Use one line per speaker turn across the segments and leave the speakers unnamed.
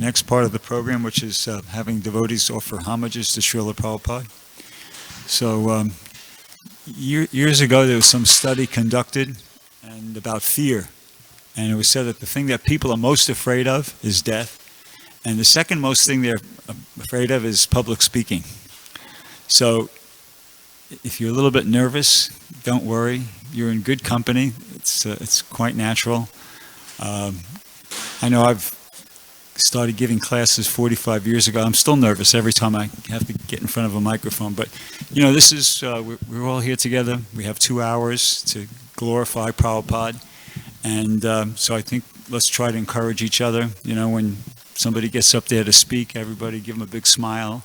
Next part of the program, which is having devotees offer homages to Srila Prabhupada. So years ago there was some study conducted and about fear, and it was said that the thing that people are most afraid of is death, and the second most thing they're afraid of is public speaking. So if you're a little bit nervous, don't worry, you're in good company. It's quite natural. I know I've started giving classes 45 years ago. I'm still nervous every time I have to get in front of a microphone. But, you know, this is, we're all here together. We have 2 hours to glorify Prabhupada. And so I think let's try to encourage each other. You know, when somebody gets up there to speak, everybody give them a big smile.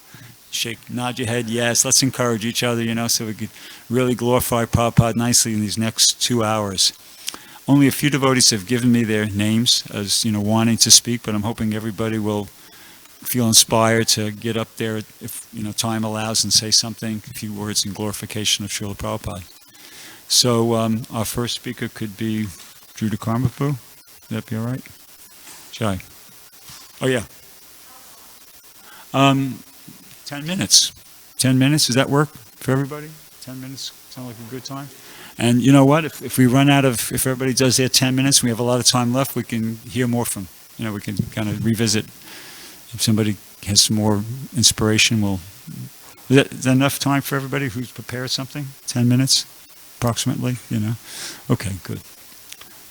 Nod your head, yes. Let's encourage each other, you know, so we could really glorify Prabhupada nicely in these next 2 hours. Only a few devotees have given me their names as, you know, wanting to speak, but I'm hoping everybody will feel inspired to get up there if, you know, time allows and say something, a few words in glorification of Srila Prabhupada. So our first speaker could be Judah Karmapu. Would that be all right? Jai. Oh, yeah. 10 minutes. 10 minutes, does that work for everybody? 10 minutes sound like a good time? And you know what, if we run out of, if everybody does their 10 minutes, we have a lot of time left, we can hear more from, you know, we can kind of revisit. If somebody has some more inspiration, is that enough time for everybody who's prepared something? 10 minutes, approximately, you know? Okay, good.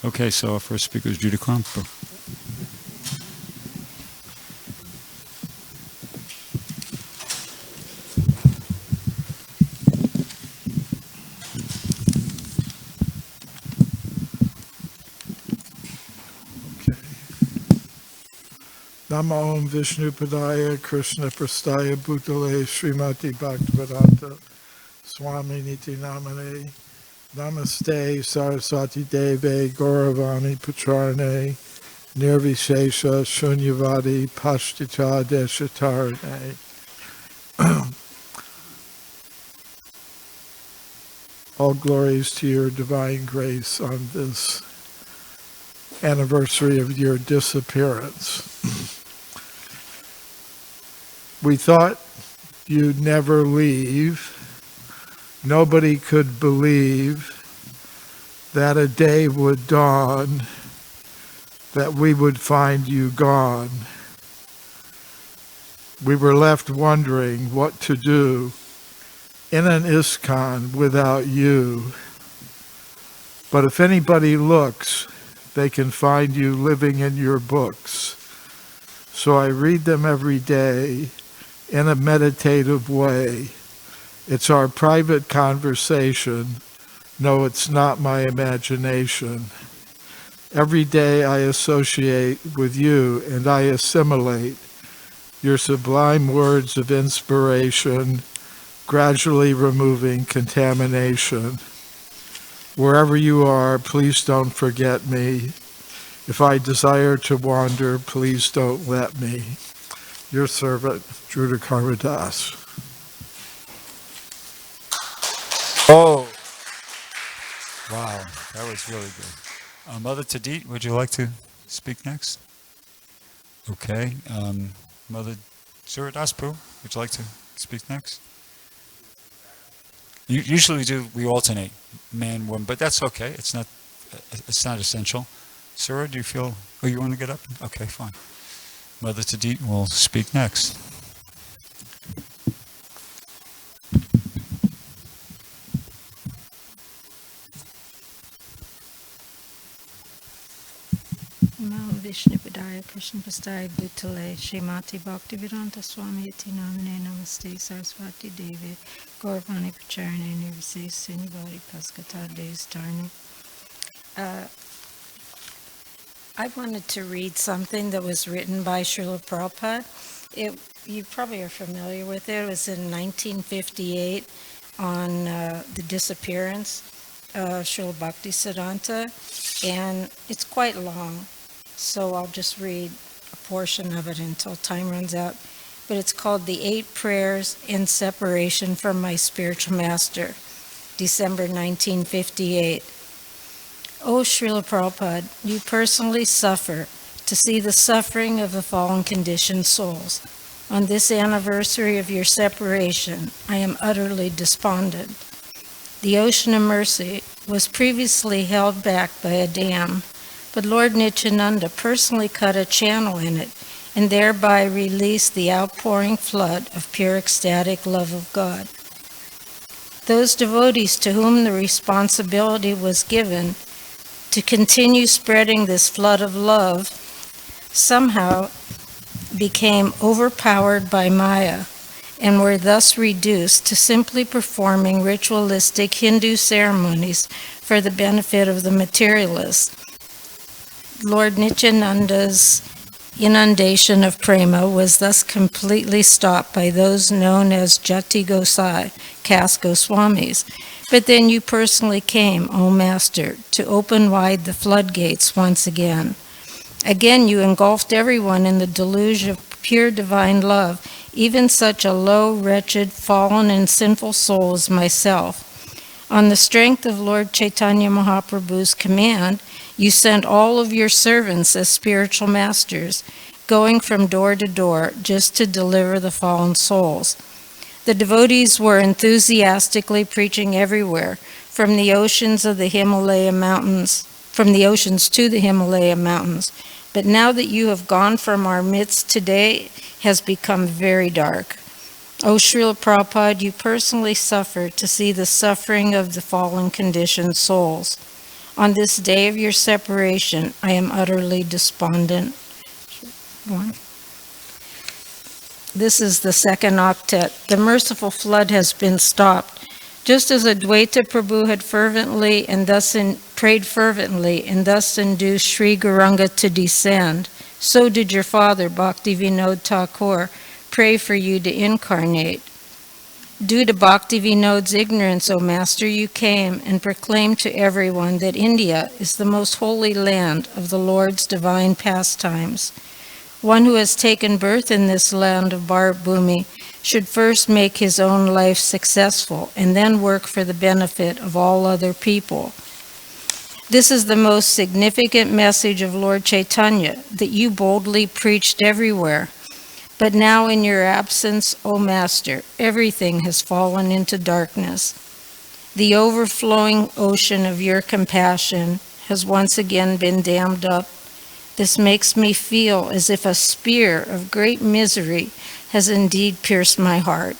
Okay, so our first speaker is Judah Klamper.
Namo Om Vishnu Padaya Krishna Prastaya Bhutale Srimati Bhaktivedanta Swami Niti Namane Namaste Saraswati Deve Gauravani Putrane Nirvishesha Shunyavadi Pashtita Deshatarane. All glories to your divine grace on this anniversary of your disappearance. We thought you'd never leave. Nobody could believe that a day would dawn that we would find you gone. We were left wondering what to do in an ISKCON without you. But if anybody looks, they can find you living in your books. So I read them every day in a meditative way. It's our private conversation. No, it's not my imagination. Every day I associate with you and I assimilate your sublime words of inspiration, gradually removing contamination. Wherever you are, please don't forget me. If I desire to wander, please don't let me. Your servant, Judah Karmadas.
Oh, wow, that was really good. Mother Tadit, would you like to speak next? Okay. Mother Suradaspu, would you like to speak next? Usually we alternate, man, woman, but that's okay. It's not essential. Surah, do you feel, you want to get up? Okay, fine. Mother Tadit will speak next.
Namo Vishnu Padaya Krishna Prastaya Bhutale Srimati Bhaktivedanta Swami Iti Namane Namaste Saraswati Devi Gauravani Pacharane Nirvise Sinyavadi Paskata Destarni. I wanted to read something that was written by Srila Prabhupada. You probably are familiar with it. It was in 1958 on the Disappearance of Srila Bhaktisiddhanta, and it's quite long, so I'll just read a portion of it until time runs out. But it's called The 8 Prayers in Separation from My Spiritual Master, December 1958. O Srila Prabhupada, you personally suffer to to see the suffering of the fallen conditioned souls. On this anniversary of your separation, I am utterly despondent. The ocean of mercy was previously held back by a dam, but Lord Nityananda personally cut a channel in it and thereby released the outpouring flood of pure ecstatic love of God. Those devotees to whom the responsibility was given to continue spreading this flood of love somehow became overpowered by Maya and were thus reduced to simply performing ritualistic Hindu ceremonies for the benefit of the materialists. Lord Nityananda's inundation of prema was thus completely stopped by those known as Jati Gosai, caste Goswamis. But then you personally came, O Master, to open wide the floodgates once again. Again, you engulfed everyone in the deluge of pure divine love, even such a low, wretched, fallen, and sinful soul as myself. On the strength of Lord Chaitanya Mahaprabhu's command, you sent all of your servants as spiritual masters, going from door to door just to deliver the fallen souls. The devotees were enthusiastically preaching everywhere, from the oceans to the Himalaya mountains. But now that you have gone from our midst, today has become very dark. O Srila Prabhupada, you personally suffered to see the suffering of the fallen conditioned souls. On this day of your separation, I am utterly despondent. This is the second octet. The merciful flood has been stopped. Just as Advaita Prabhu had prayed fervently and thus induced Sri Gauranga to descend, so did your father, Bhakti Vinod Thakur, pray for you to incarnate. Due to Bhakti Vinod's ignorance, O Master, you came and proclaimed to everyone that India is the most holy land of the Lord's divine pastimes. One who has taken birth in this land of Bharat Bhumi should first make his own life successful and then work for the benefit of all other people. This is the most significant message of Lord Chaitanya that you boldly preached everywhere. But now in your absence, O Master, everything has fallen into darkness. The overflowing ocean of your compassion has once again been dammed up. This makes me feel as if a spear of great misery has indeed pierced my heart.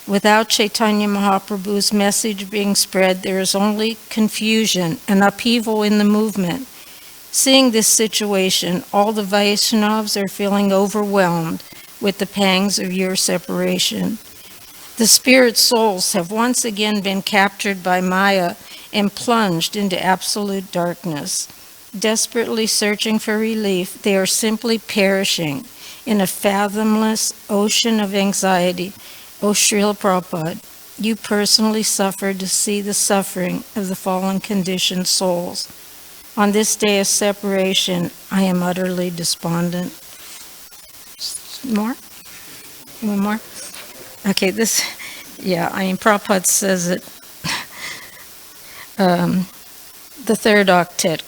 Without Chaitanya Mahaprabhu's message being spread, there is only confusion and upheaval in the movement. Seeing this situation, all the Vaishnavas are feeling overwhelmed with the pangs of your separation. The spirit souls have once again been captured by Maya and plunged into absolute darkness. Desperately searching for relief, they are simply perishing in a fathomless ocean of anxiety. O Srila Prabhupada, you personally suffered to see the suffering of the fallen conditioned souls. On this day of separation, I am utterly despondent. More? One more? Okay, Prabhupada says it. The third octet,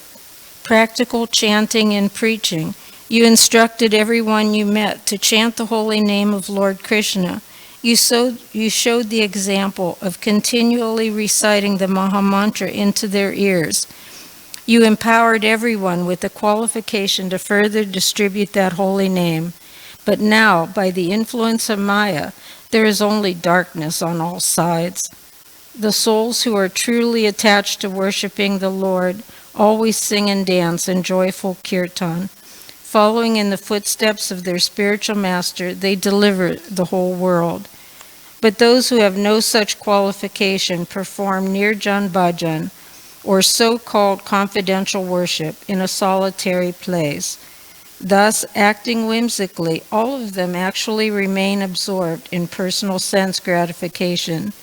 practical chanting and preaching. You instructed everyone you met to chant the holy name of Lord Krishna. You showed the example of continually reciting the Mahamantra into their ears. You empowered everyone with the qualification to further distribute that holy name. But now, by the influence of Maya, there is only darkness on all sides. The souls who are truly attached to worshiping the Lord always sing and dance in joyful kirtan. Following in the footsteps of their spiritual master, they deliver the whole world. But those who have no such qualification perform nirjan bhajan, or so-called confidential worship, in a solitary place. Thus, acting whimsically, all of them actually remain absorbed in personal sense gratification.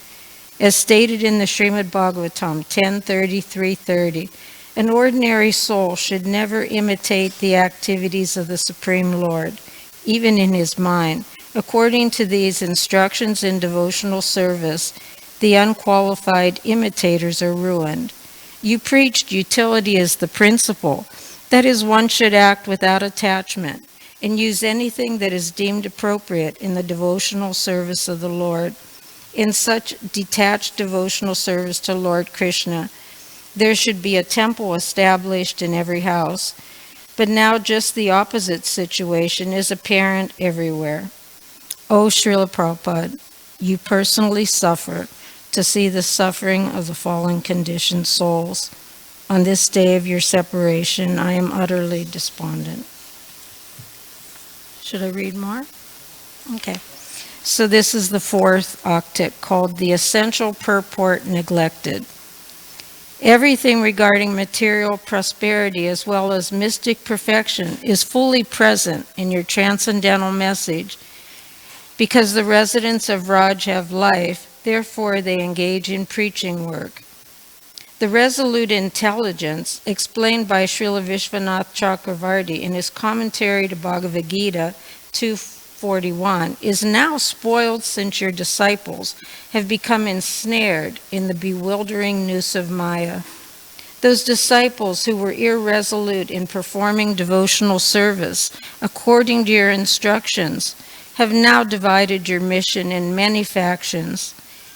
As stated in the Srimad Bhagavatam 10:33:30, an ordinary soul should never imitate the activities of the Supreme Lord, even in his mind. According to these instructions in devotional service, the unqualified imitators are ruined. You preached utility as the principle, That is, one should act without attachment and use anything that is deemed appropriate in the devotional service of the Lord. In such detached devotional service to Lord Krishna, there should be a temple established in every house. But now just the opposite situation is apparent everywhere. O Srila Prabhupada, you personally suffer to see the suffering of the fallen conditioned souls. On this day of your separation, I am utterly despondent. Should I read more? Okay. So this is the fourth octet, called The Essential Purport Neglected. Everything regarding material prosperity as well as mystic perfection is fully present in your transcendental message. Because the residents of Raj have life, therefore they engage in preaching work. The resolute intelligence explained by Srila Vishwanath Chakravarti in his commentary to Bhagavad Gita 241 is now spoiled, since your disciples have become ensnared in the bewildering noose of Maya. Those disciples who were irresolute in performing devotional service according to your instructions have now divided your mission in many factions.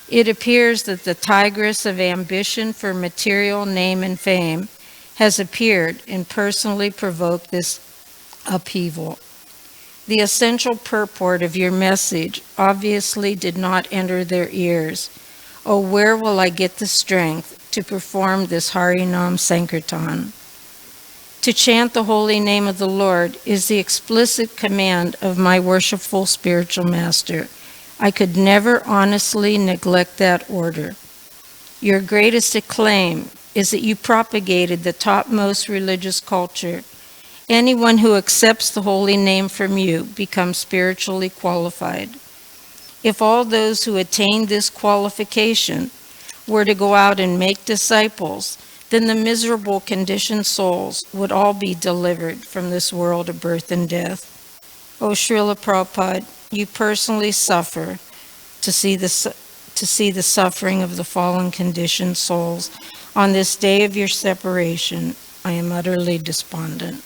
It appears that the tigress of ambition for material name and fame has appeared and personally provoked this upheaval. The essential purport of your message obviously did not enter their ears. Oh, where will I get the strength to perform this Harinam Sankirtan? To chant the holy name of the Lord is the explicit command of my worshipful spiritual master. I could never honestly neglect that order. Your greatest acclaim is that you propagated the topmost religious culture. Anyone who accepts the holy name from you becomes spiritually qualified. If all those who attain this qualification were to go out and make disciples, then the miserable conditioned souls would all be delivered from this world of birth and death. O Srila Prabhupada, you personally suffer to see the suffering of the fallen conditioned souls. On this day of your separation, I am utterly despondent.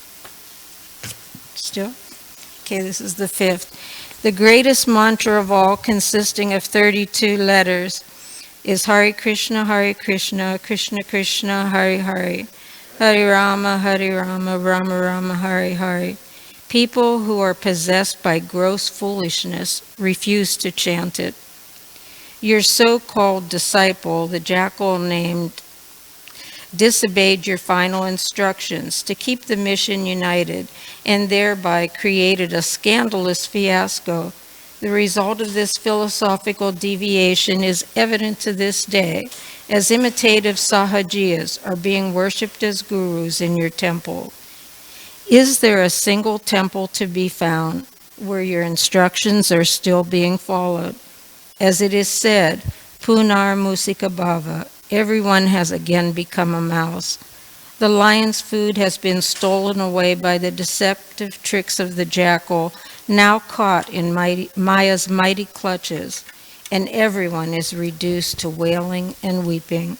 Still? Okay, this is the fifth. The greatest mantra of all, consisting of 32 letters, is Hare Krishna, Krishna Krishna, Hare Hare, Hare Rama, Rama Rama, Hare Hare. People who are possessed by gross foolishness refuse to chant it. Your so-called disciple, the jackal named, disobeyed your final instructions to keep the mission united and thereby created a scandalous fiasco. The result of this philosophical deviation is evident to this day, as imitative sahajiyas are being worshipped as gurus in your temple. Is there a single temple to be found where your instructions are still being followed? As it is said, Punar Musika Bhava, everyone has again become a mouse. The lion's food has been stolen away by the deceptive tricks of the jackal, now caught in Maya's mighty clutches, and everyone is reduced to wailing and weeping.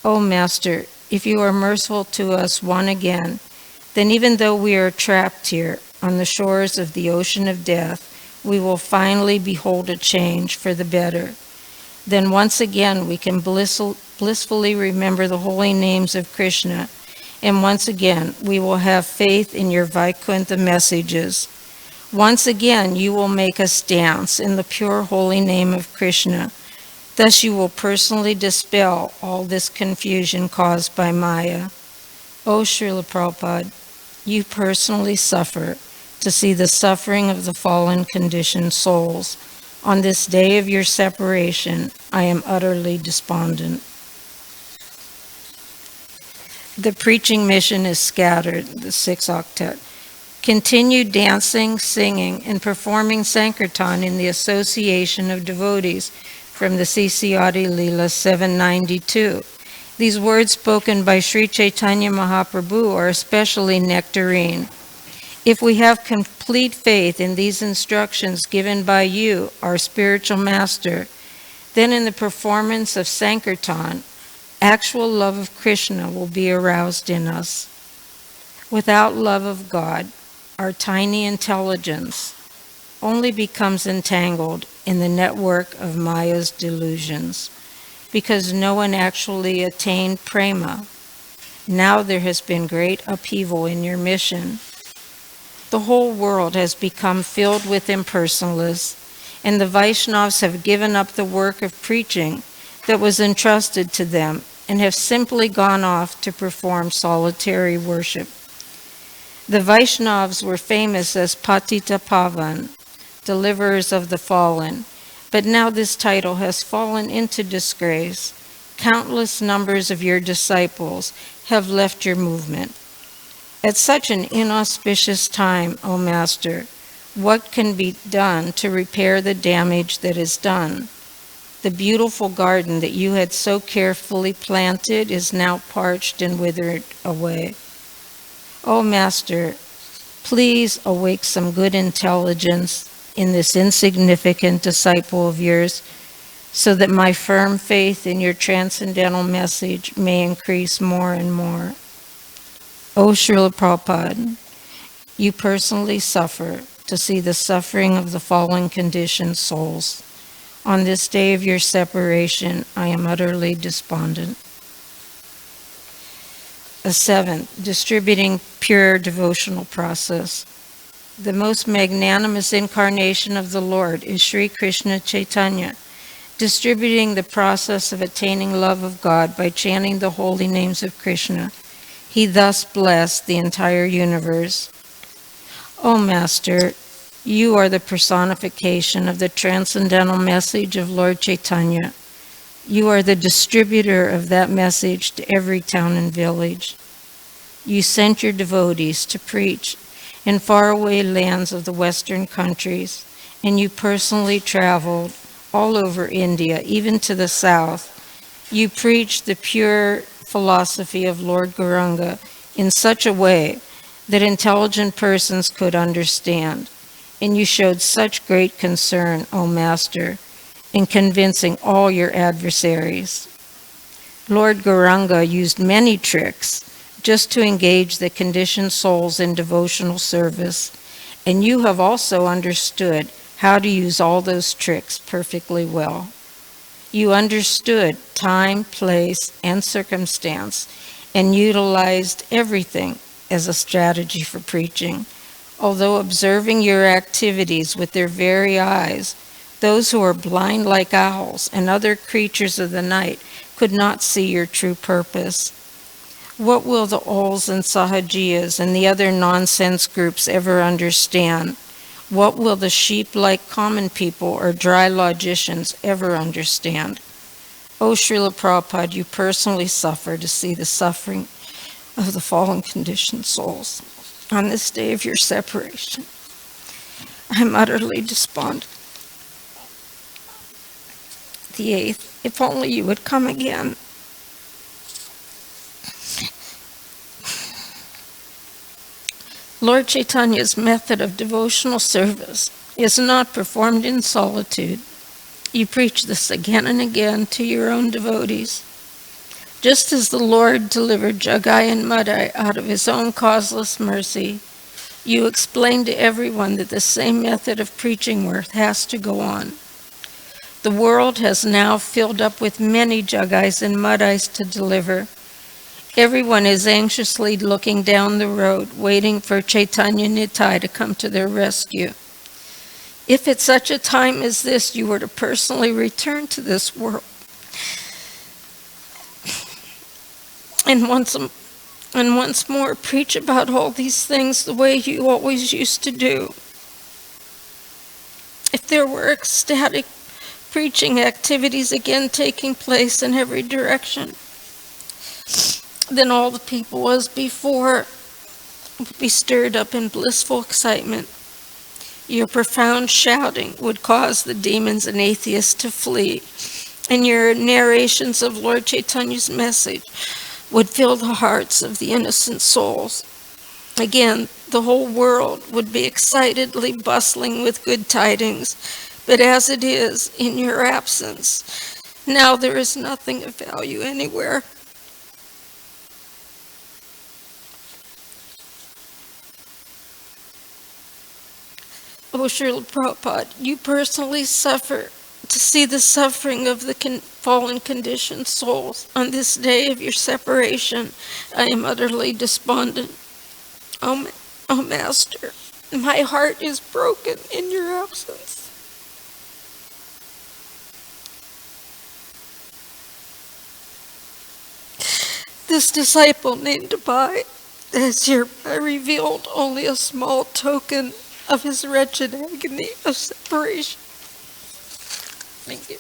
O Master, if you are merciful to us one again, then even though we are trapped here on the shores of the ocean of death, we will finally behold a change for the better. Then once again we can blissfully remember the holy names of Krishna, and once again we will have faith in your Vaikuntha messages. Once again you will make us dance in the pure holy name of Krishna. Thus you will personally dispel all this confusion caused by Maya. O Srila Prabhupada, you personally suffer to see the suffering of the fallen conditioned souls. On this day of your separation, I am utterly despondent. The preaching mission is scattered, the sixth octet. Continue dancing, singing, and performing Sankirtan in the association of devotees from the CCAdi Leela 792. These words spoken by Sri Chaitanya Mahaprabhu are especially nectarine. If we have complete faith in these instructions given by you, our spiritual master, then in the performance of Sankirtan, actual love of Krishna will be aroused in us. Without love of God, our tiny intelligence only becomes entangled in the network of Maya's delusions, because no one actually attained prema. Now there has been great upheaval in your mission. The whole world has become filled with impersonalists, and the Vaishnavas have given up the work of preaching that was entrusted to them and have simply gone off to perform solitary worship. The Vaishnavas were famous as Patita Pavan, deliverers of the fallen, but now this title has fallen into disgrace. Countless numbers of your disciples have left your movement. At such an inauspicious time, O Master, what can be done to repair the damage that is done? The beautiful garden that you had so carefully planted is now parched and withered away. O Master, please awake some good intelligence in this insignificant disciple of yours, so that my firm faith in your transcendental message may increase more and more. O Srila Prabhupada, you personally suffer to see the suffering of the fallen conditioned souls. On this day of your separation, I am utterly despondent. A seventh, distributing pure devotional process. The most magnanimous incarnation of the Lord is Sri Krishna Chaitanya, distributing the process of attaining love of God by chanting the holy names of Krishna. He thus blessed the entire universe. O Master, you are the personification of the transcendental message of Lord Chaitanya. You are the distributor of that message to every town and village. You sent your devotees to preach in faraway lands of the Western countries, and you personally traveled all over India, even to the south. You preached the pure philosophy of Lord Gauranga in such a way that intelligent persons could understand, and you showed such great concern, O Master, in convincing all your adversaries. Lord Gauranga used many tricks just to engage the conditioned souls in devotional service, and you have also understood how to use all those tricks perfectly well. You understood time, place, and circumstance, and utilized everything as a strategy for preaching. Although observing your activities with their very eyes, those who are blind like owls and other creatures of the night could not see your true purpose. What will the Ols and Sahajiyas and the other nonsense groups ever understand? What will the sheep-like common people or dry logicians ever understand? O Srila Prabhupada, you personally suffer to see the suffering of the fallen conditioned souls. On this day of your separation, I am utterly despondent. The eighth, if only you would come again. Lord Chaitanya's method of devotional service is not performed in solitude. You preach this again and again to your own devotees. Just as the Lord delivered Jagai and Madai out of his own causeless mercy, you explain to everyone that the same method of preaching work has to go on. The world has now filled up with many Jagais and Madais to deliver. Everyone is anxiously looking down the road, waiting for Chaitanya Nitai to come to their rescue. If at such a time as this you were to personally return to this world, and once more preach about all these things the way you always used to do, if there were ecstatic preaching activities again taking place in every direction, then all the people as before would be stirred up in blissful excitement. Your profound shouting would cause the demons and atheists to flee, and your narrations of Lord Chaitanya's message would fill the hearts of the innocent souls. Again, the whole world would be excitedly bustling with good tidings, but as it is, in your absence, now there is nothing of value anywhere. O Srila Prabhupada, you personally suffer to see the suffering of the fallen conditioned souls on this day of your separation. I am utterly despondent. O Master, my heart is broken in your absence. This disciple named Abai has hereby revealed only a small token of his wretched agony of separation. Thank you.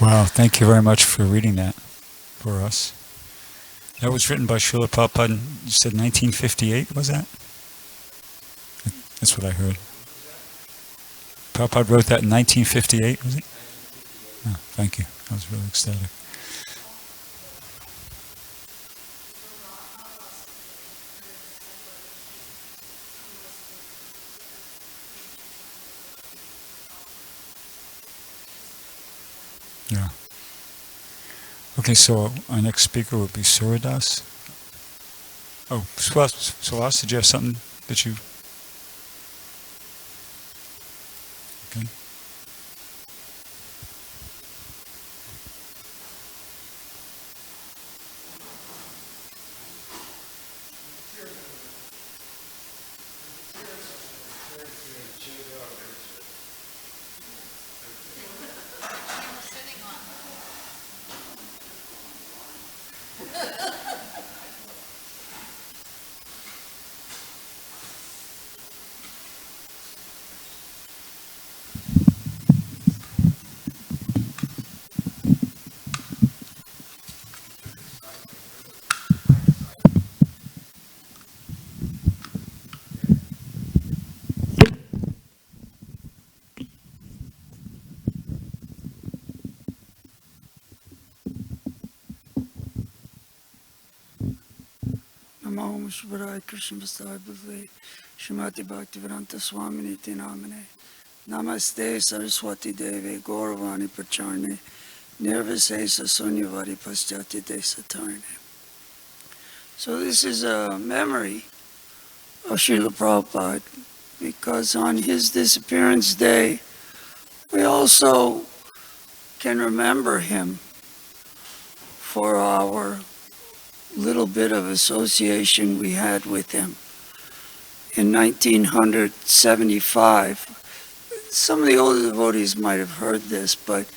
Wow, thank you very much for reading that for us. That was written by Srila Prabhupada, you said 1958, was that? That's what I heard. Prabhupada wrote that in 1958, was it? Oh, thank you. I was really ecstatic. Yeah. Okay, so our next speaker will be Suradas. Oh, Sulas, did you have something that you... Okay.
Namo Shvaraya Krishna Vasai Bhave Shrimati Bhaktivedanta Swami Niti Namane Namaste Saraswati Deve Gauravani Pracharne Nirvisesa Sunyavari Paschati Desatarne. So this is a memory of Srila Prabhupada, because on his disappearance day we also can remember him for our little bit of association we had with him. In 1975, some of the older devotees might have heard this, but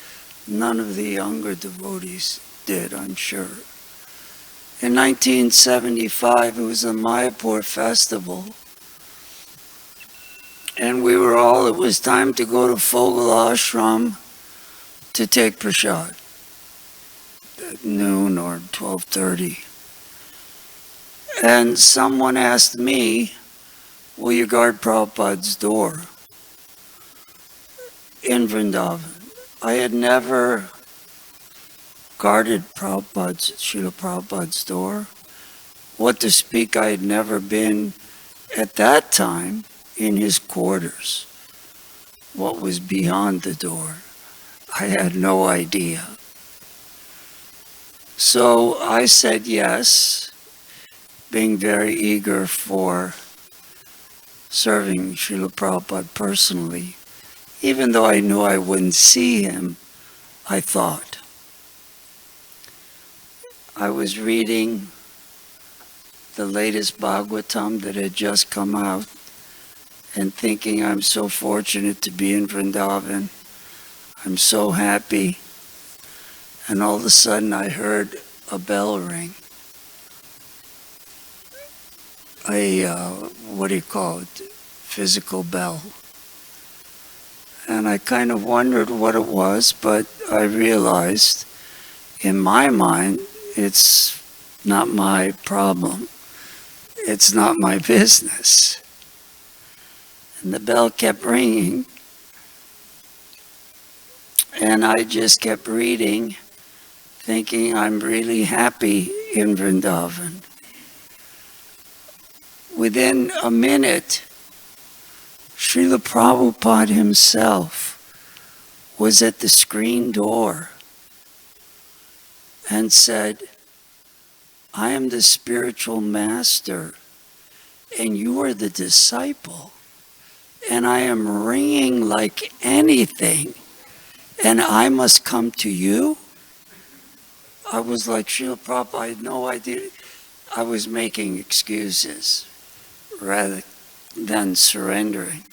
none of the younger devotees did, I'm sure. In 1975, it was a Mayapur festival, and it was time to go to Fogel Ashram to take prasad at noon or 12:30. And someone asked me, will you guard Prabhupada's door in Vrindavan? I had never guarded Srila Prabhupada's door. What to speak, I had never been at that time in his quarters. What was beyond the door, I had no idea. So I said yes, being very eager for serving Srila Prabhupada personally. Even though I knew I wouldn't see him, I thought. I was reading the latest Bhagavatam that had just come out and thinking, I'm so fortunate to be in Vrindavan. I'm so happy. And all of a sudden I heard a bell ring. What do you call it? Physical bell. And I kind of wondered what it was, but I realized in my mind, it's not my problem. It's not my business. And the bell kept ringing. And I just kept reading, thinking I'm really happy in Vrindavan. Within a minute, Srila Prabhupada himself was at the screen door. and said, I am the spiritual master and you are the disciple, and I am ringing like anything, and I must come to you? I was like, Srila Prabhupada, I had no idea. I was making excuses rather than surrendering.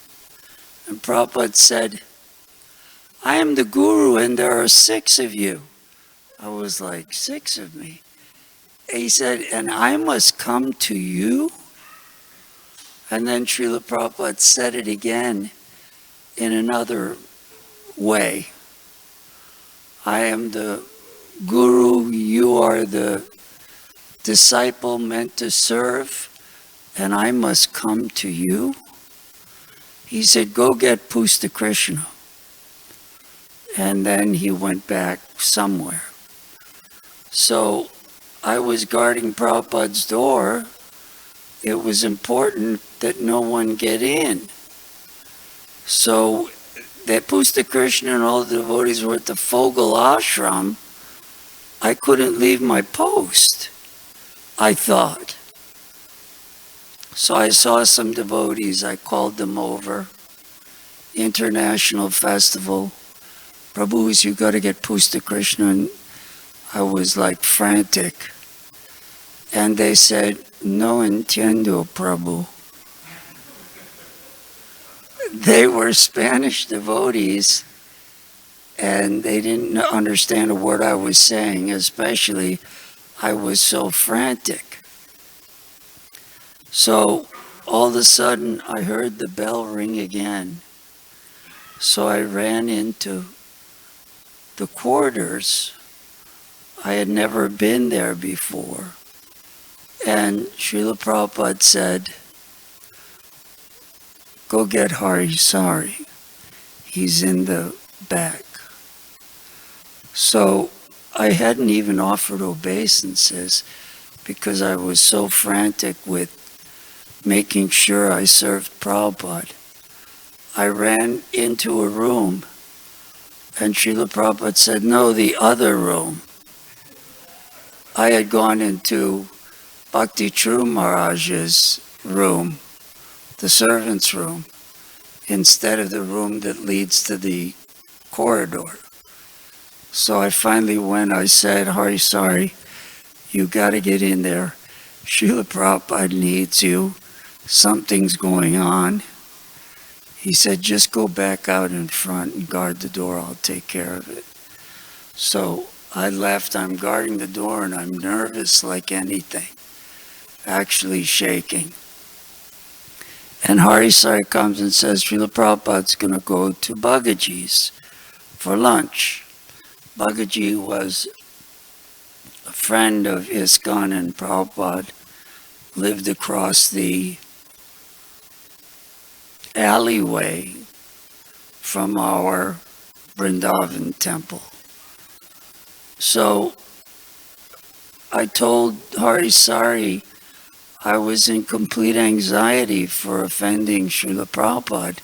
And Prabhupada said, I am the guru and there are 6 of you. I was like, 6 of me? He said, and I must come to you? And then Srila Prabhupada said it again in another way. I am the guru, you are the disciple meant to serve, and I must come to you? He said, go get Pusta Krishna. And then he went back somewhere. So I was guarding Prabhupada's door. It was important that no one get in. So that Pusta Krishna and all the devotees were at the Fogel ashram. I couldn't leave my post, I thought. So I saw some devotees, I called them over. International festival. Prabhu, you got to get Pusta Krishna. And I was like frantic. And they said, no entiendo, Prabhu. They were Spanish devotees, and they didn't understand a word I was saying, especially I was so frantic. So all of a sudden I heard the bell ring again. So I ran into the quarters. I had never been there before. And Srila Prabhupada said, go get Hari Sari. He's in the back. So I hadn't even offered obeisances because I was so frantic with making sure I served Prabhupada. I ran into a room and Srila Prabhupada said, no, the other room. I had gone into Bhakti True Maharaj's room, the servant's room, instead of the room that leads to the corridor. So I finally went, I said, Hari Sari, you got to get in there. Srila Prabhupada needs you. Something's going on. He said, just go back out in front and guard the door. I'll take care of it. So I left. I'm guarding the door and I'm nervous like anything, actually shaking. And Hari Sari comes and says, Srila Prabhupada's going to go to Bhagaji's for lunch. Bhagaji was a friend of ISKCON and Prabhupada, lived across the alleyway from our Vrindavan temple. So I told Hari Sari I was in complete anxiety for offending Srila Prabhupada.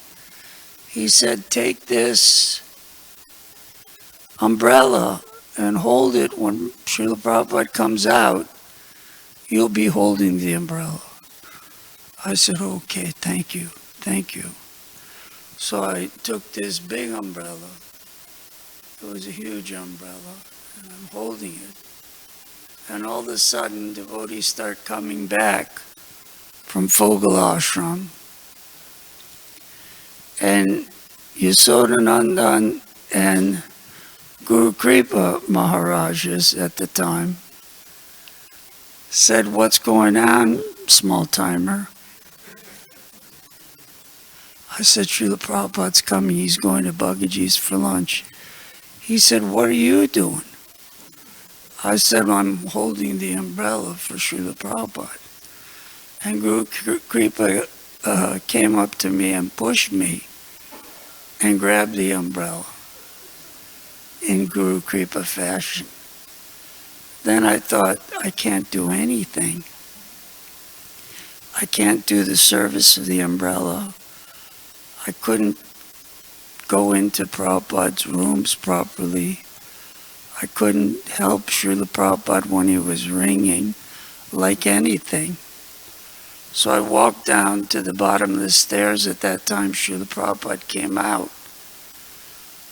He said, take this umbrella and hold it when Srila Prabhupada comes out. You'll be holding the umbrella. I said, okay, thank you. So I took this big umbrella. It was a huge umbrella, and I'm holding it. And all of a sudden, devotees start coming back from Fogel Ashram. And Yasodhanandan and Guru Kripa Maharajas at the time said, what's going on, small timer? I said, Srila Prabhupada's coming. He's going to Bhagaji's for lunch. He said, what are you doing? I said, I'm holding the umbrella for Srila Prabhupada. And Guru Kripa came up to me and pushed me and grabbed the umbrella in Guru Kripa fashion. Then I thought, I can't do anything. I can't do the service of the umbrella. I couldn't go into Prabhupada's rooms properly. I I couldn't help Srila Prabhupada when he was ringing, like anything. So I walked down to the bottom of the stairs. At that time, Srila Prabhupada came out.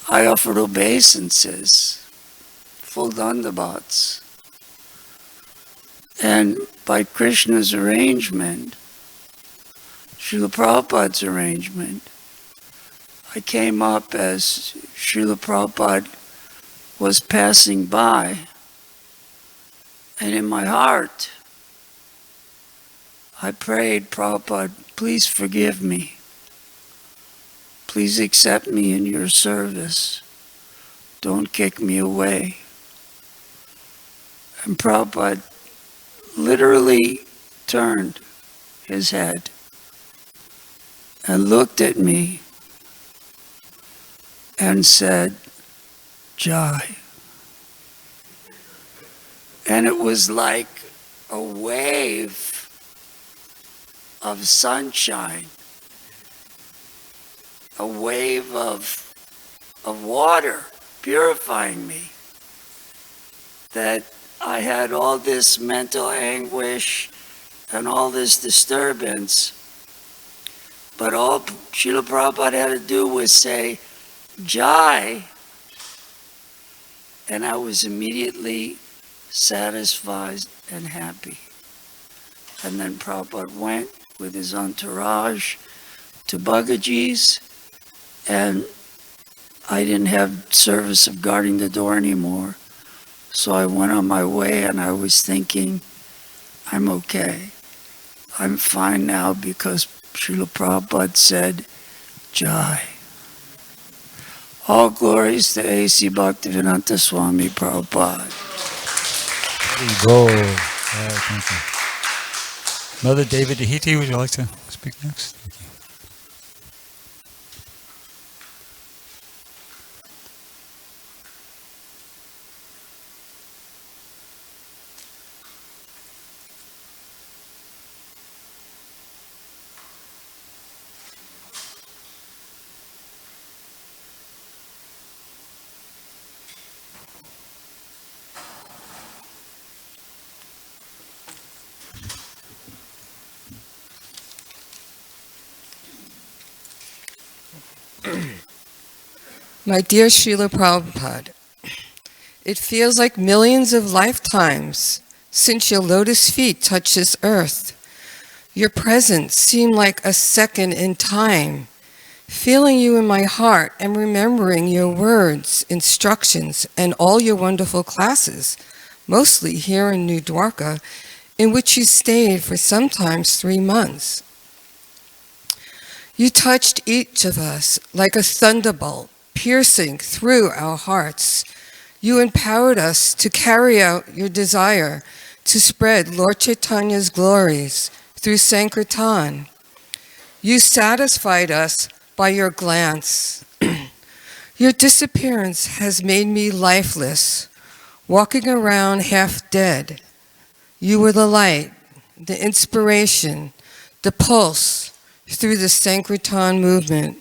I offered obeisances, full dandavats. And by Krishna's arrangement, Srila Prabhupada's arrangement, I came up as Srila Prabhupada was passing by, and in my heart, I prayed, Prabhupada, please forgive me. Please accept me in your service. Don't kick me away. And Prabhupada literally turned his head and looked at me and said, Jai. And it was like a wave of sunshine, a wave of water purifying me, that I had all this mental anguish and all this disturbance, but all Srila Prabhupada had to do was say, Jai, and I was immediately satisfied and happy. And then Prabhupada went with his entourage to Bhagaji's, and I didn't have service of guarding the door anymore. So I went on my way, and I was thinking, I'm okay. I'm fine now because Srila Prabhupada said, Jai. All glories to A.C. Bhaktivedanta Swami Prabhupada.
Thank you. Mother David Dahiti, would you like to speak next? Thank you.
My dear Srila Prabhupada, it feels like millions of lifetimes since your lotus feet touched this earth. Your presence seemed like a second in time. Feeling you in my heart and remembering your words, instructions, and all your wonderful classes, mostly here in New Dwarka, in which you stayed for sometimes 3 months. You touched each of us like a thunderbolt, piercing through our hearts. You empowered us to carry out your desire to spread Lord Chaitanya's glories through Sankirtan. You satisfied us by your glance. Your disappearance has made me lifeless, walking around half dead. You were the light, the inspiration, the pulse through the Sankirtan movement.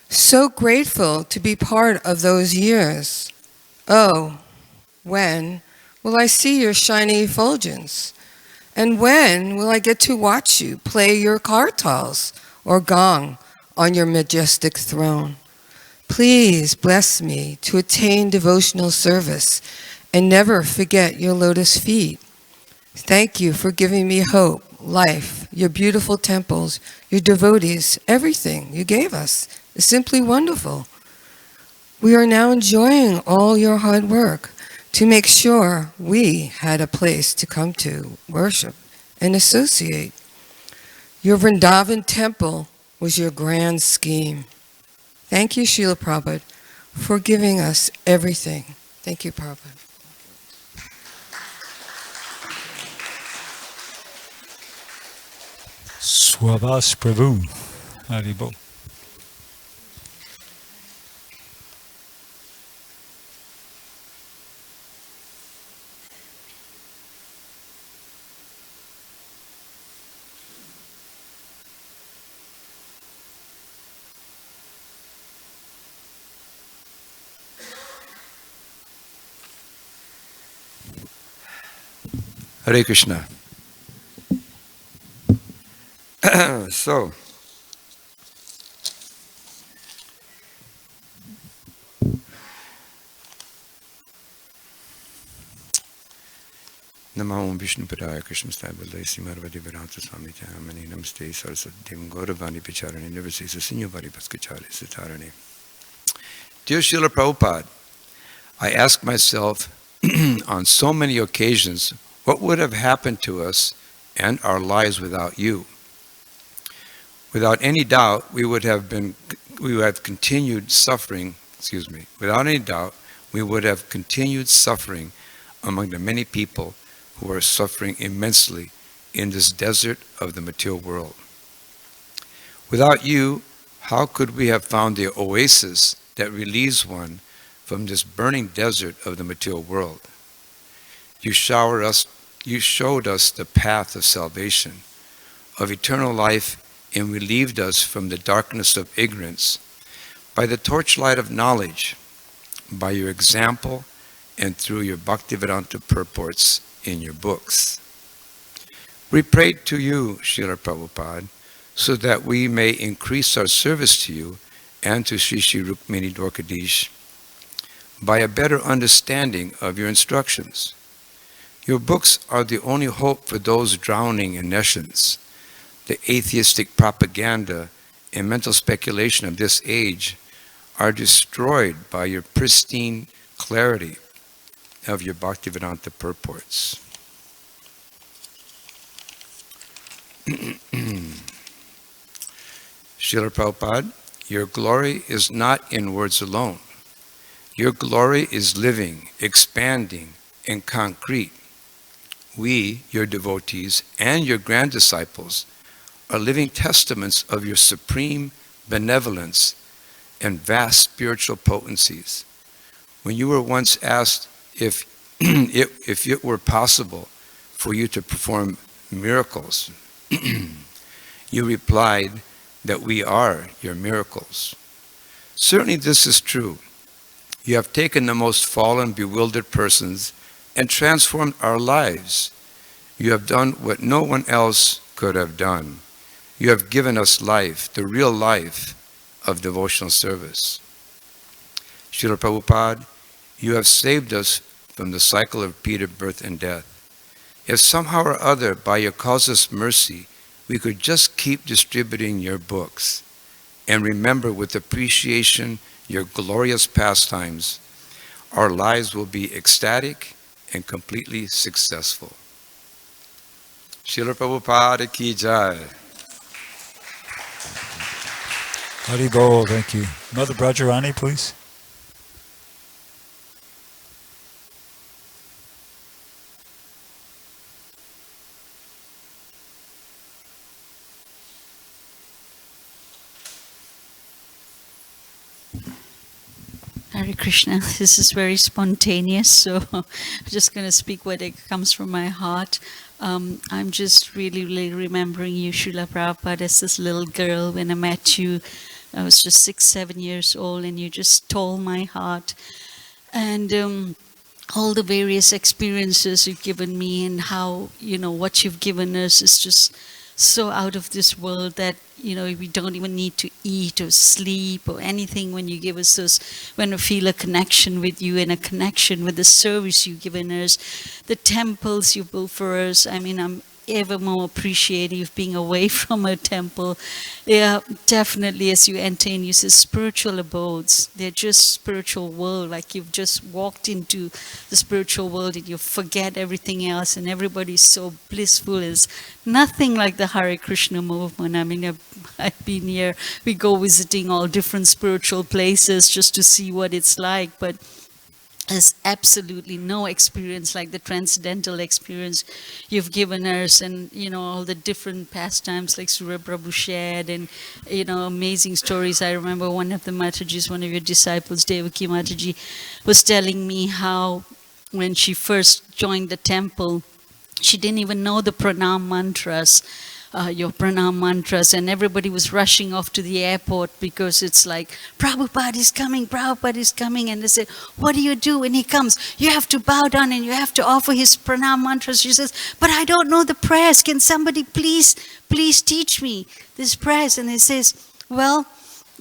So grateful to be part of those years. Oh, when will I see your shiny effulgence? And when will I get to watch you play your kartals or gong on your majestic throne? Please bless me to attain devotional service and never forget your lotus feet. Thank you for giving me hope, life, your beautiful temples, your devotees, everything you gave us is simply wonderful. We are now enjoying all your hard work to make sure we had a place to come to worship and associate. Your Vrindavan temple was your grand scheme. Thank you, Srila Prabhupada, for giving us everything. Thank you, Prabhupada.
Swabhas Prabhu. Haribol.
Hare Krishna. So, Namo Vishnu Padaya Krishna Stabale Simarvadi Vedanta Swami Tamani Namaste Saraswatim Gauravani Pacharani Nirvasesa Sinyavadi Paskachari Sitarani. Dear Srila Prabhupada, I ask myself on so many occasions, what would have happened to us and our lives without you? Without any doubt, we would have continued suffering, without any doubt, we would have continued suffering among the many people who are suffering immensely in this desert of the material world. Without you, how could we have found the oasis that relieves one from this burning desert of the material world? You showed us the path of salvation, of eternal life, and relieved us from the darkness of ignorance by the torchlight of knowledge, by your example, and through your Bhaktivedanta purports in your books. We prayed to you, Srila Prabhupada, so that we may increase our service to you and to Sri Sri Rukmini Dwarkadish by a better understanding of your instructions. Your books are the only hope for those drowning in nescience. The atheistic propaganda and mental speculation of this age are destroyed by your pristine clarity of your Bhaktivedanta purports. Srila Prabhupada, your glory is not in words alone. Your glory is living, expanding, and concrete. We, your devotees, and your grand disciples are living testaments of your supreme benevolence and vast spiritual potencies. When you were once asked if it were possible for you to perform miracles, you replied that we are your miracles. Certainly this is true. You have taken the most fallen, bewildered persons and transformed our lives. You have done what no one else could have done. You have given us life, the real life of devotional service. Srila Prabhupada, you have saved us from the cycle of repeated birth and death. If somehow or other, by your causeless mercy, we could just keep distributing your books and remember with appreciation your glorious pastimes, our lives will be ecstatic and completely successful. Srila Prabhupada ki jai.
Hari Bol, thank you. Mother Brajarani, please.
Hare Krishna. This is very spontaneous, so I'm just going to speak what comes from my heart. I'm just really remembering you, Srila Prabhupada, as this little girl. When I met you, I was just 6-7 years old, and you just stole my heart. And all the various experiences you've given me, and how, what you've given us is just so out of this world that, we don't even need to eat or sleep or anything when you give us this, when we feel a connection with you and a connection with the service you've given us, the temples you built for us. I mean, I'm ever more appreciative being away from a temple. Yeah, definitely, as you enter in, you say spiritual abodes. They're just spiritual world, like you've just walked into the spiritual world and you forget everything else, and everybody's so blissful. It's nothing like the Hare Krishna movement. I mean, I've been here, we go visiting all different spiritual places just to see what it's like, but there's absolutely no experience like the transcendental experience you've given us, and all the different pastimes like Surya Prabhu shared, and amazing stories. I remember one of the Matajis, one of your disciples, Devaki Mataji, was telling me how when she first joined the temple, she didn't even know the pranam mantras. your pranam mantras, and everybody was rushing off to the airport because it's like, Prabhupada is coming, and they said, what do you do when he comes? You have to bow down and you have to offer his pranam mantras. She says, but I don't know the prayers. Can somebody please teach me these prayers? And he says, well,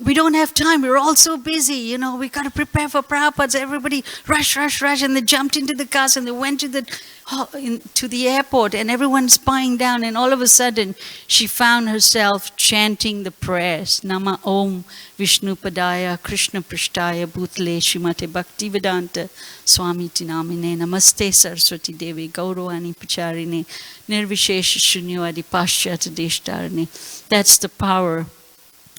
we don't have time. We're all so busy. We got to prepare for Prabhupada. So everybody rush. And they jumped into the cars and they went to the airport, and everyone's spying down. And all of a sudden, she found herself chanting the prayers. Nama Om Vishnu Padaya Krishna Prishtaya Bhutale Shrimate Bhakti Vedanta Swami Tinamine Namaste Saraswati Devi Gauravani Pacharine Nirvishesha Shunyavadi Paschata Deshtarine. That's the power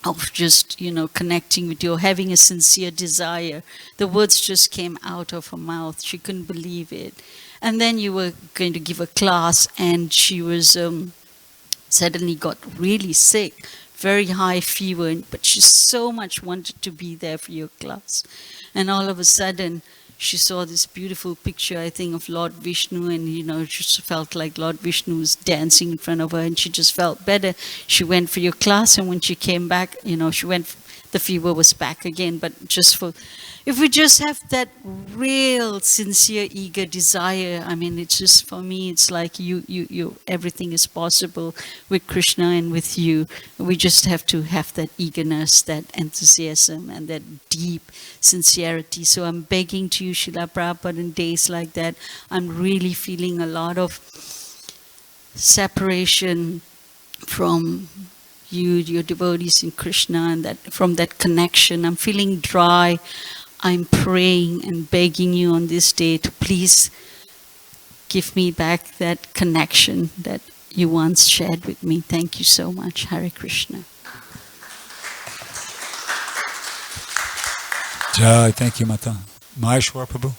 of just, connecting with you, having a sincere desire. The words just came out of her mouth. She couldn't believe it. And then you were going to give a class, and she was suddenly got really sick, very high fever, but she so much wanted to be there for your class. And all of a sudden, she saw this beautiful picture, I think, of Lord Vishnu, and, she just felt like Lord Vishnu was dancing in front of her, and she just felt better. She went for your class, and when she came back, the fever was back again. But if we just have that real, sincere, eager desire, it's just, for me, it's like you everything is possible with Krishna and with you. We just have to have that eagerness, that enthusiasm, and that deep sincerity. So I'm begging to you, Srila Prabhupada, in days like that, I'm really feeling a lot of separation from you, your devotees in Krishna, and from that connection. I'm feeling dry. I'm praying and begging you on this day to please give me back that connection that you once shared with me. Thank you so much. Hare Krishna.
Jai, thank you, Mata. Maheshwar Prabhu.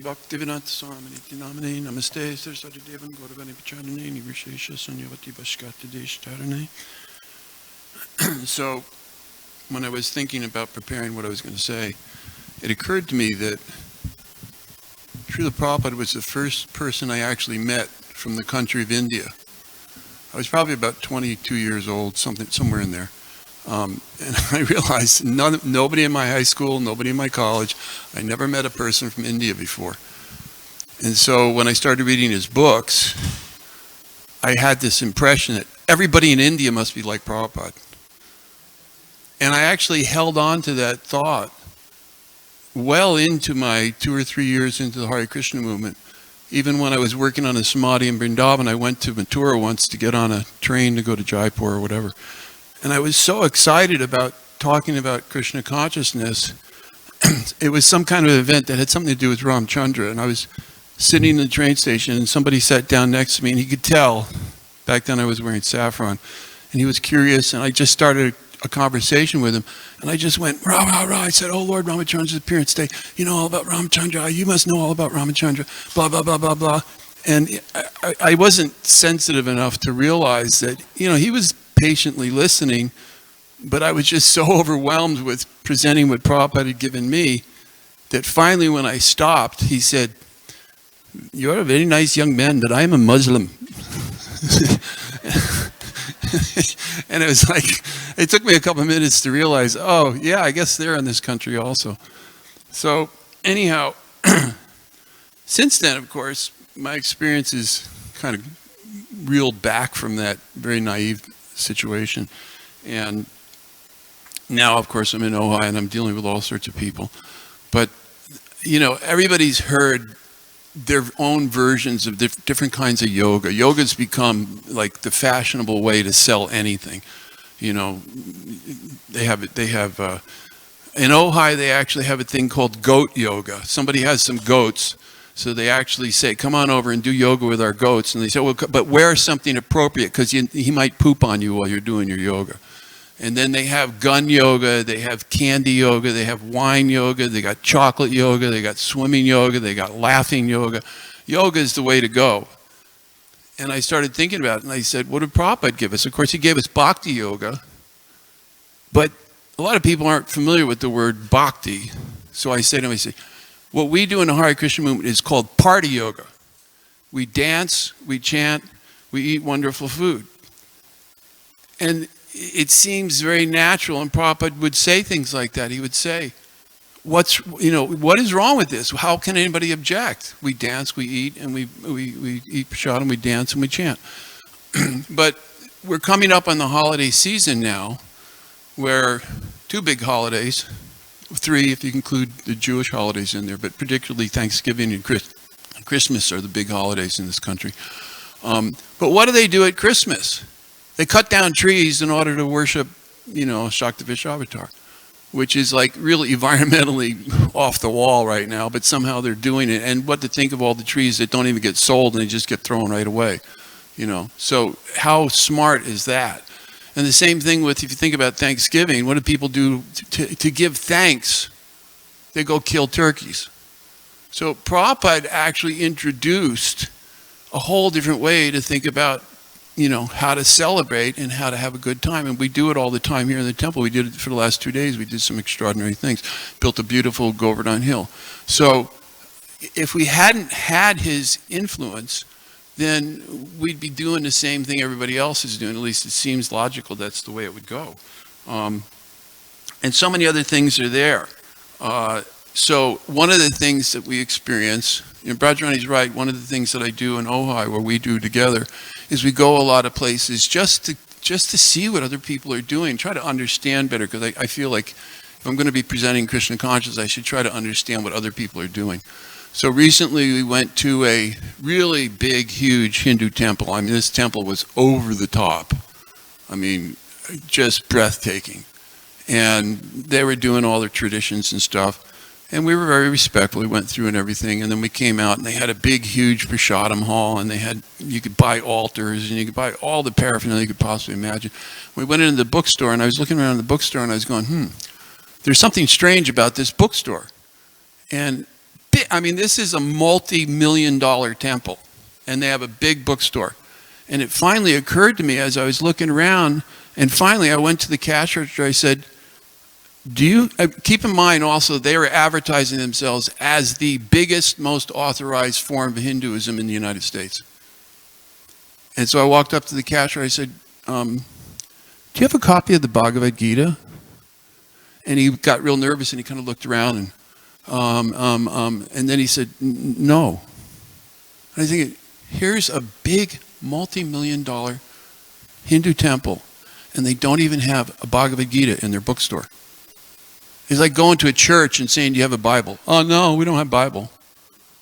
Bhakti Vedanta Swami Tinamine Namaste Saraswati Devan Gauravani Pacharane Nirvishesha Sunyavati Bhaskati Deshtarane. So, when I was thinking about preparing what I was going to say, it occurred to me that Srila Prabhupada was the first person I actually met from the country of India. I was probably about 22 years old, somewhere in there. And I realized nobody in my high school, nobody in my college, I never met a person from India before. And so when I started reading his books, I had this impression that everybody in India must be like Prabhupada. And I actually held on to that thought well into my 2 or 3 years into the Hare Krishna movement. Even when I was working on a samadhi in Vrindavan, I went to Mathura once to get on a train to go to Jaipur or whatever. And I was so excited about talking about Krishna consciousness. It was some kind of event that had something to do with Ramchandra. And I was sitting in the train station, and somebody sat down next to me, and he could tell, back then I was wearing saffron, and he was curious, and I just started a conversation with him, and I just went, rah, rah, rah. I said, oh Lord, Ramachandra's appearance day, you know all about Ramachandra, you must know all about Ramachandra, blah, blah, blah, blah, blah. And I wasn't sensitive enough to realize that, he was patiently listening, but I was just so overwhelmed with presenting what Prabhupada had given me that finally when I stopped, he said, you're a very nice young man, but I am a Muslim. And it was like, it took me a couple of minutes to realize, oh yeah, I guess they're in this country also. So anyhow, since then, of course, my experience is kind of reeled back from that very naive situation. And now, of course, I'm in Ojai and I'm dealing with all sorts of people. But, everybody's heard their own versions of different kinds of yoga. Yoga's become like the fashionable way to sell anything. They have in Ojai, they actually have a thing called goat yoga. Somebody has some goats. So they actually say, come on over and do yoga with our goats. And they say, well, but wear something appropriate because he might poop on you while you're doing your yoga. And then they have gun yoga, they have candy yoga, they have wine yoga, they got chocolate yoga, they got swimming yoga, they got laughing yoga. Yoga is the way to go. And I started thinking about it, and I said, what did Prabhupada give us? Of course, he gave us Bhakti Yoga, but a lot of people aren't familiar with the word Bhakti. So I said to him, what we do in the Hare Krishna movement is called Party Yoga. We dance, we chant, we eat wonderful food. And it seems very natural, and Prabhupada would say things like that. He would say, what is wrong with this? How can anybody object? We dance, we eat, and we eat prasadam, we dance, and we chant. But we're coming up on the holiday season now, where 2 big holidays, 3 if you include the Jewish holidays in there, but particularly Thanksgiving and Christmas are the big holidays in this country. But what do they do at Christmas? They cut down trees in order to worship, Shaktavish Avatar, which is like really environmentally off the wall right now, but somehow they're doing it. And what to think of all the trees that don't even get sold and they just get thrown right away, So how smart is that? And the same thing with, if you think about Thanksgiving, what do people do to give thanks? They go kill turkeys. So Prabhupada actually introduced a whole different way to think about, how to celebrate and how to have a good time. And we do it all the time here in the temple. We did it for the last 2 days. We did some extraordinary things. Built a beautiful Govardhan hill. So if we hadn't had his influence, then we'd be doing the same thing everybody else is doing. At least it seems logical that's the way it would go. And so many other things are there. So one of the things that we experience, Brajarani's right, one of the things that I do in Ojai, where we do together, is we go a lot of places just to see what other people are doing, try to understand better, because I feel like if I'm going to be presenting Krishna consciousness, I should try to understand what other people are doing. So recently we went to a really big, huge Hindu temple. I mean, this temple was over the top. I mean, just breathtaking. And they were doing all their traditions and stuff. And we were very respectful. We went through and everything. And then we came out and they had a big, huge prasadam hall. And you could buy altars and you could buy all the paraphernalia you could possibly imagine. We went into the bookstore and I was looking around the bookstore and I was going, there's something strange about this bookstore. And I mean, this is a multi-million-dollar temple, and they have a big bookstore. And it finally occurred to me as I was looking around, and finally I went to the cash register. I said, keep in mind also, they were advertising themselves as the biggest, most authorized form of Hinduism in the United States. And so I walked up to the cashier. I said, do you have a copy of the Bhagavad Gita? And he got real nervous, and he kind of looked around, and then he said, no. And I think, here's a big multi-million-dollar Hindu temple, and they don't even have a Bhagavad Gita in their bookstore. It's like going to a church and saying, do you have a Bible? Oh, no, we don't have a Bible.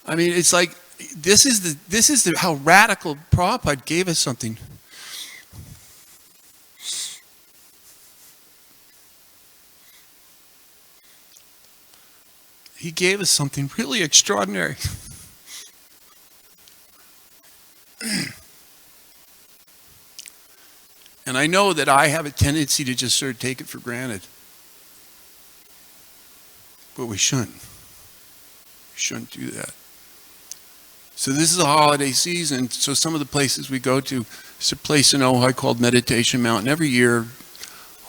I mean, it's like, this is how radical Prabhupada gave us something. He gave us something really extraordinary. And I know that I have a tendency to just sort of take it for granted. But we shouldn't. We shouldn't do that. So this is a holiday season, so some of the places we go to, there's a place in Ojai called Meditation Mountain. Every year,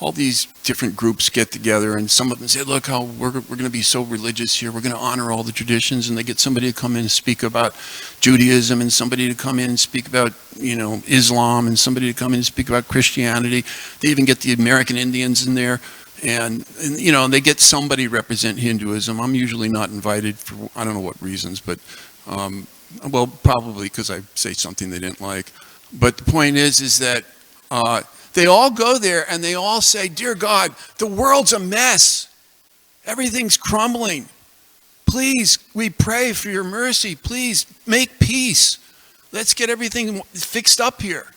all these different groups get together, and some of them say, look, how we're going to be so religious here. We're going to honor all the traditions, and they get somebody to come in and speak about Judaism, and somebody to come in and speak about, Islam, and somebody to come in and speak about Christianity. They even get the American Indians in there, and they get somebody to represent Hinduism. I'm usually not invited for, I don't know what reasons, but, well, probably because I say something they didn't like. But the point is that they all go there and they all say, dear God, the world's a mess. Everything's crumbling. Please, we pray for your mercy. Please make peace. Let's get everything fixed up here.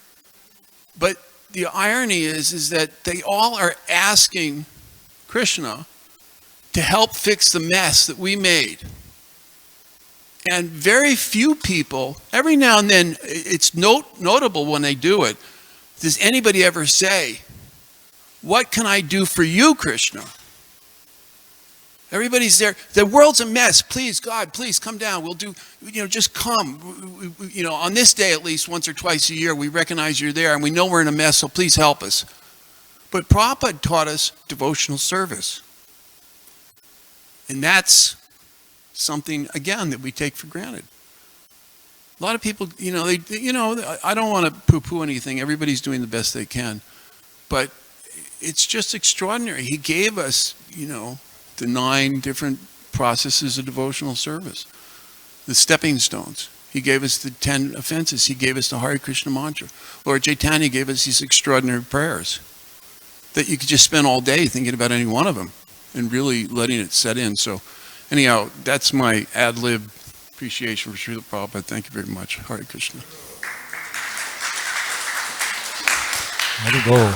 But the irony is that they all are asking Krishna to help fix the mess that we made. And very few people, every now and then, it's notable when they do it, does anybody ever say, what can I do for you, Krishna? Everybody's there. The world's a mess. Please, God, please come down. We'll do, just come. On this day at least, once or twice a year, we recognize you're there and we know we're in a mess, so please help us. But Prabhupada taught us devotional service. And that's something, again, that we take for granted. A lot of people, I don't want to poo-poo anything. Everybody's doing the best they can. But it's just extraordinary. He gave us, the 9 different processes of devotional service, the stepping stones. He gave us the 10 offenses. He gave us the Hare Krishna mantra. Lord Chaitanya gave us these extraordinary prayers that you could just spend all day thinking about any one of them and really letting it set in. So anyhow, that's my ad-lib appreciation for Srila Prabhupada. Thank you very much. Hare Krishna.
Haribol.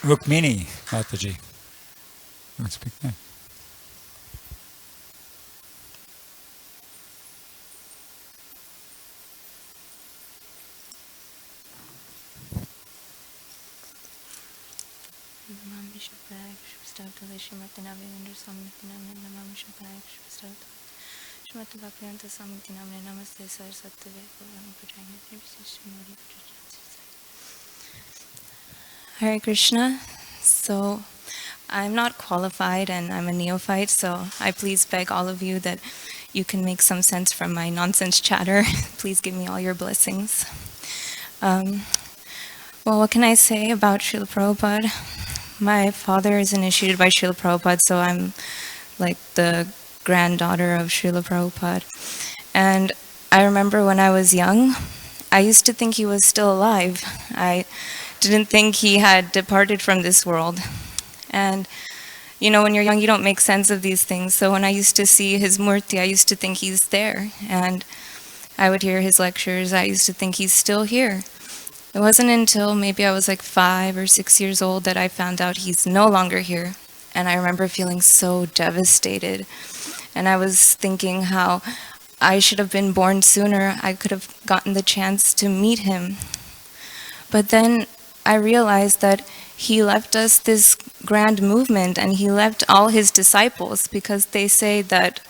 Rukmini Mataji. You want to speak now?
Hare Krishna. So I'm not qualified and I'm a neophyte, so I please beg all of you that you can make some sense from my nonsense chatter. Please give me all your blessings. Well, what can I say about Srila Prabhupada? My father is initiated by Srila Prabhupada, so I'm like the granddaughter of Srila Prabhupada. And I remember when I was young, I used to think he was still alive. I didn't think he had departed from this world. And, when you're young, you don't make sense of these things. So when I used to see his murti, I used to think he's there. And I would hear his lectures. I used to think he's still here. It wasn't until maybe I was like 5 or 6 years old that I found out he's no longer here. And I remember feeling so devastated. And I was thinking how I should have been born sooner. I could have gotten the chance to meet him. But then I realized that he left us this grand movement, and he left all his disciples, because they say that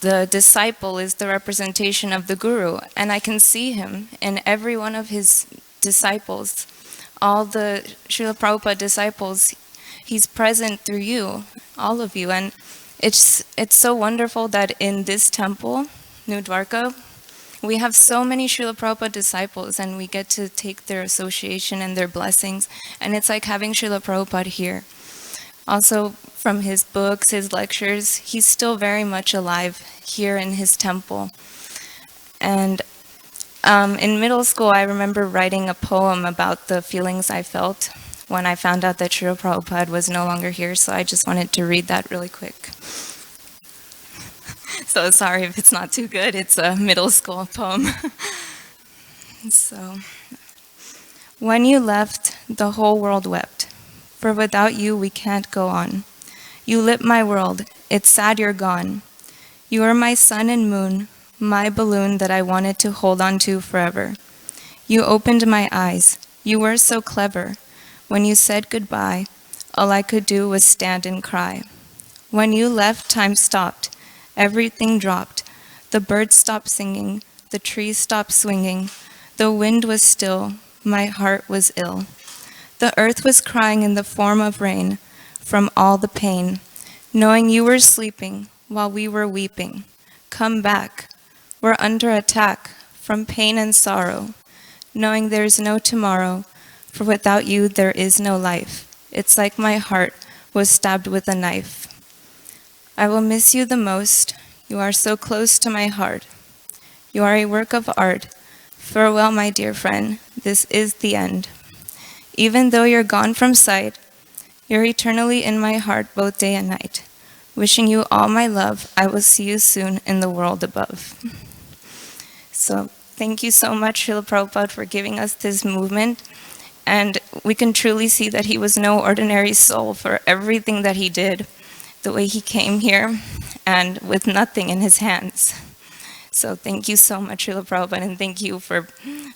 the disciple is the representation of the guru, and I can see him in every one of his disciples. All the Srila Prabhupada disciples, he's present through you, all of you, and it's so wonderful that in this temple, New Dwarka, we have so many Srila Prabhupada disciples, and we get to take their association and their blessings, and it's like having Srila Prabhupada here. Also, from his books, his lectures, he's still very much alive here in his temple. And in middle school, I remember writing a poem about the feelings I felt when I found out that Srila Prabhupada was no longer here, so I just wanted to read that really quick. So sorry if it's not too good. It's a middle school poem. So, when you left, the whole world wept. For without you, we can't go on. You lit my world. It's sad you're gone. You are my sun and moon, my balloon that I wanted to hold on to forever. You opened my eyes. You were so clever. When you said goodbye, all I could do was stand and cry. When you left, time stopped. Everything dropped. The birds stopped singing. The trees stopped swinging. The wind was still. My heart was ill. The earth was crying in the form of rain from all the pain, knowing you were sleeping while we were weeping. Come back. We're under attack from pain and sorrow, knowing there's no tomorrow, for without you there is no life. It's like my heart was stabbed with a knife. I will miss you the most. You are so close to my heart. You are a work of art. Farewell, my dear friend. This is the end. Even though you're gone from sight, you're eternally in my heart both day and night. Wishing you all my love. I will see you soon in the world above. So thank you so much, Srila Prabhupada, for giving us this movement. And we can truly see that he was no ordinary soul for everything that he did, the way he came here, and with nothing in his hands. So thank you so much, Srila Prabhupada, and thank you for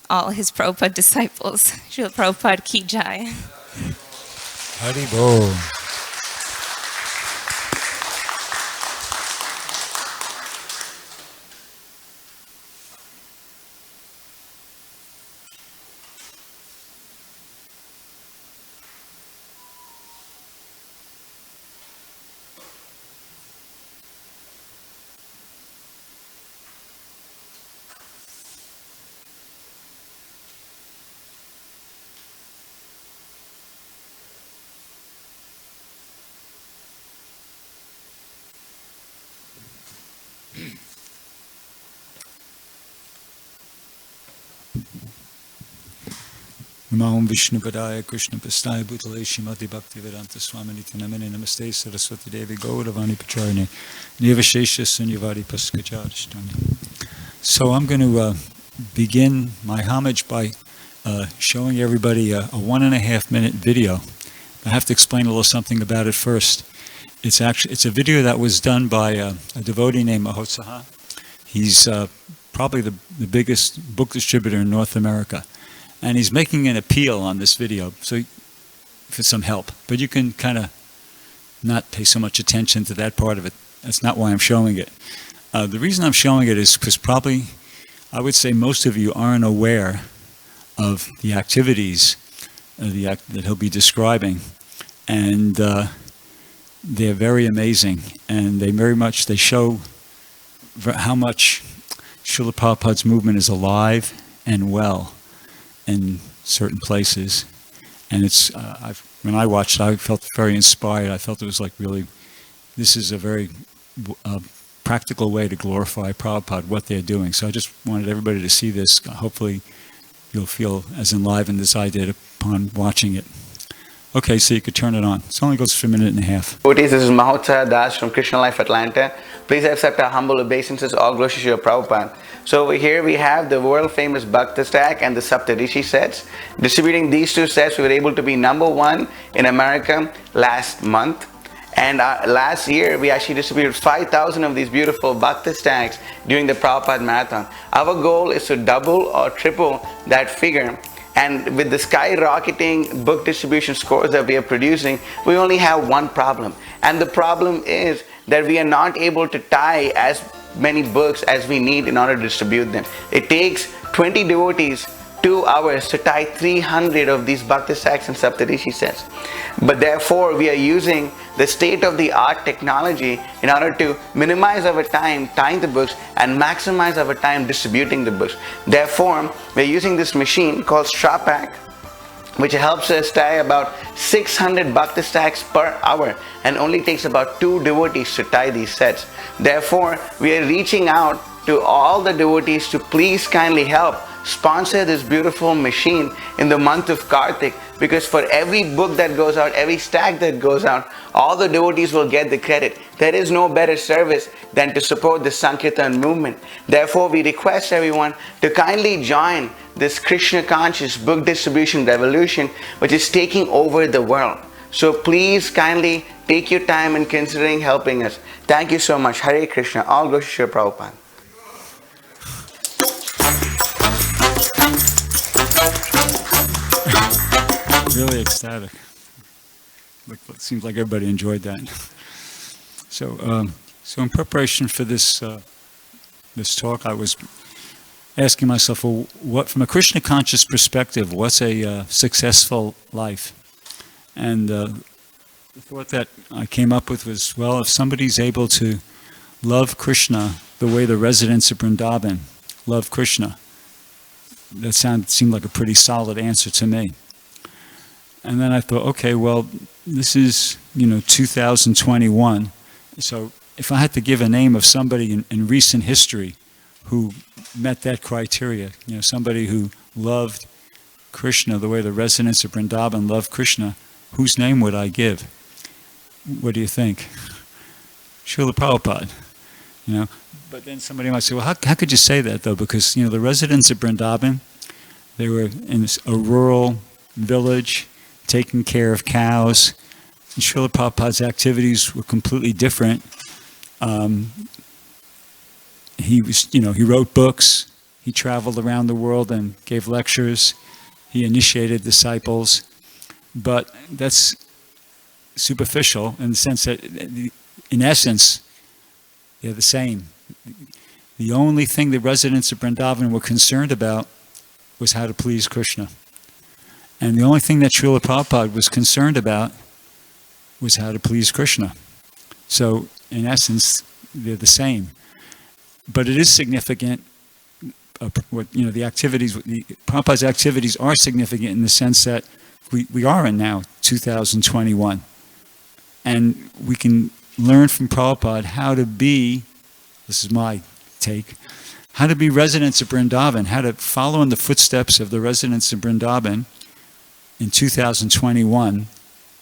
all his Prabhupada disciples. Srila Prabhupada ki jai.
Haribol. Namo Vishnu Padaya Krishna Pastaya Bhutale Shrimati Bhakti Vedanta Swami Namane Namaste Saraswati Devi Gauravani Pacharane Nivashesha Sunyavari Paskacharistani. So I'm going to begin my homage by showing everybody a 1.5 minute video. I have to explain a little something about it first. It's a video that was done by a devotee named Mahotsaha. He's probably the biggest book distributor in North America. And he's making an appeal on this video, so for some help. But you can kind of not pay so much attention to that part of it. That's not why I'm showing it. The reason I'm showing it is because probably, I would say most of you aren't aware of the activities that he'll be describing. And they're very amazing. And they show how much Srila Prabhupada's movement is alive and well in certain places. And it's when I watched it, I felt very inspired. I felt it was like really, this is a very practical way to glorify Prabhupada, what they're doing. So I just wanted everybody to see this. Hopefully you'll feel as enlivened as I did upon watching it. Okay, so you could turn it on. It only goes for 1.5 minutes.
Devotees, this is Mahotsaha Das from Krishna Life Atlanta. Please accept our humble obeisances, all glories to Srila Prabhupada. So over here we have the world famous Bhakti stack and the Saptarishi sets. Distributing these two sets, we were able to be #1 in America last month. And last year we actually distributed 5,000 of these beautiful Bhakti stacks during the Prabhupada Marathon. Our goal is to double or triple that figure. And with the skyrocketing book distribution scores that we are producing, we only have one problem. And the problem is that we are not able to tie as many books as we need in order to distribute them. It takes 20 devotees 2 hours to tie 300 of these Bhakti stacks and Saptarishi sets. But therefore, we are using the state-of-the-art technology in order to minimize our time tying the books and maximize our time distributing the books. Therefore, we are using this machine called Strapack, which helps us tie about 600 Bhakti stacks per hour and only takes about 2 devotees to tie these sets. Therefore, we are reaching out to all the devotees to please kindly help sponsor this beautiful machine in the month of Kartik, because for every book that goes out, every stack that goes out, all the devotees will get the credit. There is no better service than to support the Sankirtan movement. Therefore, we request everyone to kindly join this Krishna conscious book distribution revolution which is taking over the world. So please kindly take your time in considering helping us. Thank you so much. Hare Krishna. All glories to Srila Prabhupada.
Really ecstatic. It seems like everybody enjoyed that. So in preparation for this talk, I was asking myself, well, what, from a Krishna conscious perspective, what's a successful life? And the thought that I came up with was, well, if somebody's able to love Krishna the way the residents of Vrindavan love Krishna, that seemed like a pretty solid answer to me. And then I thought, okay, well, this is, 2021. So if I had to give a name of somebody in recent history who met that criteria, somebody who loved Krishna the way the residents of Vrindavan love Krishna, whose name would I give? What do you think? Srila Prabhupada, But then somebody might say, well, how could you say that, though? Because, the residents of Vrindavan, they were in a rural village, taking care of cows. And Srila Prabhupada's activities were completely different. He wrote books. He traveled around the world and gave lectures. He initiated disciples. But that's superficial in the sense that, in essence, they're the same. The only thing the residents of Vrindavan were concerned about was how to please Krishna. And the only thing that Srila Prabhupada was concerned about was how to please Krishna. So, in essence, they're the same. But it is significant, the activities, Prabhupada's activities are significant in the sense that we are in now 2021. And we can learn from Prabhupada how to be, this is my take, how to be residents of Vrindavan, how to follow in the footsteps of the residents of Vrindavan, in 2021,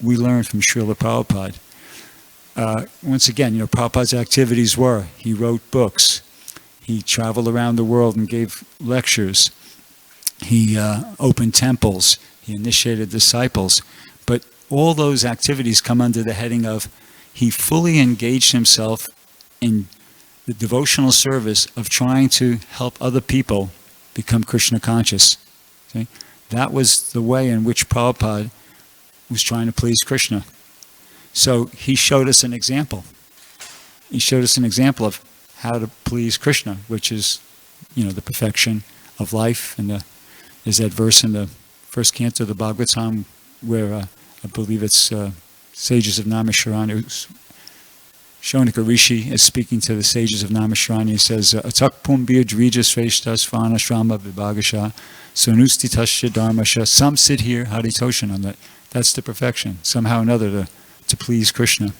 we learned from Srila Prabhupada. Once again, Prabhupada's activities were, he wrote books, he traveled around the world and gave lectures, he opened temples, he initiated disciples, but all those activities come under the heading of he fully engaged himself in the devotional service of trying to help other people become Krishna conscious. Okay? That was the way in which Prabhupada was trying to please Krishna. So he showed us an example. He showed us an example of how to please Krishna, which is, the perfection of life. And there's that verse in the first canto of the Bhagavatam where I believe it's sages of Naimisharanya. Shonika Rishi is speaking to the sages of Naimisharanya. He says, Atak pumbir dvija sreshtas shrama vibhagasha sonustitasya dharmasha. Some sit here, haritoshanam. That's the perfection, somehow or another to please Krishna.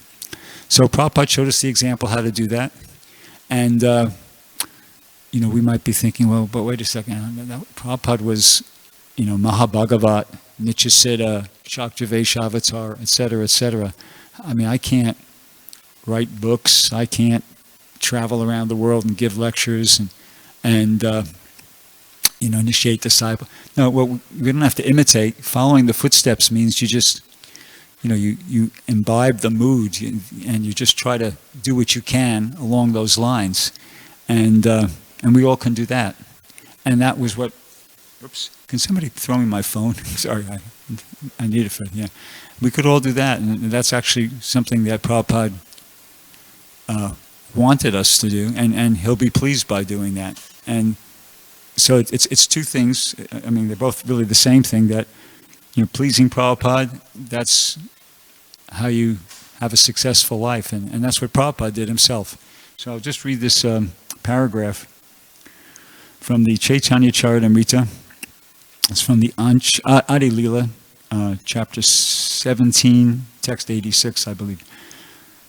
So Prabhupada showed us the example how to do that. And, we might be thinking, well, but wait a second. Prabhupada was, Mahabhagavat, Nityasiddha, Shaktivesh Avatar, etc., etc. I mean, I can't write books. I can't travel around the world and give lectures and initiate disciples. No, we don't have to imitate. Following the footsteps means you just, you imbibe the mood and you just try to do what you can along those lines. And we all can do that. And that was what, oops, can somebody throw me my phone? Sorry, I need it for, yeah. We could all do that, and that's actually something that Prabhupada wanted us to do, and he'll be pleased by doing that. And so it's two things. I mean, they're both really the same thing, that, pleasing Prabhupada, that's how you have a successful life, and that's what Prabhupada did himself. So I'll just read this paragraph from the Chaitanya Charitamrita. It's from the Adi Lila, chapter 17, text 86, I believe.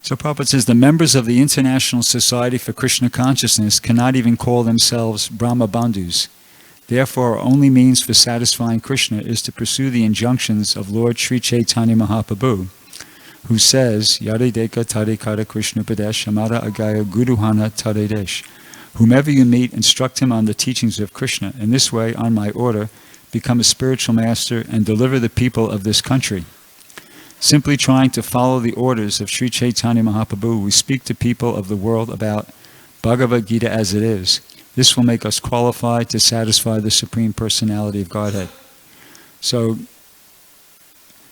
So Prabhupada says, the members of the International Society for Krishna Consciousness cannot even call themselves Brahma Bandhus. Therefore, our only means for satisfying Krishna is to pursue the injunctions of Lord Sri Chaitanya Mahaprabhu, who says, Yare Deka Tare Kara Krishna Padesh Amara Agaya Guruhana Tare Desh. Whomever you meet, instruct him on the teachings of Krishna. In this way, on my order, become a spiritual master and deliver the people of this country. Simply trying to follow the orders of Sri Chaitanya Mahaprabhu, we speak to people of the world about Bhagavad Gita as it is. This will make us qualified to satisfy the Supreme Personality of Godhead. So,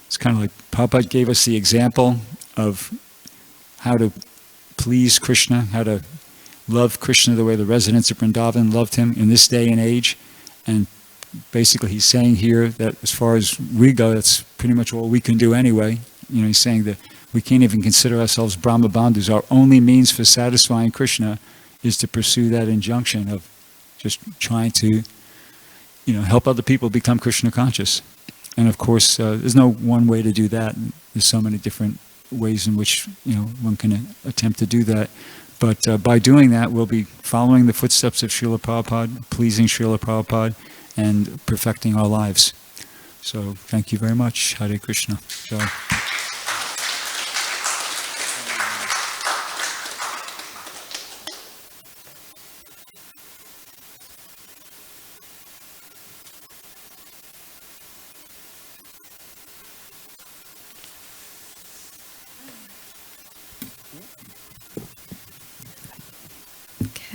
it's kind of like Prabhupada gave us the example of how to please Krishna, how to love Krishna the way the residents of Vrindavan loved him in this day and age. And basically he's saying here that as far as we go, that's pretty much all we can do anyway. He's saying that we can't even consider ourselves Brahma Bandhus. Our only means for satisfying Krishna is to pursue that injunction of just trying to, help other people become Krishna conscious. And of course, there's no one way to do that. There's so many different ways in which, one can attempt to do that. But by doing that, we'll be following the footsteps of Srila Prabhupada, pleasing Srila Prabhupada, and perfecting our lives. So thank you very much. Hare Krishna. Jai.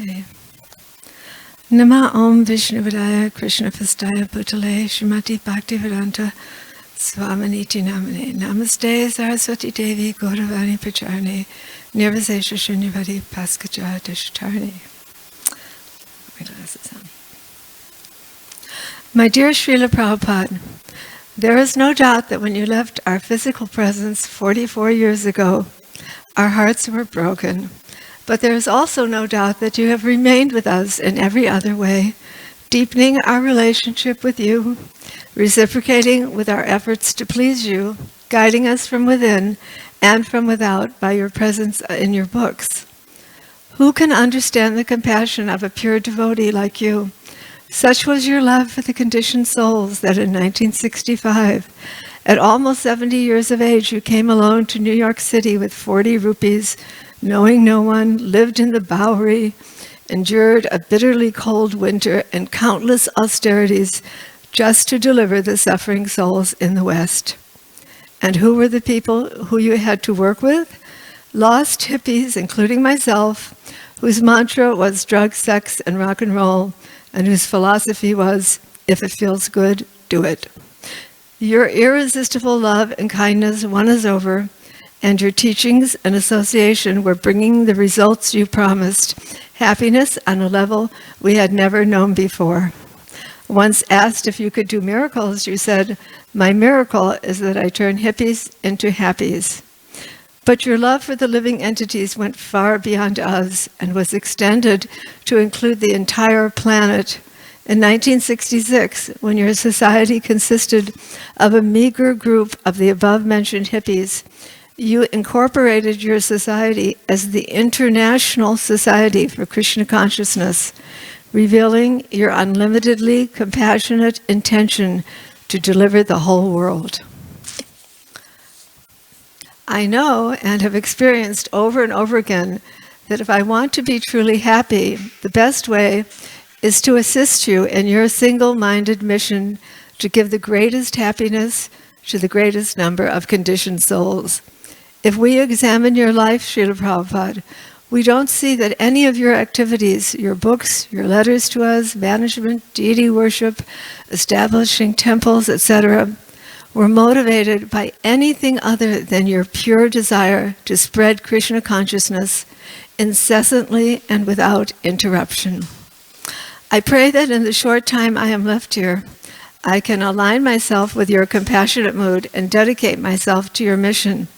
Okay. Nama Om Vishnuvadaya Krishna Pastaya Bhutale Srimati Bhakti Vedanta Swaminiti Namane Namaste Saraswati Devi Gauravani Pacharne Nirvasesha Shunyavadi Paskaja Dishtarne. My glasses on. My dear Srila Prabhupada, there is no doubt that when you left our physical presence 44 years ago, our hearts were broken. But there is also no doubt that you have remained with us in every other way, deepening our relationship with you, reciprocating with our efforts to please you, guiding us from within and from without by your presence in your books. Who can understand the compassion of a pure devotee like you, Such was your love for the conditioned souls that in 1965, at almost 70 years of age, you came alone to New York City with 40 rupees, knowing no one, lived in the Bowery, endured a bitterly cold winter and countless austerities just to deliver the suffering souls in the West. And who were the people who you had to work with? Lost hippies, including myself, whose mantra was drug, sex, and rock and roll, and whose philosophy was, if it feels good, do it. Your irresistible love and kindness won us over, and your teachings and association were bringing the results you promised, happiness on a level we had never known before. Once asked if you could do miracles, you said, "My miracle is that I turn hippies into happies." But your love for the living entities went far beyond us and was extended to include the entire planet. In 1966, when your society consisted of a meager group of the above-mentioned hippies, you incorporated your society as the International Society for Krishna Consciousness, revealing your unlimitedly compassionate intention to deliver the whole world. I know and have experienced over and over again that if I want to be truly happy, the best way is to assist you in your single-minded mission to give the greatest happiness to the greatest number of conditioned souls. If we examine your life, Srila Prabhupada, we don't see that any of your activities, your books, your letters to us, management, deity worship, establishing temples, etc., were motivated by anything other than your pure desire to spread Krishna consciousness incessantly and without interruption. I pray that in the short time I am left here, I can align myself with your compassionate mood and dedicate myself to your mission.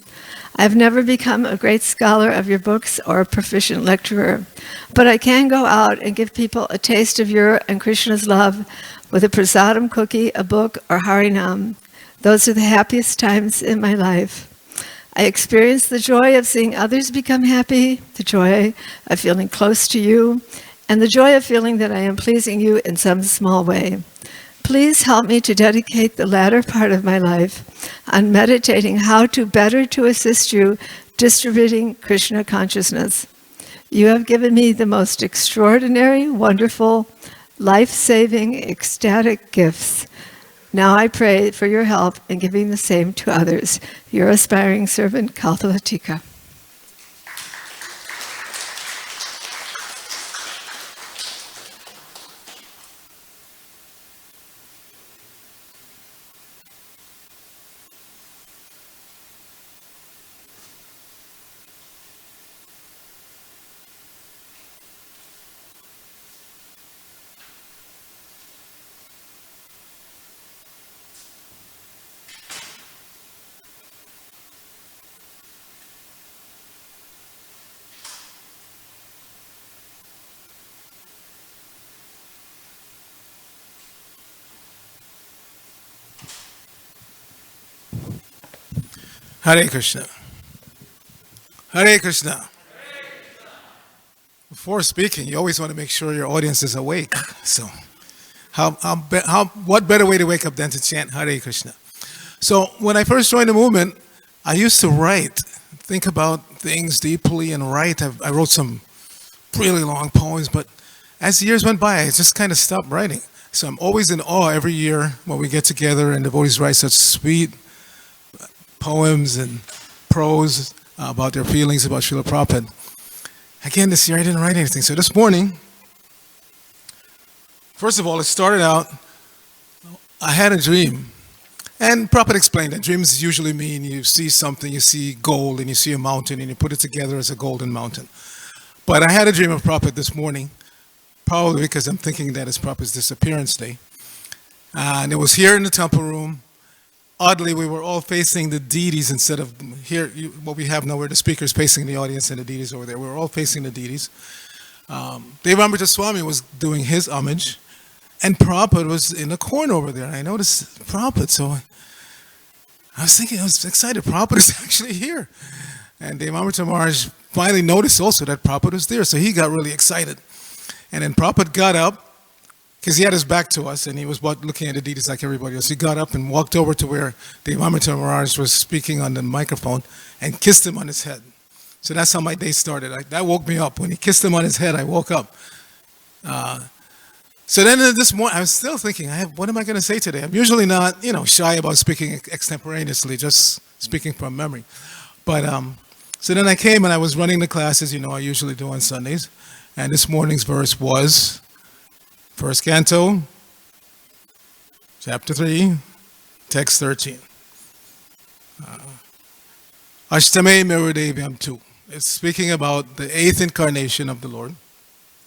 I have never become a great scholar of your books or a proficient lecturer, but I can go out and give people a taste of your and Krishna's love with a prasadam cookie, a book, or Harinam. Those are the happiest times in my life. I experience the joy of seeing others become happy, the joy of feeling close to you, and the joy of feeling that I am pleasing you in some small way. Please help me to dedicate the latter part of my life on meditating how to better to assist you distributing Krishna consciousness. You have given me the most extraordinary, wonderful, life-saving, ecstatic gifts. Now I pray for your help in giving the same to others. Your aspiring servant, Kalpalatika.
Hare Krishna. Hare Krishna. Before speaking, you always want to make sure your audience is awake. So, what better way to wake up than to chant Hare Krishna? So, when I first joined the movement, I used to write, think about things deeply and write. I wrote some really long poems, but as the years went by, I just kind of stopped writing. So I'm always in awe every year when we get together and devotees write such sweet poems and prose about their feelings about Srila Prabhupada. Again, this year I didn't write anything. So this morning, first of all, it started out, I had a dream. And Prabhupada explained that dreams usually mean you see something, you see gold, and you see a mountain, and you put it together as a golden mountain. But I had a dream of Prabhupada this morning, probably because I'm thinking that it's Prabhupada's disappearance day. And it was here in the temple room. Oddly, we were all facing the deities instead of here, what we have now, where the speaker is facing the audience and the deities over there. We were all facing the deities. Devamrita Swami was doing his homage, and Prabhupada was in the corner over there. And I noticed Prabhupada, so I was thinking, I was excited, Prabhupada is actually here. And Devamrita Maharaj finally noticed also that Prabhupada was there, so he got really excited. And then Prabhupada got up, because he had his back to us and he was looking at the deities like everybody else. He got up and walked over to where the Amrita Maharaj was speaking on the microphone and kissed him on his head. So that's how my day started. That woke me up. When he kissed him on his head, I woke up. So then this morning, I was still thinking, what am I going to say today? I'm usually not, shy about speaking extemporaneously, just speaking from memory. But so then I came and I was running the classes, I usually do on Sundays. And this morning's verse was First Canto, Chapter 3, Text 13. Ashtame Merudevyam 2. It's speaking about the 8th incarnation of the Lord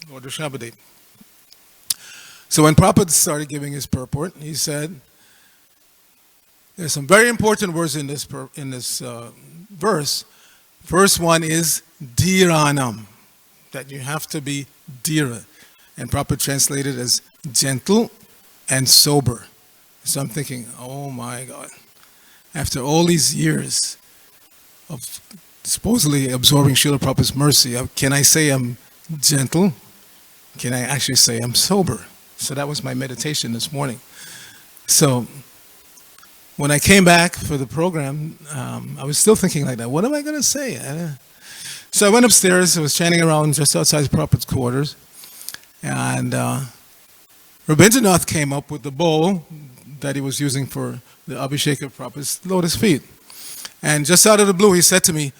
Rishabhadev. So when Prabhupada started giving his purport, he said, there's some very important words in this verse. First one is dhiranam, that you have to be dhira. And Prabhupada translated as gentle and sober. So I'm thinking, oh my God, after all these years of supposedly absorbing Srila Prabhupada's mercy, can I say I'm gentle? Can I actually say I'm sober? So that was my meditation this morning. So when I came back for the program, I was still thinking like that. What am I going to say? So I went upstairs. I was chanting around just outside Prabhupada's quarters. And Rabindranath came up with the bowl that he was using for the Abhishek of Prabhupada's lotus feet. And just out of the blue, he said to me,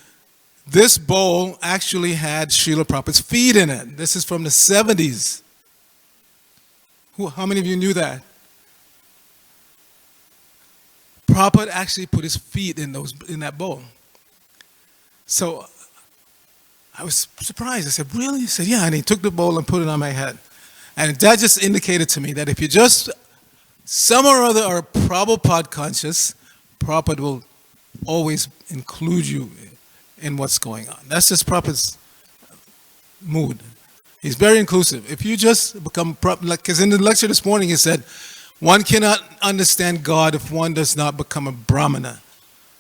this bowl actually had Srila Prabhupada's feet in it. This is from the 70s. How many of you knew that? Prabhupada actually put his feet in that bowl. So I was surprised. I said, really? He said, yeah. And he took the bowl and put it on my head. And that just indicated to me that if you just some or other are Prabhupada conscious, Prabhupada will always include you in what's going on. That's just Prabhupada's mood. He's very inclusive. If you just become, because in the lecture this morning he said, one cannot understand God if one does not become a Brahmana.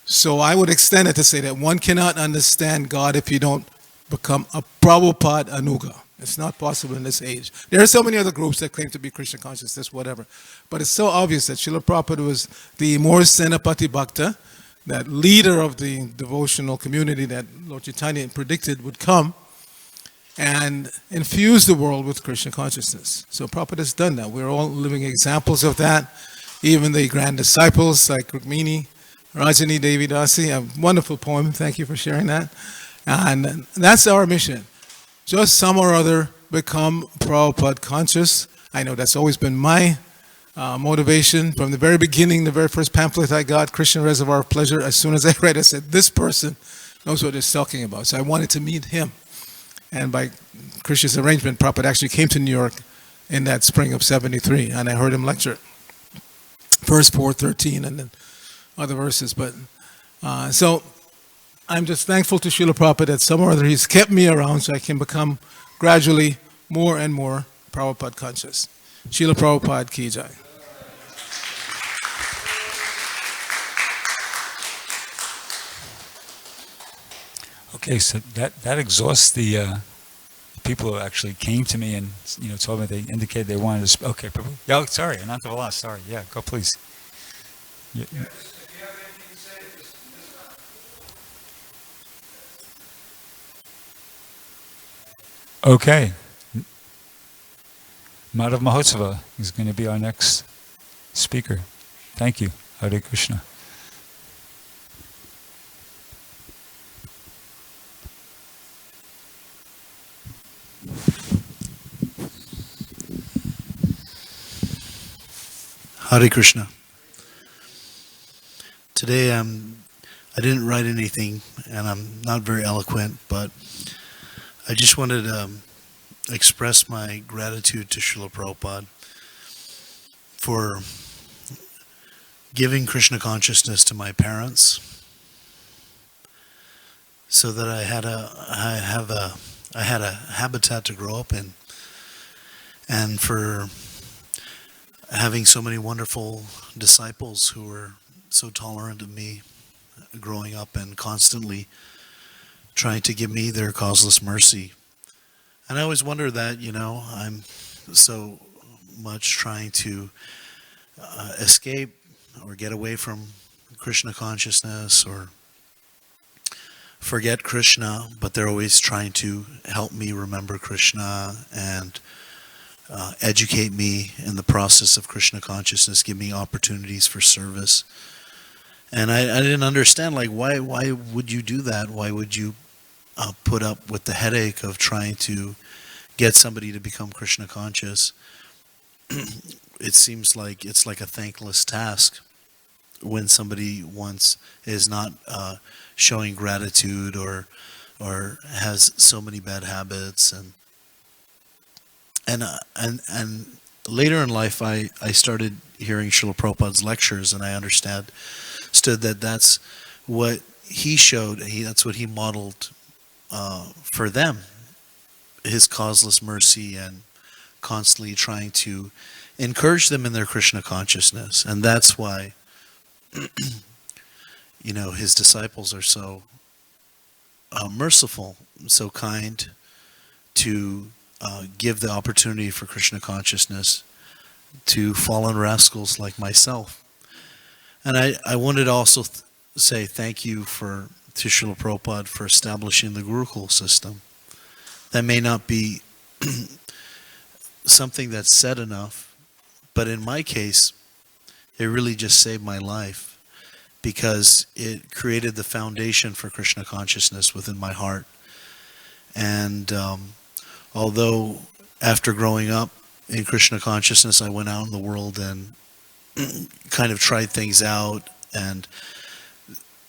So I would extend it to say that one cannot understand God if you don't become a Prabhupada Anuga. It's not possible in this age. There are so many other groups that claim to be Krishna consciousness, whatever. But it's so obvious that Srila Prabhupada was the more Senapati Bhakta, that leader of the devotional community that Lord Chaitanya predicted would come and infuse the world with Krishna consciousness. So Prabhupada has done that. We're all living examples of that. Even the grand disciples like Rukmini, Rajani Devi Dasi, a wonderful poem. Thank you for sharing that. And that's our mission. Just some or other become Prabhupada conscious. I know that's always been my motivation from the very beginning. The very first pamphlet I got, Krishna Reservoir of Pleasure, as soon as I read it, I said, this person knows what he's talking about. So I wanted to meet him. And by Krishna's arrangement, Prabhupada actually came to New York in that spring of '73, and I heard him lecture. Verse 4:13 and then other verses. But so I'm just thankful to Srila Prabhupada that some or other he's kept me around so I can become gradually more and more Prabhupada conscious. Srila Prabhupada ki jai.
Okay, so that exhausts the people who actually came to me and told me they indicated they wanted to. Okay, Prabhu. Yeah, sorry, Ananthavala. Sorry. Yeah, go please. Yeah. Okay. Madhav Mahotsava is going to be our next speaker. Thank you. Hare Krishna.
Hare Krishna. Today I didn't write anything and I'm not very eloquent, but I just wanted to express my gratitude to Srila Prabhupada for giving Krishna consciousness to my parents so that I had a habitat to grow up in, and for having so many wonderful disciples who were so tolerant of me growing up and constantly trying to give me their causeless mercy. And I always wonder that, I'm so much trying to escape or get away from Krishna consciousness or forget Krishna, but they're always trying to help me remember Krishna and educate me in the process of Krishna consciousness, give me opportunities for service. And I didn't understand, like, why would you do that? Why would you put up with the headache of trying to get somebody to become Krishna conscious? It seems like it's like a thankless task when somebody once is not showing gratitude or has so many bad habits, and later in life I started hearing Srila Prabhupada's lectures, and I understood that that's what he showed. That's what he modeled for them, his causeless mercy and constantly trying to encourage them in their Krishna consciousness. And that's why his disciples are so merciful, so kind to give the opportunity for Krishna consciousness to fallen rascals like myself. And I wanted to also say thank you to Srila Prabhupada for establishing the Gurukul system. That may not be something that's said enough, but in my case, it really just saved my life because it created the foundation for Krishna consciousness within my heart. And although after growing up in Krishna consciousness, I went out in the world and kind of tried things out and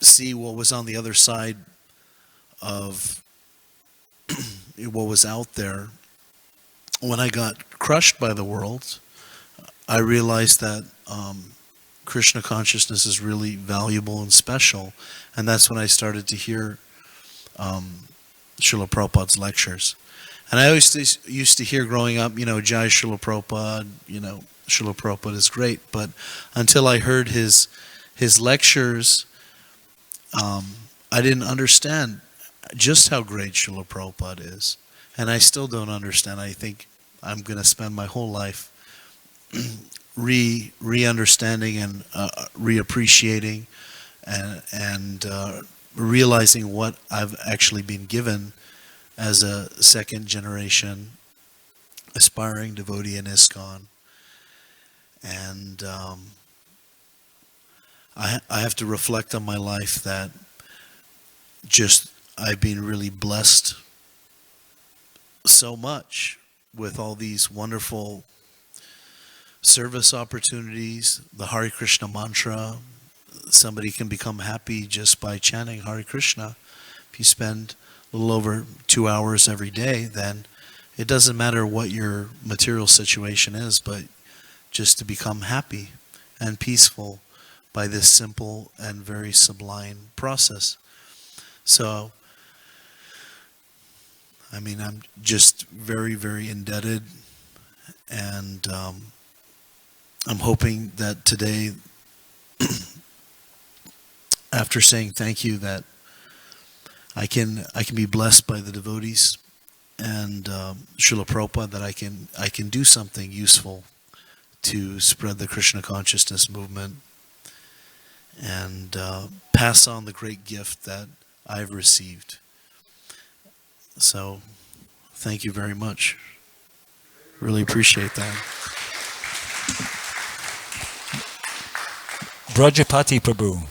see what was on the other side of what was out there. When I got crushed by the world, I realized that Krishna consciousness is really valuable and special, and that's when I started to hear Srila Prabhupada's lectures. And I always used to hear growing up, Jai Srila Prabhupada, Srila Prabhupada is great, but until I heard his lectures, I didn't understand just how great Srila Prabhupada is. And I still don't understand. I think I'm going to spend my whole life re-understanding and reappreciating and realizing what I've actually been given as a second generation aspiring devotee in ISKCON. And I have to reflect on my life that I've been really blessed so much with all these wonderful service opportunities, the Hare Krishna mantra. Somebody can become happy just by chanting Hare Krishna. If you spend a little over 2 hours every day, then it doesn't matter what your material situation is, but just to become happy and peaceful by this simple and very sublime process. So, I'm just very, very indebted, and I'm hoping that today, after saying thank you, that I can be blessed by the devotees and Srila Prabhupada, that I can do something useful to spread the Krishna consciousness movement and pass on the great gift that I've received. So, thank you very much. Really appreciate that.
Brajapati Prabhu.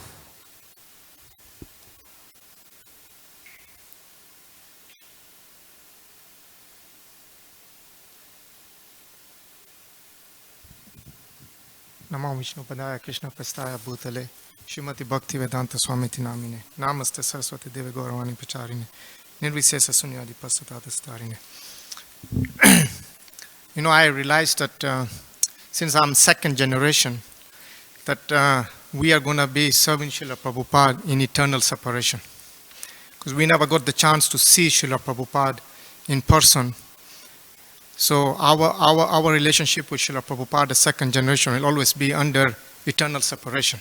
Namo Vishnupadaya Krishna Prastaya Bhutale Srimati Bhakti Vedanta Swamiti Namine Namaste Saraswati Deve Gauravani Pacharine Nirvisesa Sunyadi Pasatadastarine. I realized that since I'm second generation, that we are going to be serving Srila Prabhupada in eternal separation. Because we never got the chance to see Srila Prabhupada in person. So our relationship with Srila Prabhupada, the second generation, will always be under eternal separation.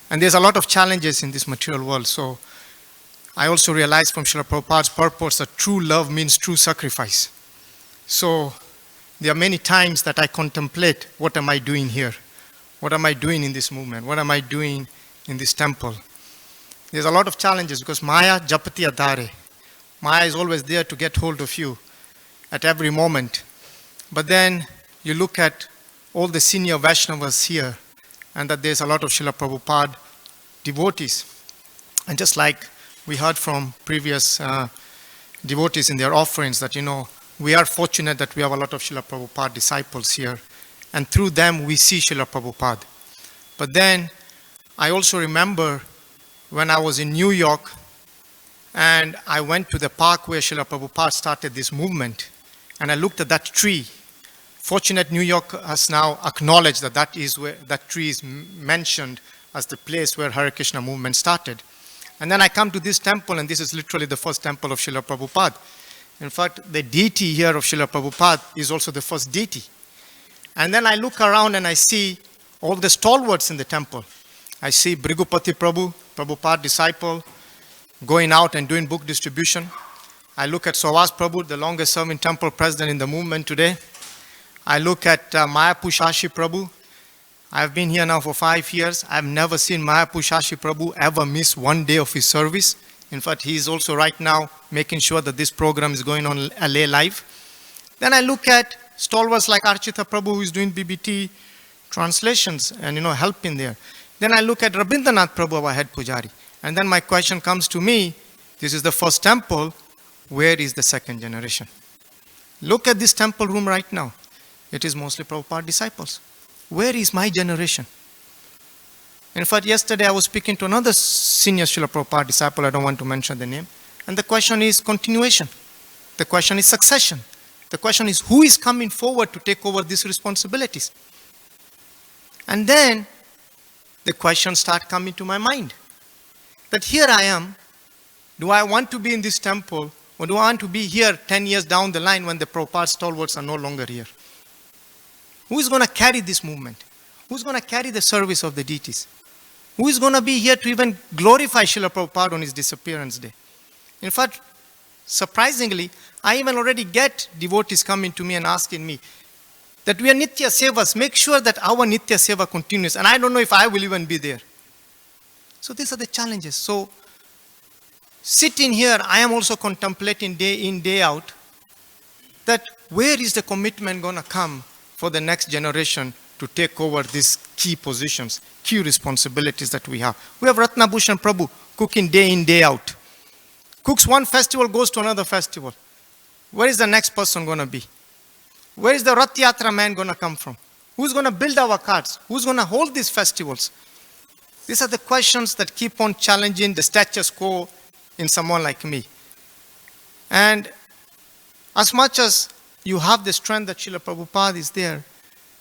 And there's a lot of challenges in this material world. So I also realized from Srila Prabhupada's purpose that true love means true sacrifice. So there are many times that I contemplate, what am I doing here? What am I doing in this movement? What am I doing in this temple? There's a lot of challenges because Maya Japati Adare. Maya is always there to get hold of you at every moment. But then you look at all the senior Vaishnavas here, and that there's a lot of Srila Prabhupada devotees. And just like we heard from previous devotees in their offerings, that, we are fortunate that we have a lot of Srila Prabhupada disciples here. And through them, we see Srila Prabhupada. But then, I also remember when I was in New York, and I went to the park where Srila Prabhupada started this movement, and I looked at that tree. Fortunate New York has now acknowledged that that tree is mentioned as the place where Hare Krishna movement started. And then I come to this temple, and this is literally the first temple of Srila Prabhupada. In fact, the deity here of Srila Prabhupada is also the first deity. And then I look around and I see all the stalwarts in the temple. I see Brigupati Prabhu, Prabhupada disciple, going out and doing book distribution. I look at Sawaz Prabhu, the longest serving temple president in the movement today. I look at Mayapu Shashi Prabhu. I've been here now for 5 years. I've never seen Mayapu Shashi Prabhu ever miss one day of his service. In fact, he is also right now making sure that this program is going on LA Live. Then I look at stalwarts like Archita Prabhu, who is doing BBT translations and, helping there. Then I look at Rabindranath Prabhu, our head Pujari. And then my question comes to me, this is the first temple, where is the second generation? Look at this temple room right now. It is mostly Prabhupada disciples. Where is my generation? In fact, yesterday I was speaking to another senior Srila Prabhupada disciple, I don't want to mention the name, and the question is continuation. The question is succession. The question is who is coming forward to take over these responsibilities? And then the questions start coming to my mind. That here I am, do I want to be in this temple, or do I want to be here 10 years down the line when the Prabhupada stalwarts are no longer here? Who is going to carry this movement? Who is going to carry the service of the deities? Who is going to be here to even glorify Srila Prabhupada on his disappearance day? In fact, surprisingly, I even already get devotees coming to me and asking me that we are Nitya Sevas, make sure that our Nitya Seva continues. And I don't know if I will even be there. So these are the challenges. So sitting here, I am also contemplating day in, day out, that where is the commitment going to come for the next generation to take over these key positions, key responsibilities that we have. We have Ratnabhushan Prabhu cooking day in, day out. Cooks one festival, goes to another festival. Where is the next person going to be? Where is the Rath Yatra man going to come from? Who's going to build our carts? Who's going to hold these festivals? These are the questions that keep on challenging the status quo in someone like me. And as much as you have the strength that Srila Prabhupada is there,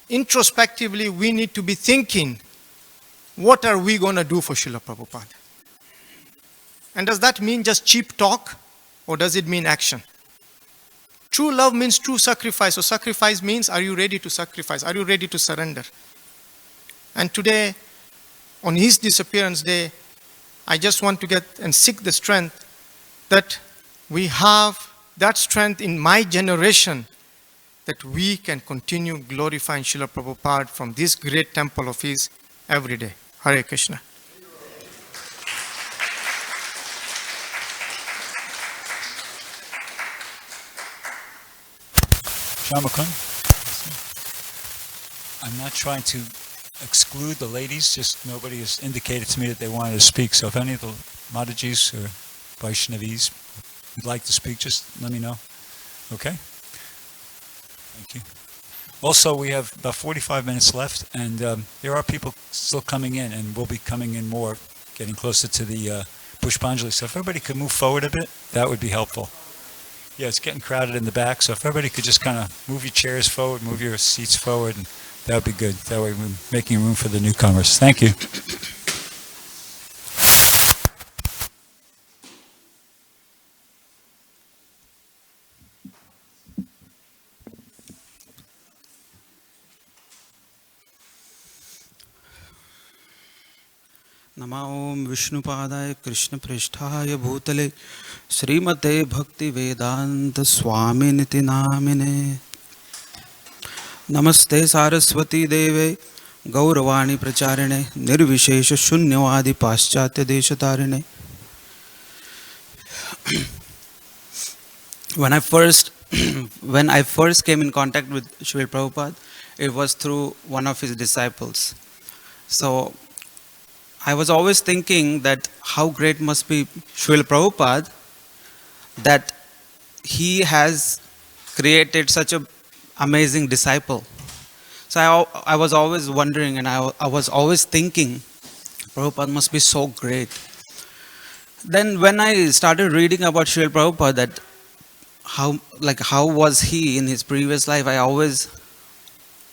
introspectively we need to be thinking, what are we going to do for Srila Prabhupada? And does that mean just cheap talk, or does it mean action? True love means true sacrifice. So sacrifice means, are you ready to sacrifice? Are you ready to surrender? And today, on his disappearance day, I just want to get and seek the strength that we have that strength in my generation, that we can continue glorifying Srila Prabhupada from this great temple of his every day. Hare Krishna.
Shamakun, I'm not trying to exclude the ladies, just nobody has indicated to me that they wanted to speak. So if any of the Matajis or Vaishnavis would like to speak, just let me know. Okay? Thank you. Also, we have about 45 minutes left, and there are people still coming in, and will be coming in more, getting closer to the Pushpanjali. So if everybody could move forward a bit, that would be helpful. Yeah, it's getting crowded in the back, so if everybody could just kind of move your chairs forward, move your seats forward, and that would be good. That way we're making room for the newcomers. Thank you.
नमः ओम विष्णुपादाय कृष्णप्रेष्ठाय भूतले श्रीमते भक्ति वेदांत स्वामिनिति नामिने Namaste Saraswati Deve Gauravani Pracharine Nirvishesha Shunyavadi Paschatya Deshatarine. When I first came in contact with Srila Prabhupada, it was through one of his disciples. So I was always thinking that how great must be Srila Prabhupada that he has created such an amazing disciple. So I was always wondering, and I was always thinking, Prabhupada must be so great. Then when I started reading about Srila Prabhupada, that how was he in his previous life, I always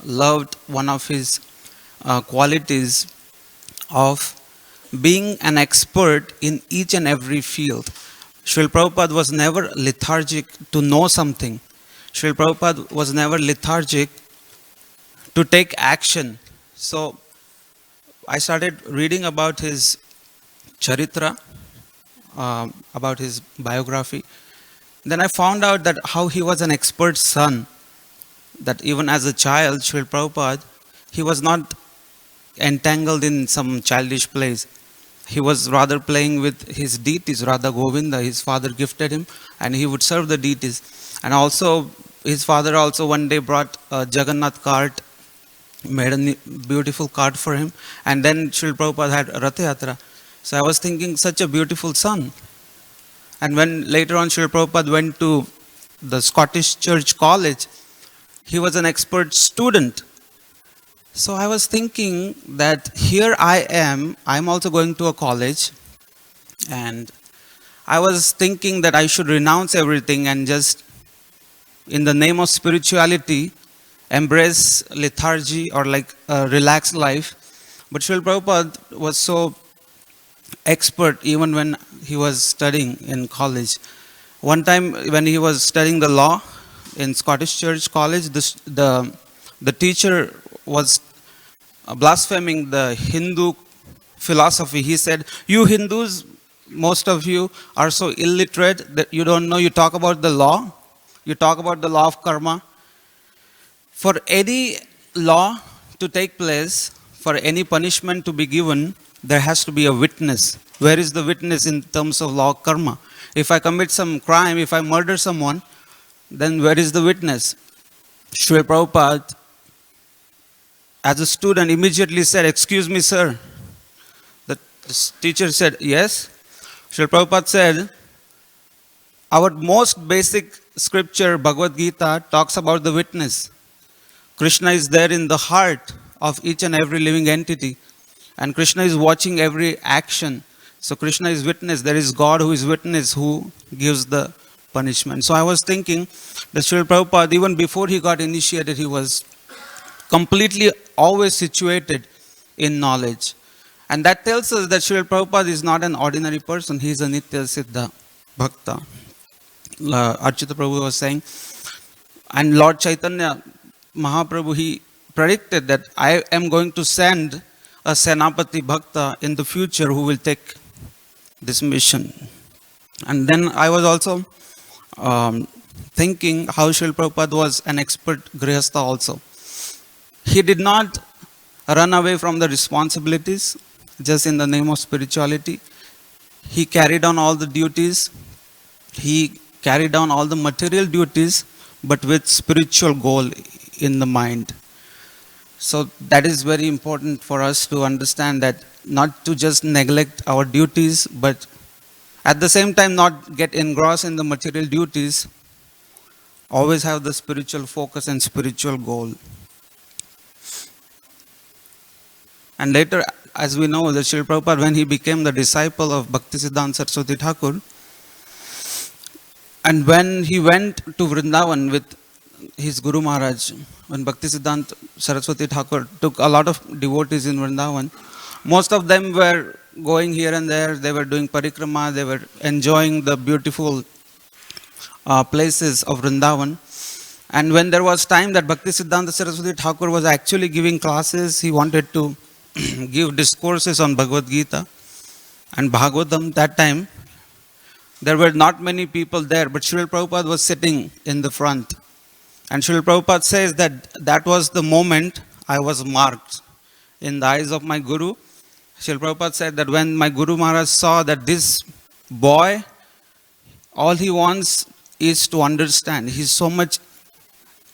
loved one of his qualities of being an expert in each and every field. Srila Prabhupada was never lethargic to know something. Srila Prabhupada was never lethargic to take action. So I started reading about his charitra, about his biography. Then I found out that how he was an expert son, that even as a child, Srila Prabhupada, he was not entangled in some childish plays. He was rather playing with his deities, Radha Govinda. His father gifted him, and he would serve the deities. And also, his father also one day brought a Jagannath cart, made a beautiful cart for him. And then Srila Prabhupada had Ratha Yatra. So I was thinking, such a beautiful son. And when later on Srila Prabhupada went to the Scottish Church College, he was an expert student. So I was thinking that here I'm also going to a college, and I was thinking that I should renounce everything and just, in the name of spirituality, embrace lethargy or like a relaxed life. But Srila Prabhupada was so expert even when he was studying in college. One time when he was studying the law in Scottish Church College, the teacher was blaspheming the Hindu philosophy. He said, "You Hindus, most of you are so illiterate that you don't know, you talk about the law, you talk about the law of karma. For any law to take place, for any punishment to be given, there has to be a witness. Where is the witness in terms of law of karma? If I commit some crime, if I murder someone, then where is the witness?" Srila Prabhupada, as a student, immediately said, "Excuse me, sir." The teacher said, "Yes." Srila Prabhupada said, "Our most basic scripture, Bhagavad Gita, talks about the witness. Krishna is there in the heart of each and every living entity. And Krishna is watching every action. So Krishna is witness. There is God who is witness, who gives the punishment." So I was thinking that Srila Prabhupada, even before he got initiated, he was completely always situated in knowledge. And that tells us that Srila Prabhupada is not an ordinary person. He is a Nitya Siddha Bhakta. Archita Prabhu was saying, and Lord Chaitanya Mahaprabhu, he predicted that I am going to send a Senapati Bhakta in the future who will take this mission. And then I was also thinking how Srila Prabhupada was an expert Grihastha also. He did not run away from the responsibilities just in the name of spirituality. He carried on all the duties. He carried on all the material duties, but with spiritual goal in the mind. So that is very important for us to understand, that not to just neglect our duties, but at the same time not get engrossed in the material duties. Always have the spiritual focus and spiritual goal. And later, as we know, that Srila Prabhupada, when he became the disciple of Bhaktisiddhanta Saraswati Thakur, and when he went to Vrindavan with his Guru Maharaj, when Bhaktisiddhanta Saraswati Thakur took a lot of devotees in Vrindavan, most of them were going here and there, they were doing parikrama, they were enjoying the beautiful places of Vrindavan. And when there was time that Bhaktisiddhanta Saraswati Thakur was actually giving classes, he wanted to give discourses on Bhagavad Gita and Bhagavatam. That time, there were not many people there, but Srila Prabhupada was sitting in the front. And Srila Prabhupada says that that was the moment I was marked in the eyes of my Guru. Srila Prabhupada said that when my Guru Maharaj saw that this boy, all he wants is to understand. He's so much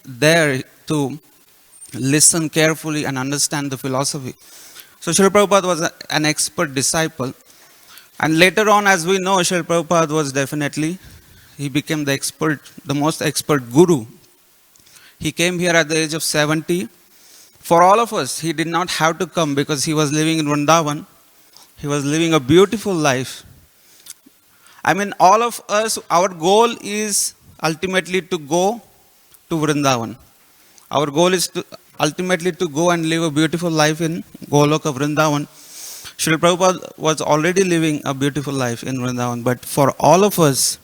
there to listen carefully and understand the philosophy. So Srila Prabhupada was an expert disciple. And later on, as we know, Srila Prabhupada was definitely, he became the most expert guru. He came here at the age of 70. For all of us, he did not have to come because he was living in Vrindavan. He was living a beautiful life. I mean, all of us, our goal is ultimately to go to Vrindavan. Our goal is to ultimately to go and live a beautiful life in Goloka Vrindavan. Srila Prabhupada was already living a beautiful life in Vrindavan, but for all of us,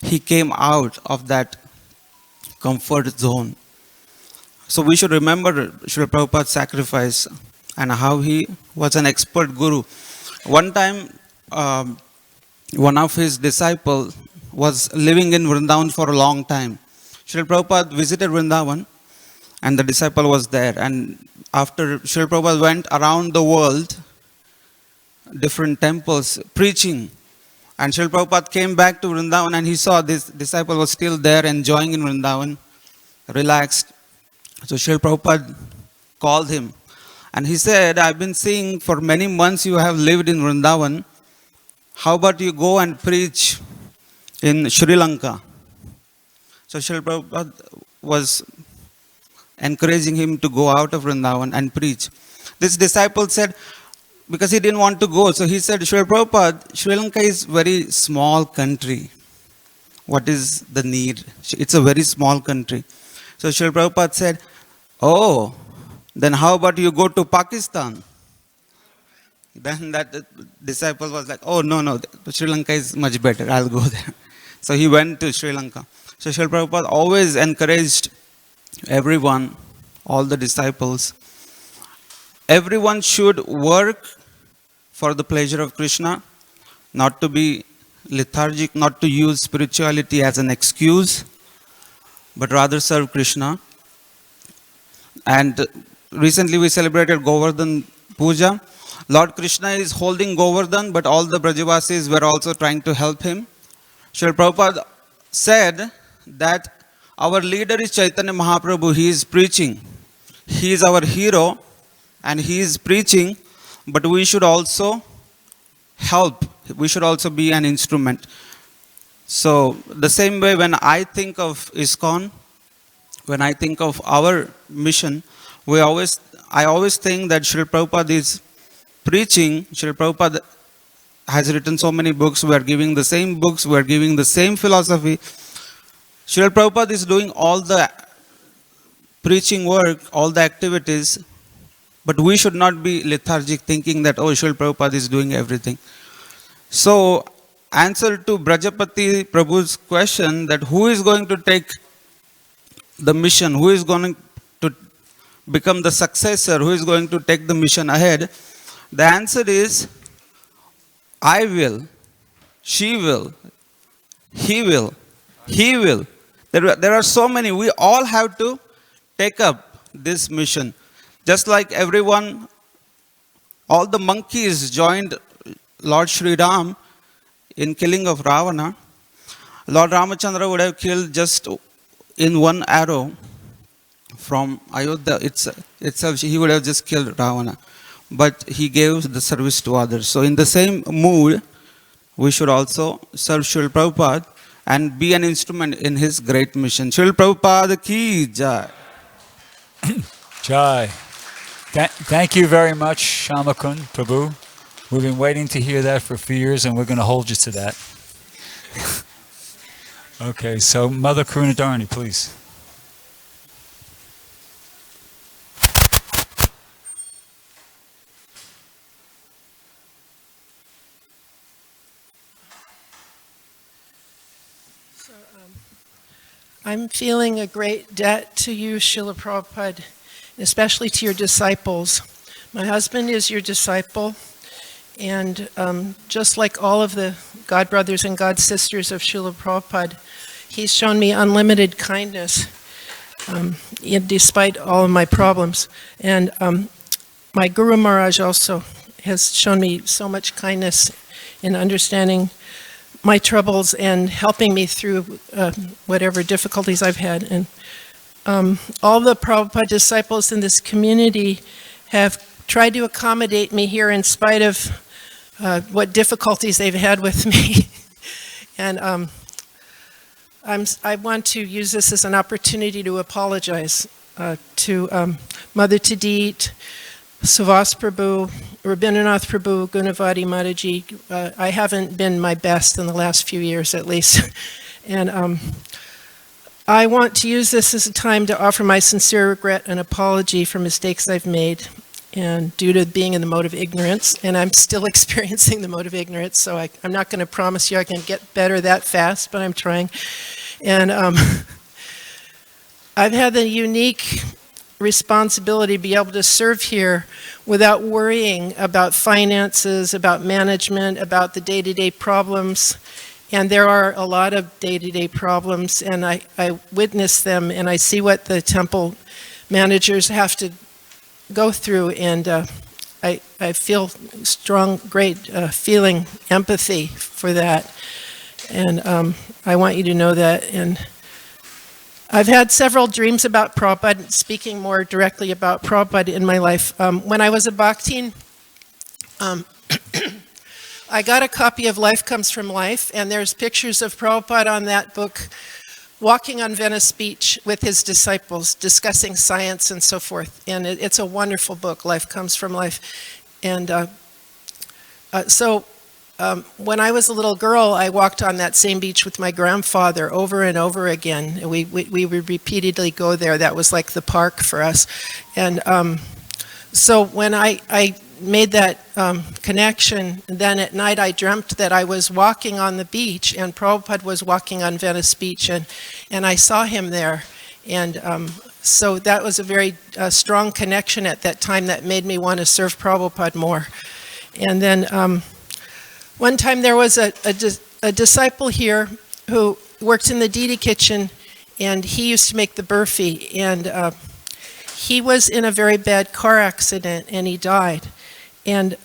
he came out of that comfort zone. So we should remember Srila Prabhupada's sacrifice and how he was an expert guru. One time, one of his disciples was living in Vrindavan for a long time. Srila Prabhupada visited Vrindavan and the disciple was there. And after Srila Prabhupada went around the world, different temples, preaching, and Srila Prabhupada came back to Vrindavan and he saw this disciple was still there enjoying in Vrindavan, relaxed. So Srila Prabhupada called him and he said, I've been seeing for many months you have lived in Vrindavan. How about you go and preach in Sri Lanka? So Srila Prabhupada was encouraging him to go out of Vrindavan and preach. This disciple said, because he didn't want to go, so he said, Srila Prabhupada, Sri Lanka is very small country. What is the need? It's a very small country. So Srila Prabhupada said, oh, then how about you go to Pakistan? Then that disciple was like, oh, no, Sri Lanka is much better. I'll go there. So he went to Sri Lanka. So Srila Prabhupada always encouraged everyone, all the disciples. Everyone should work for the pleasure of Krishna, not to be lethargic, not to use spirituality as an excuse, but rather serve Krishna. And recently we celebrated Govardhan Puja. Lord Krishna is holding Govardhan, but all the Brajavasis were also trying to help him. Srila Prabhupada said that our leader is Chaitanya Mahaprabhu. He is preaching. He is our hero and he is preaching, but we should also help. We should also be an instrument. So the same way when I think of ISKCON, when I think of our mission, I always think that Srila Prabhupada is preaching. Srila Prabhupada has written so many books. We are giving the same books. We are giving the same philosophy. Srila Prabhupada is doing all the preaching work, all the activities, but we should not be lethargic thinking that, oh, Srila Prabhupada is doing everything. So, answer to Brajapati Prabhu's question that who is going to take the mission, who is going to become the successor, who is going to take the mission ahead, the answer is, I will, she will, he will, he will. There are so many. We all have to take up this mission. Just like everyone, all the monkeys joined Lord Sri Ram in killing of Ravana. Lord Ramachandra would have killed just in one arrow from Ayodhya itself. He would have just killed Ravana. But he gave the service to others. So in the same mood, we should also serve Srila Prabhupada and be an instrument in his great mission. Srila Prabhupada ki jai.
Jai. Thank you very much, Shamakun Prabhu. We've been waiting to hear that for a few years, and we're going to hold you to that. Okay, so Mother Karunadarani, please.
I'm feeling a great debt to you, Srila Prabhupada, especially to your disciples. My husband is your disciple, and just like all of the God brothers and God sisters of Srila Prabhupada, he's shown me unlimited kindness. despite all of my problems. And my Guru Maharaj also has shown me so much kindness in understanding my troubles and helping me through whatever difficulties I've had. And all the Prabhupada disciples in this community have tried to accommodate me here in spite of what difficulties they've had with me. And I want to use this as an opportunity to apologize to Mother Tadit, Suvas Prabhu, Rabindranath Prabhu, Gunavati Mataji. I haven't been my best in the last few years at least. And I want to use this as a time to offer my sincere regret and apology for mistakes I've made, and due to being in the mode of ignorance, and I'm still experiencing the mode of ignorance, so I'm not going to promise you I can get better that fast, but I'm trying. And I've had the unique responsibility to be able to serve here without worrying about finances, about management, about the day-to-day problems. And there are a lot of day-to-day problems, and I witness them, and I see what the temple managers have to go through, and I feel strong, great feeling, empathy for that. And I want you to know that. And I've had several dreams about Prabhupada, speaking more directly about Prabhupada in my life. When I was a Bhaktin, I got a copy of Life Comes from Life, and there's pictures of Prabhupada on that book walking on Venice Beach with his disciples, discussing science and so forth. And it's a wonderful book, Life Comes from Life. And when I was a little girl, I walked on that same beach with my grandfather over and over again. And we would repeatedly go there. That was like the park for us. And so when I made that connection, then at night I dreamt that I was walking on the beach, and Prabhupada was walking on Venice Beach, and I saw him there. And so that was a very strong connection at that time that made me want to serve Prabhupada more. And then one time there was a disciple here who worked in the Didi kitchen, and he used to make the burfi, and he was in a very bad car accident, and he died. And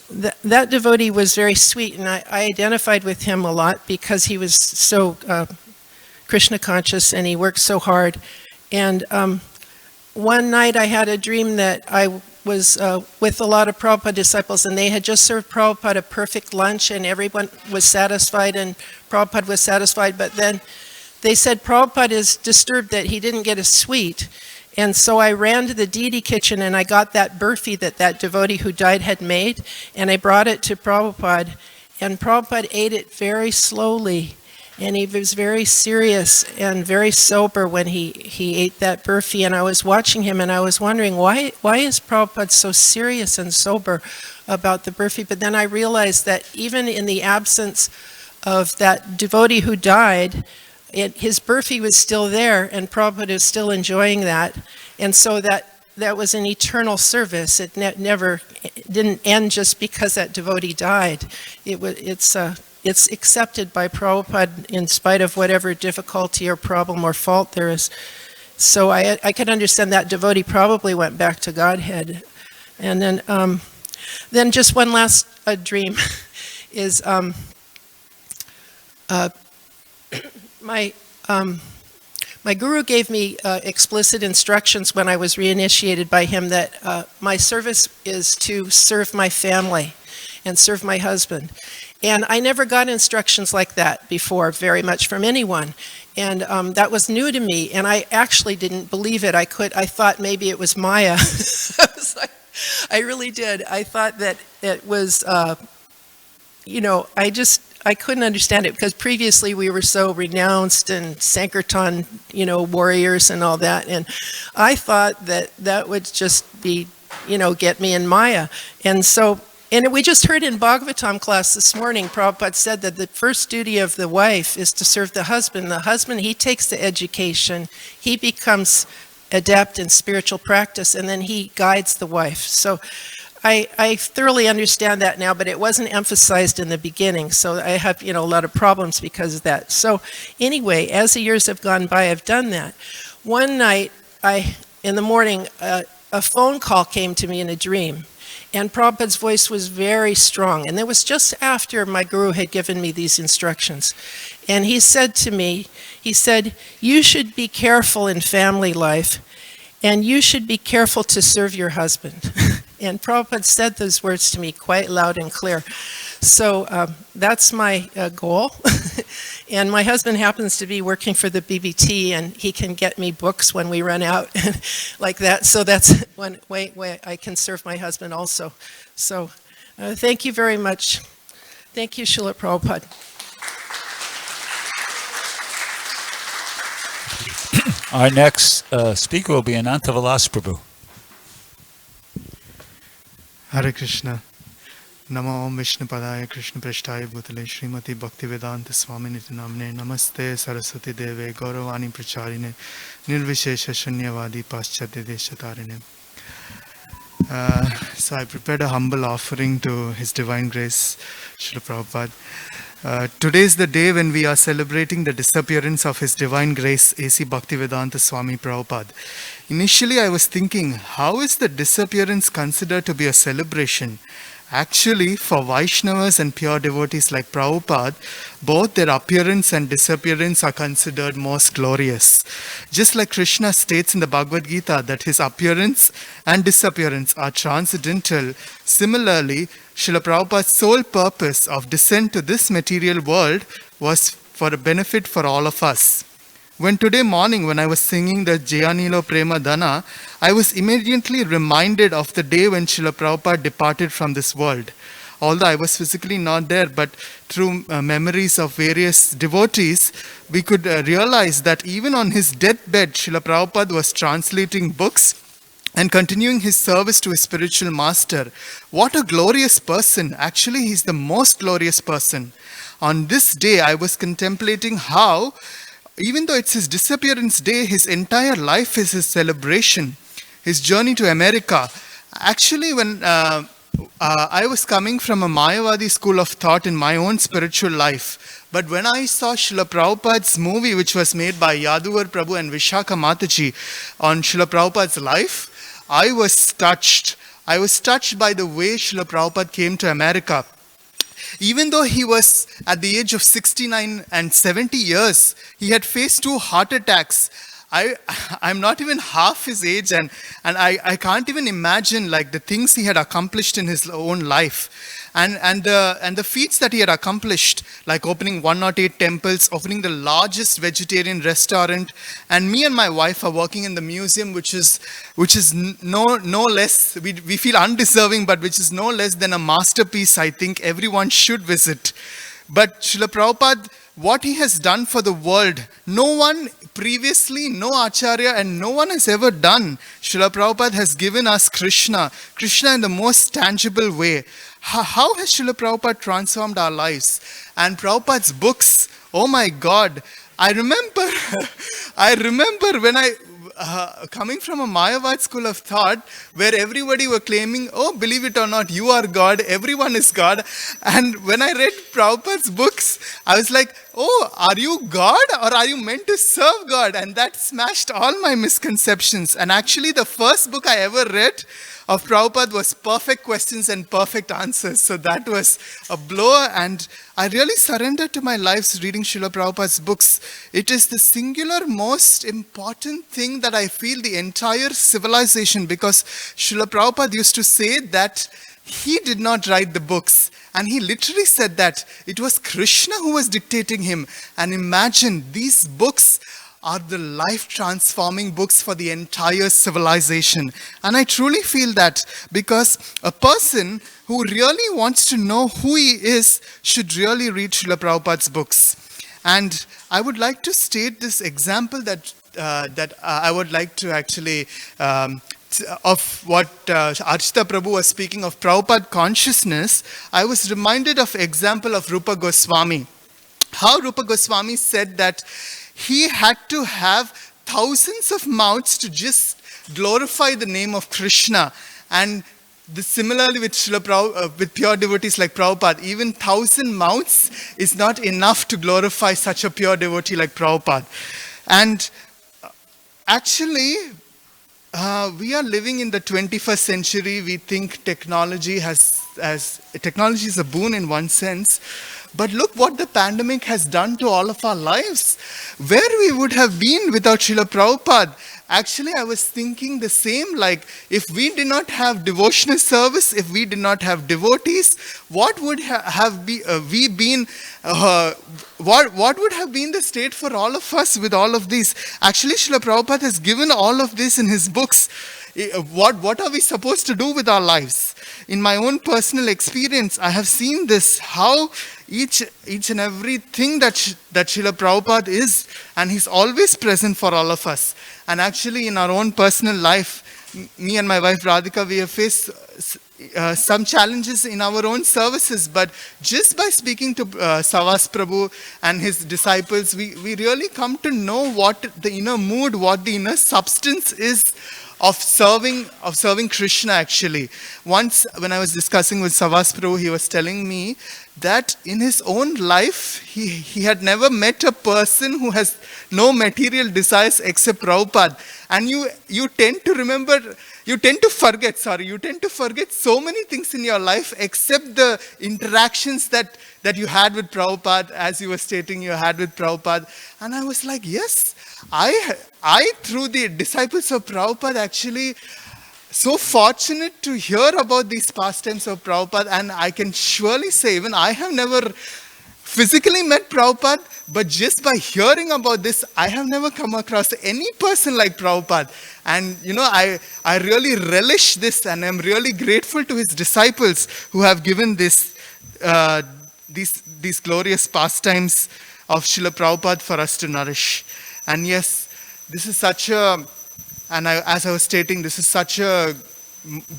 that devotee was very sweet, and I identified with him a lot because he was so Krishna conscious, and he worked so hard. And one night I had a dream that I was with a lot of Prabhupada disciples, and they had just served Prabhupada a perfect lunch, and everyone was satisfied, and Prabhupada was satisfied. But then they said Prabhupada is disturbed that he didn't get a sweet. And so I ran to the Didi kitchen, and I got that burfi that devotee who died had made, and I brought it to Prabhupada. And Prabhupada ate it very slowly, and he was very serious and very sober when he ate that burfi. And I was watching him, and I was wondering, why is Prabhupada so serious and sober about the burfi? But then I realized that even in the absence of that devotee who died, his burfi was still there, and Prabhupada is still enjoying that. And so that was an eternal service. It never didn't end just because that devotee died. It's accepted by Prabhupada in spite of whatever difficulty or problem or fault there is. So I could understand that devotee probably went back to Godhead. And then just one last dream is my guru gave me explicit instructions when I was reinitiated by him that my service is to serve my family and serve my husband. And I never got instructions like that before very much from anyone. And that was new to me, and I actually didn't believe it. I thought maybe it was Maya. I really did. I thought that it was, I couldn't understand it because previously we were so renounced and Sankirtan, warriors and all that. And I thought that would just be, get me in Maya. And we just heard in Bhagavatam class this morning, Prabhupada said that the first duty of the wife is to serve the husband. The husband, he takes the education, he becomes adept in spiritual practice, and then he guides the wife. So I thoroughly understand that now, but it wasn't emphasized in the beginning, so I have, a lot of problems because of that. So anyway, as the years have gone by, I've done that. One night, in the morning, a phone call came to me in a dream, and Prabhupada's voice was very strong, and it was just after my guru had given me these instructions. And he said to me, you should be careful in family life, and you should be careful to serve your husband. And Prabhupada said those words to me quite loud and clear. So that's my goal. And my husband happens to be working for the BBT, and he can get me books when we run out like that. So that's one way I can serve my husband also. So thank you very much. Thank you, Srila Prabhupada.
Our next speaker will be Ananta Vilas Prabhu.
Hare Krishna. Namo Om Vishnu Padaya Krishna Prashtaya Bhutale Srimati Bhakti Vedanta Swami Niti Namne Namaste Saraswati Deve Gauravani Pracharine Nirvishesha Shunyavadi Paschatya Deshatarine. So I prepared a humble offering to His Divine Grace, Srila Prabhupada. Today is the day when we are celebrating the disappearance of His Divine Grace, A.C. Bhaktivedanta Swami Prabhupada. Initially I was thinking, how is the disappearance considered to be a celebration? Actually, for Vaishnavas and pure devotees like Prabhupada, both their appearance and disappearance are considered most glorious. Just like Krishna states in the Bhagavad Gita that his appearance and disappearance are transcendental, similarly, Srila Prabhupada's sole purpose of descent to this material world was for a benefit for all of us. When today morning, when I was singing the Jayanilo Prema Dana, I was immediately reminded of the day when Srila Prabhupada departed from this world. Although I was physically not there, but through memories of various devotees, we could realize that even on his deathbed, Srila Prabhupada was translating books and continuing his service to his spiritual master. What a glorious person. Actually, he's the most glorious person. On this day, I was contemplating how even though it's his disappearance day, his entire life is his celebration, his journey to America. Actually, when I was coming from a Mayavadi school of thought in my own spiritual life, but when I saw Srila Prabhupada's movie, which was made by Yaduvar Prabhu and Vishaka Mataji on Srila Prabhupada's life, I was touched. I was touched by the way Srila Prabhupada came to America. Even though he was at the age of 69 and 70 years, he had faced 2 heart attacks. I'm not even half his age, and I can't even imagine like the things he had accomplished in his own life. And the feats that he had accomplished, like opening 108 temples, opening the largest vegetarian restaurant, and me and my wife are working in the museum, which is no less, we feel undeserving, but which is no less than a masterpiece I think everyone should visit. But Srila Prabhupada, what he has done for the world, no one previously, no Acharya, and no one has ever done. Srila Prabhupada has given us Krishna in the most tangible way. How has Srila Prabhupada transformed our lives? And Prabhupada's books, oh my God, I remember when I, coming from a Mayavad school of thought, where everybody were claiming, oh, believe it or not, you are God, everyone is God. And when I read Prabhupada's books, I was like, oh, are you God or are you meant to serve God? And that smashed all my misconceptions. And actually, the first book I ever read of Prabhupada was Perfect Questions and Perfect Answers. So that was a blow, and I really surrendered to my life reading Srila Prabhupada's books. It is the singular most important thing that I feel the entire civilization, because Srila Prabhupada used to say that he did not write the books. And he literally said that it was Krishna who was dictating him. And imagine, these books are the life-transforming books for the entire civilization. And I truly feel that, because a person who really wants to know who he is should really read Srila Prabhupada's books. And I would like to state this example that I would like to actually of what Archita Prabhu was speaking of Prabhupada consciousness. I was reminded of example of Rupa Goswami. How Rupa Goswami said that he had to have thousands of mouths to just glorify the name of Krishna. And similarly with with pure devotees like Prabhupada, even 1,000 mouths is not enough to glorify such a pure devotee like Prabhupada. And actually, we are living in the 21st century. We think technology technology is a boon in one sense. But look what the pandemic has done to all of our lives. Where we would have been without Srila Prabhupada. Actually, I was thinking the same, like if we did not have devotional service, if we did not have devotees, what would have we been, what would have been the state for all of us with all of these? Actually, Srila Prabhupada has given all of this in his books. What are we supposed to do with our lives? In my own personal experience, I have seen this, how each and everything that Srila Prabhupada is, and he's always present for all of us. And actually in our own personal life, me and my wife Radhika, we have faced some challenges in our own services, but just by speaking to Savas Prabhu and his disciples, we really come to know what the inner mood, what the inner substance is of serving Krishna actually. Once when I was discussing with Savas Prabhu, he was telling me that in his own life, he had never met a person who has no material desires except Prabhupada. And you tend to forget so many things in your life except the interactions that you had with Prabhupada, as you were stating you had with Prabhupada. And I was like, yes, I through the disciples of Prabhupada actually so fortunate to hear about these pastimes of Prabhupada, and I can surely say, even I have never physically met Prabhupada, but just by hearing about this, I have never come across any person like Prabhupada. And I really relish this, and I'm really grateful to his disciples who have given this these glorious pastimes of Srila Prabhupada for us to nourish. And yes, this is such a, as I was stating, this is such a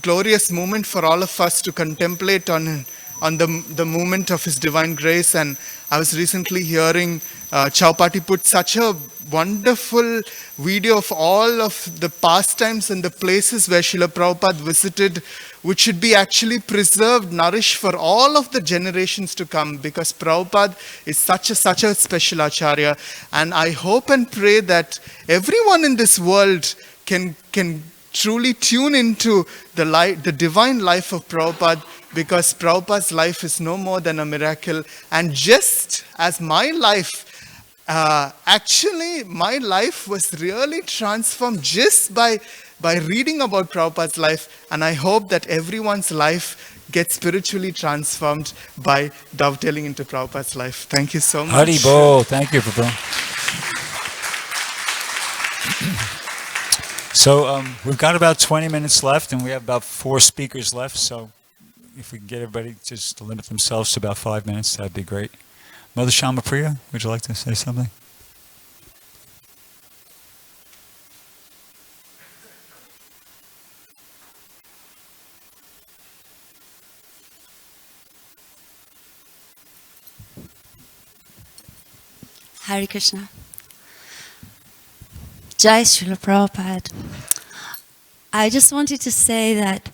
glorious moment for all of us to contemplate on the moment of His divine grace. And I was recently hearing Chaupati put such a wonderful video of all of the pastimes and the places where Srila Prabhupada visited, which should be actually preserved, nourished for all of the generations to come, because Prabhupada is such a special Acharya. And I hope and pray that everyone in this world can truly tune into the divine life of Prabhupada, because Prabhupada's life is no more than a miracle. And just as my life, actually my life was really transformed just by reading about Prabhupada's life, and I hope that everyone's life gets spiritually transformed by dovetailing into Prabhupada's life. Thank you so much.
Hari Bol. Thank you, Prabhu. So we've got about 20 minutes left, and we have about 4 speakers left. So if we can get everybody just to limit themselves to about 5 minutes, that'd be great. Mother Shama Priya, would you like to say something?
Hare Krishna. Jai Srila Prabhupada. I just wanted to say that,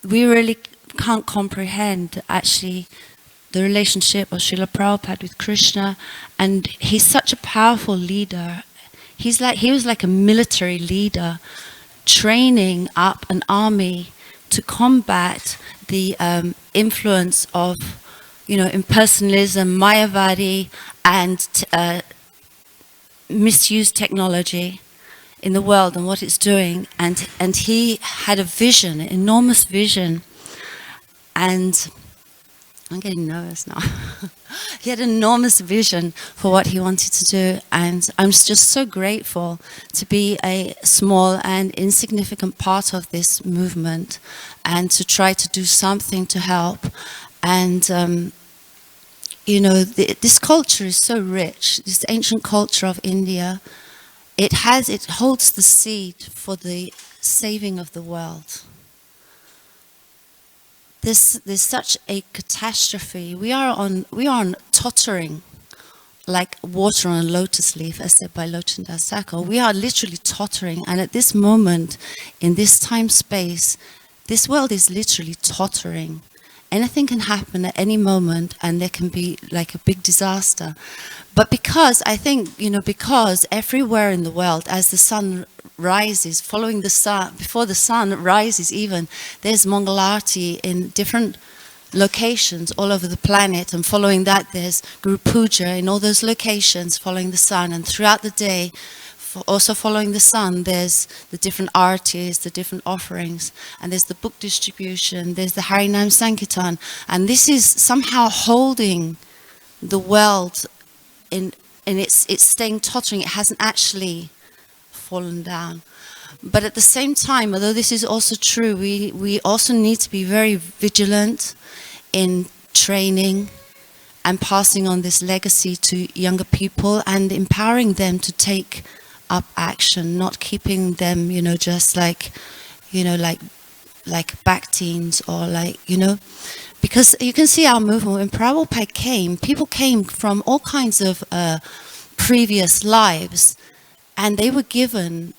we really can't comprehend actually the relationship of Srila Prabhupada with Krishna, and he's such a powerful leader. He was like a military leader, training up an army to combat the influence of, impersonalism, Mayavadi, and misused technology in the world and what it's doing. And he had a vision, an enormous vision, and I'm getting nervous now. He had an enormous vision for what he wanted to do, and I'm just so grateful to be a small and insignificant part of this movement and to try to do something to help. And this culture is so rich, this ancient culture of India. It holds the seed for the saving of the world. There's such a catastrophe. We are on tottering like water on a lotus leaf, as said by Lochen Das Thakur. We are literally tottering, and at this moment, in this time space, this world is literally tottering. Anything can happen at any moment, and there can be like a big disaster. But because, I think, because everywhere in the world, as the sun rises, following the sun, before the sun rises even, there's Mangalarti in different locations all over the planet, and following that there's Guru Puja in all those locations following the sun, and throughout the day also following the sun there's the different artists, the different offerings, and there's the book distribution, there's the Harinam Sankirtan, and this is somehow holding the world in it's staying tottering. It hasn't actually fallen down. But at the same time, although this is also true, we also need to be very vigilant in training and passing on this legacy to younger people and empowering them to take up action, not keeping them, just like back teens or because you can see our movement. When Prabhupada came, people came from all kinds of previous lives, and they were given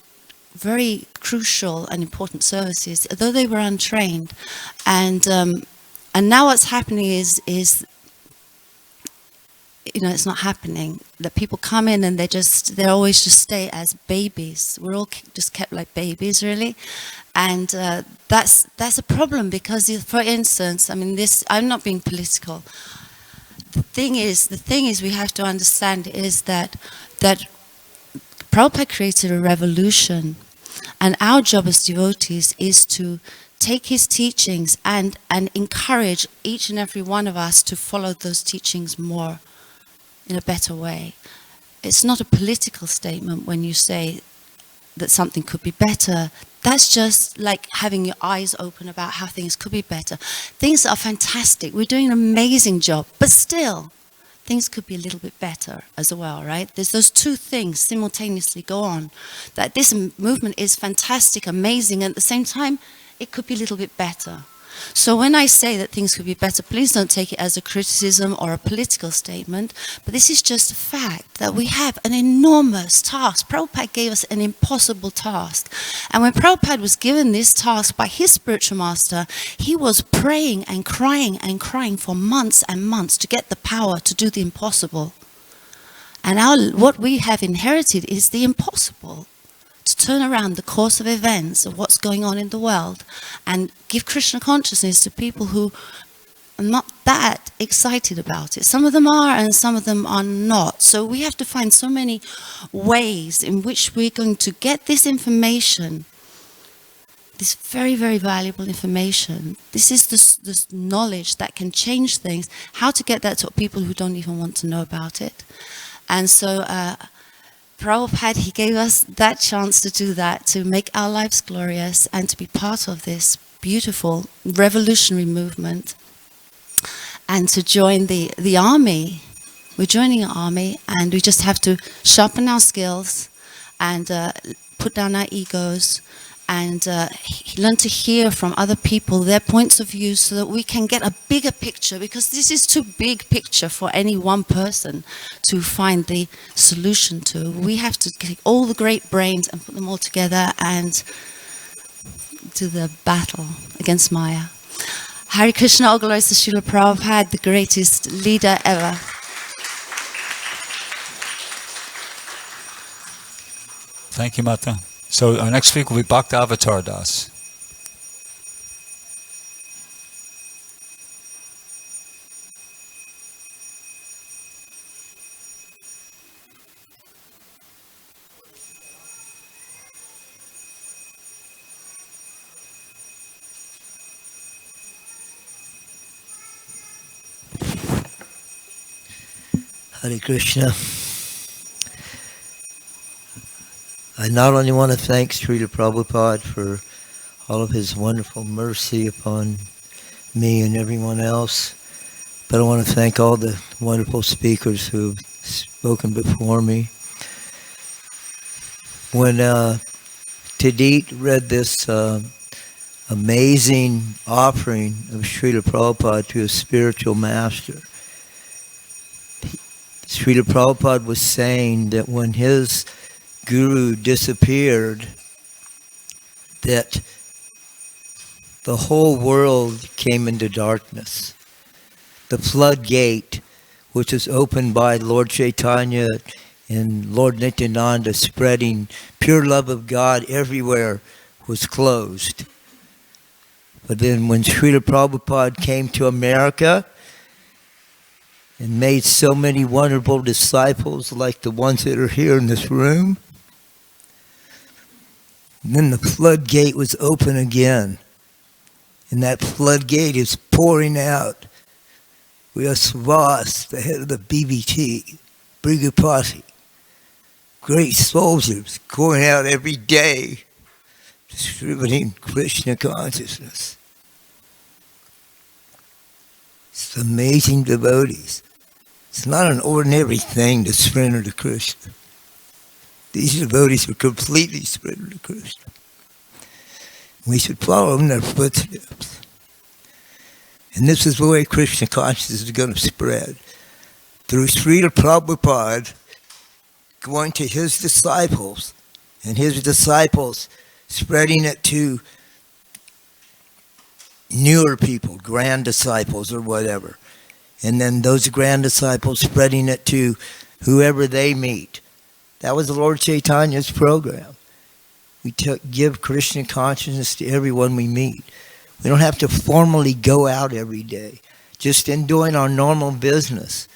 very crucial and important services, though they were untrained. And now what's happening is it's not happening. That people come in and they always just stay as babies. We're all just kept like babies, really. And that's a problem because, for instance, I'm not being political. The thing is we have to understand is that Prabhupada created a revolution, and our job as devotees is to take his teachings and encourage each and every one of us to follow those teachings more in a better way. It's not a political statement when you say that something could be better. That's just like having your eyes open about how things could be better. Things are fantastic. We're doing an amazing job, but still, things could be a little bit better as well, right? There's those two things simultaneously go on. That this movement is fantastic, amazing, and at the same time, it could be a little bit better. So when I say that things could be better, please don't take it as a criticism or a political statement, but this is just a fact that we have an enormous task. Prabhupada gave us an impossible task. And when Prabhupada was given this task by his spiritual master, he was praying and crying for months and months to get the power to do the impossible. And what we have inherited is the impossible. To turn around the course of events of what's going on in the world and give Krishna consciousness to people who are not that excited about it. Some of them are and some of them are not. So we have to find so many ways in which we're going to get this information, this very, very valuable information. This is this knowledge that can change things, how to get that to people who don't even want to know about it. And so Prabhupada, he gave us that chance to do that, to make our lives glorious and to be part of this beautiful revolutionary movement and to join the army. We're joining an army, and we just have to sharpen our skills and put down our egos and learn to hear from other people, their points of view, so that we can get a bigger picture, because this is too big picture for any one person to find the solution to. We have to take all the great brains and put them all together and do the battle against Maya. Hare Krishna, all glories to Srila Prabhupada, the greatest leader ever.
Thank you, Mata. So our next speaker will be Bhakti Avatar Das.
Hare Krishna. I not only want to thank Srila Prabhupada for all of his wonderful mercy upon me and everyone else, but I want to thank all the wonderful speakers who have spoken before me. When Tadit read this amazing offering of Srila Prabhupada to his spiritual master, Srila Prabhupada was saying that when his guru disappeared, that the whole world came into darkness. The floodgate, which was opened by Lord Chaitanya and Lord Nityananda, spreading pure love of God everywhere, was closed. But then when Srila Prabhupada came to America and made so many wonderful disciples like the ones that are here in this room, then the floodgate was open again. And that floodgate is pouring out. We have Svas, the head of the BBT, Brigapati, great soldiers going out every day distributing Krishna consciousness. It's amazing devotees. It's not an ordinary thing to surrender to Krishna. These devotees are completely surrendered to Krishna. We should follow in their footsteps. And this is the way Krishna consciousness is going to spread. Through Srila Prabhupada going to his disciples, and his disciples spreading it to newer people, grand disciples or whatever. And then those grand disciples spreading it to whoever they meet. That was Lord Chaitanya's program. We give Krishna consciousness to everyone we meet. We don't have to formally go out every day. Just in doing our normal business.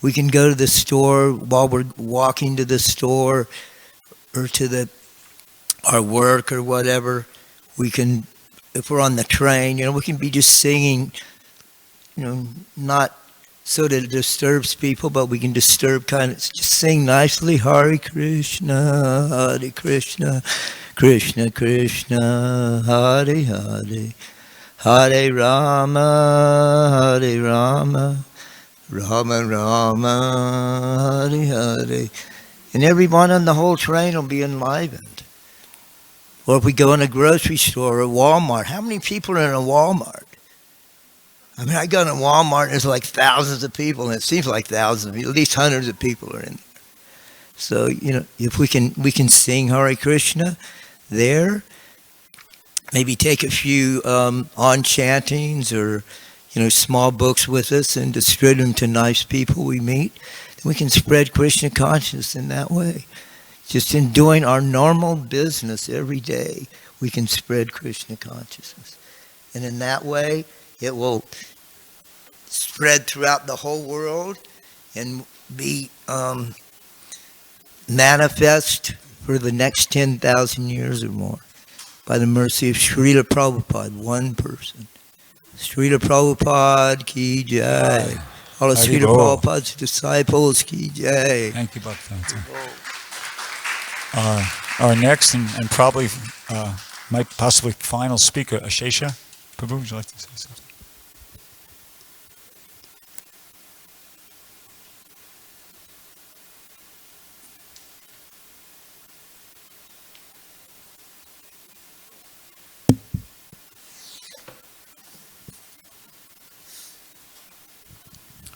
We can go to the store while we're walking to the store or to our work or whatever. We can, if we're on the train, we can be just singing, not so that it disturbs people, but we can just sing nicely, Hare Krishna, Hare Krishna, Krishna Krishna, Hare Hare, Hare Rama, Hare Rama, Rama Rama, Hare Hare. And everyone on the whole train will be enlivened. Or if we go in a grocery store or Walmart, how many people are in a Walmart? I mean, I go in a Walmart and there's like thousands of people, and it seems like thousands, at least hundreds of people are in there. So, if we can sing Hare Krishna there, maybe take a few enchantings or, small books with us and distribute them to nice people we meet, then we can spread Krishna consciousness in that way. Just in doing our normal business every day, we can spread Krishna consciousness. And in that way, it will spread throughout the whole world and be manifest for the next 10,000 years or more by the mercy of Srila Prabhupada, one person. Srila Prabhupada ki jai. All of Srila Prabhupada's disciples ki jai.
Thank you, Bhakti. Our next and probably possibly final speaker, Ashesha. Prabhu, would you like to say something?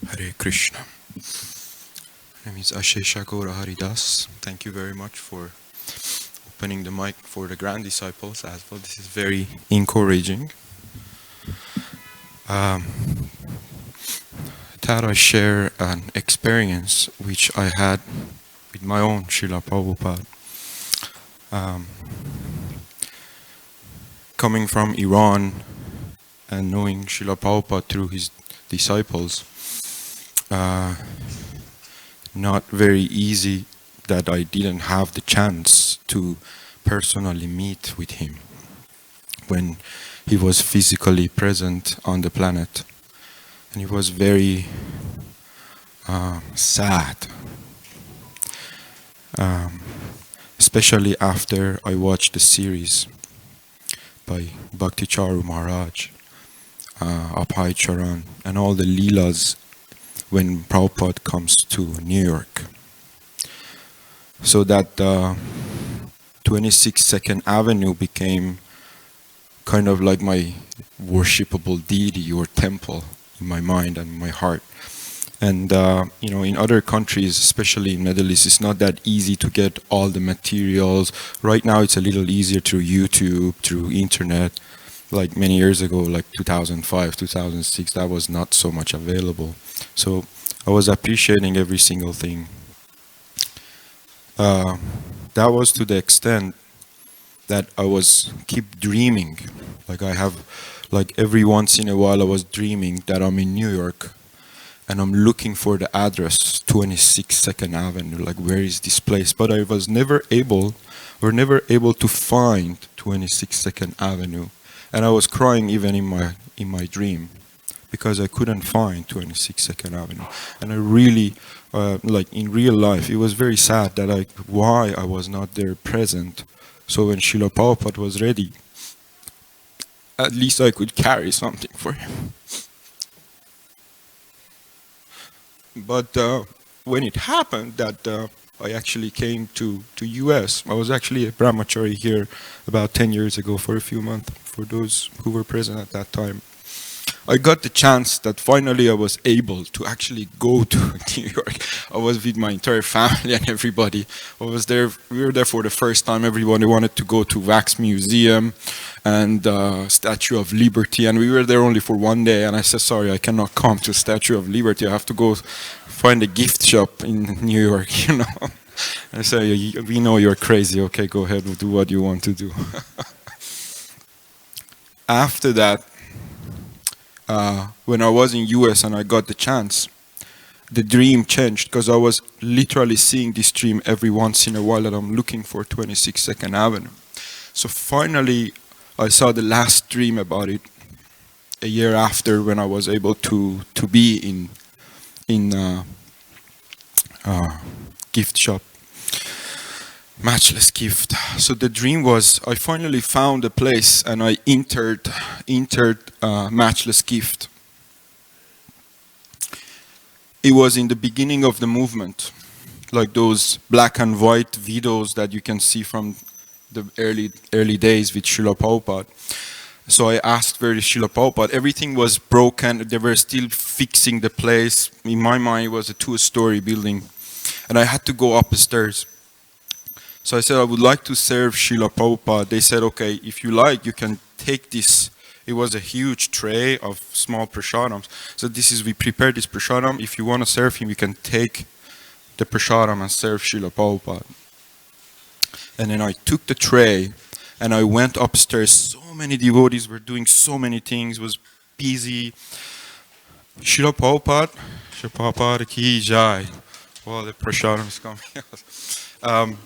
Hare Krishna. My name is Ashesha Gaura Haridas. Thank you very much for opening the mic for the grand disciples as well. This is very encouraging. That I share an experience which I had with my own Srila Prabhupada. Coming from Iran and knowing Srila Prabhupada through his disciples, not very easy that I didn't have the chance to personally meet with him when he was physically present on the planet. And he was very sad, especially after I watched the series by Bhakti Charu Maharaj, Abhay Charan, and all the Leelas when Prabhupada comes to New York. So that 26th Avenue became kind of like my worshipable deity or temple in my mind and my heart. And in other countries, especially in Middle East, it's not that easy to get all the materials. Right now, it's a little easier through YouTube, through internet. Like many years ago, like 2005, 2006, that was not so much available. So I was appreciating every single thing. That was to the extent that I was keep dreaming. Like every once in a while, I was dreaming that I'm in New York and I'm looking for the address, 26 2nd Avenue, like where is this place? But I was never able to find 26 2nd Avenue. And I was crying even in my dream because I couldn't find 26 2nd Avenue. And I really, like in real life, it was very sad that why I was not there present. So when Srila Prabhupada was ready, at least I could carry something for him. But when it happened that I actually came to US, I was actually a brahmachari here about 10 years ago for a few months, for those who were present at that time. I got the chance that finally I was able to actually go to New York. I was with my entire family and everybody. We were there for the first time. Everybody wanted to go to Wax Museum and Statue of Liberty, and we were there only for one day, and I said, sorry, I cannot come to Statue of Liberty. I have to go find a gift shop in New York, I say, we know you're crazy. Okay, go ahead, do what you want to do. After that, when I was in US and I got the chance, the dream changed because I was literally seeing this dream every once in a while that I'm looking for 26 2nd Avenue. So finally, I saw the last dream about it a year after when I was able to be in gift shop, Matchless Gift. So the dream was I finally found a place and I entered Matchless Gift. It was in the beginning of the movement, like those black and white videos that you can see from the early days with Srila Prabhupada. So I asked where is Srila Prabhupada. Everything was broken. They were still fixing the place. In my mind, it was a 2-story building. And I had to go upstairs. So I said, I would like to serve Srila Prabhupada. They said, okay, if you like, you can take this. It was a huge tray of small prasadams. So we prepared this prasadam. If you want to serve him, you can take the prasadam and serve Srila Prabhupada. And then I took the tray and I went upstairs. So many devotees were doing so many things, was busy. Srila Prabhupada ki jai. Well, the prasadam is coming.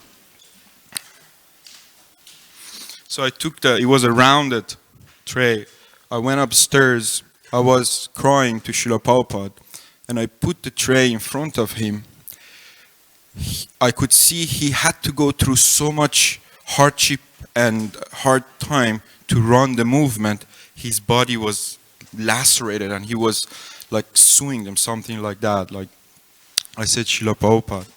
So I took it was a rounded tray. I went upstairs. I was crying to Srila Prabhupada, and I put the tray in front of him. I could see he had to go through so much hardship and hard time to run the movement. His body was lacerated, and he was like suing them, something like that. Like I said, Srila Prabhupada,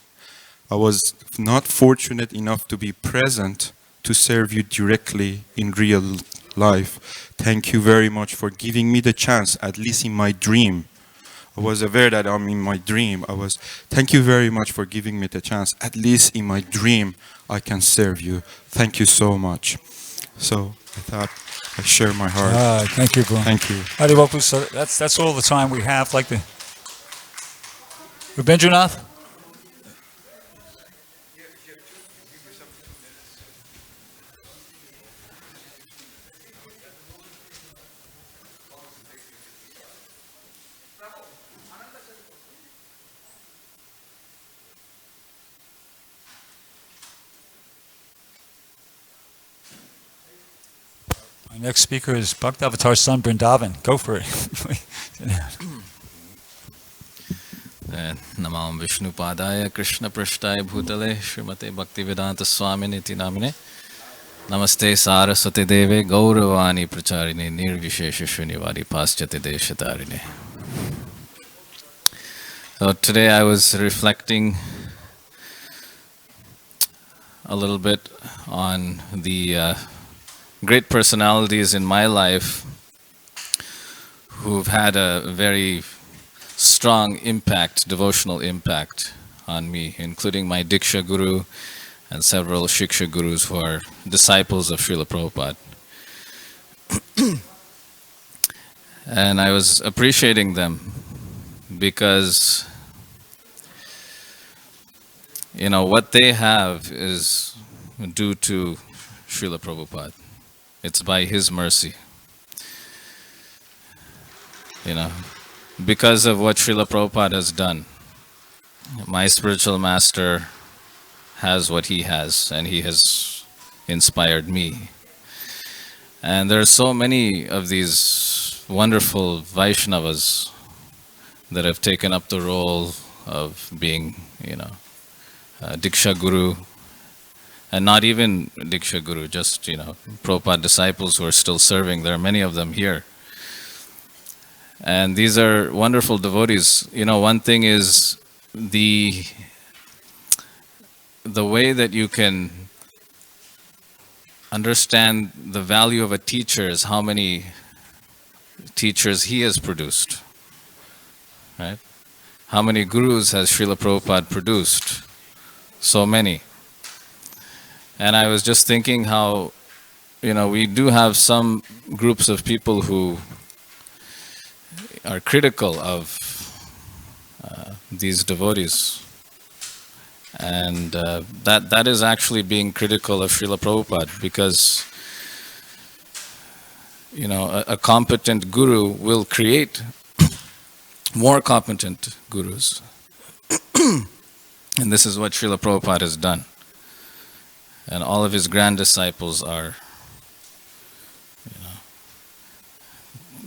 I was not fortunate enough to be present to serve you directly in real life. Thank you very much for giving me the chance, at least in my dream. I was aware that I'm in my dream. Thank you very much for giving me the chance. At least in my dream, I can serve you. Thank you so much. So I thought I'd share my heart.
Thank you, Guru.
Thank you.
Haribapu, so that's all the time we have. Like the Rabindranath? Our next speaker is Bhaktavatar's son, Vrindavan. Go for it.
Namam Vishnu Padaya Krishna Prishtaya Bhutale Srimate Bhaktivedanta Swaminiti Namine Namaste Saraswati Deve Gauravani Pracharine Nirvishesha Shrinivari Paschati Deshatarine. So today I was reflecting a little bit on the great personalities in my life who've had a very strong impact, devotional impact on me, including my Diksha Guru and several Shiksha Gurus who are disciples of Srila Prabhupada. And I was appreciating them because, you know, what they have is due to Srila Prabhupada. It's by his mercy. You know, because of what Srila Prabhupada has done, my spiritual master has what he has, and he has inspired me. And there are so many of these wonderful Vaishnavas that have taken up the role of being, you know, Diksha Guru, and not even Diksha Guru, just, you know, Prabhupada disciples who are still serving. There are many of them here. And these are wonderful devotees. You know, one thing is the way that you can understand the value of a teacher is how many teachers he has produced, right? How many gurus has Srila Prabhupada produced? So many. And I was just thinking how, you know, we do have some groups of people who are critical of these devotees. And that is actually being critical of Srila Prabhupada, because, you know, a competent guru will create more competent gurus. And this is what Srila Prabhupada has done. And all of his grand disciples are, you know,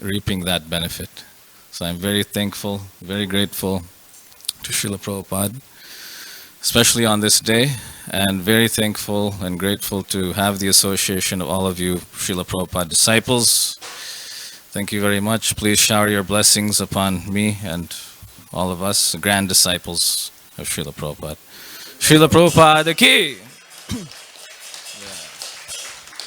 reaping that benefit. So I'm very thankful, very grateful to Srila Prabhupada, especially on this day, and very thankful and grateful to have the association of all of you Srila Prabhupada disciples. Thank you very much. Please shower your blessings upon me and all of us, the grand disciples of Srila Prabhupada. Srila Prabhupada ki!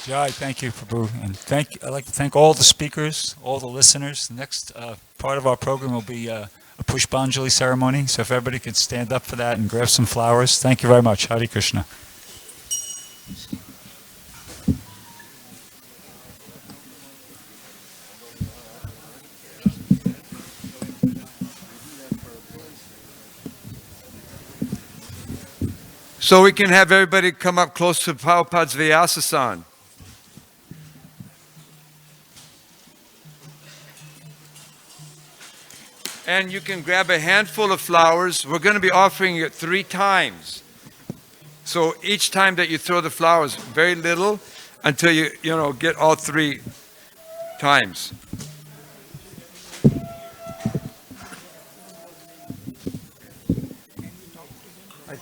Jai, thank you, Prabhu. And I'd like to thank all the speakers, all the listeners. The next part of our program will be a Pushpanjali ceremony. So if everybody could stand up for that and grab some flowers. Thank you very much. Hare Krishna.
So we can have everybody come up close to Prabhupada's Vyasa-san. And you can grab a handful of flowers. We're going to be offering it 3 times. So each time that you throw the flowers, very little, until you get all 3 times.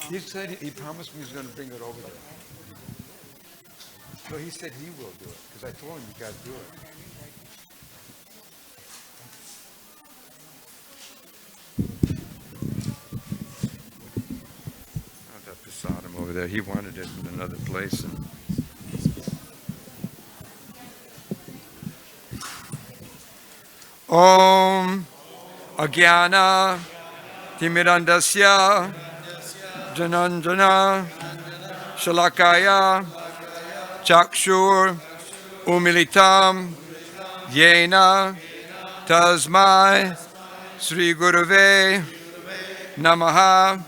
He said he promised me he was going to bring it over there. So he said he will do it, because I told him you got to do it. That prasadam over there, he wanted it in another place. Om Agyana Timirandasya Jananjana Shalakaya Chakshur Umilitam Yena Tasmai Sri Gurave Namaha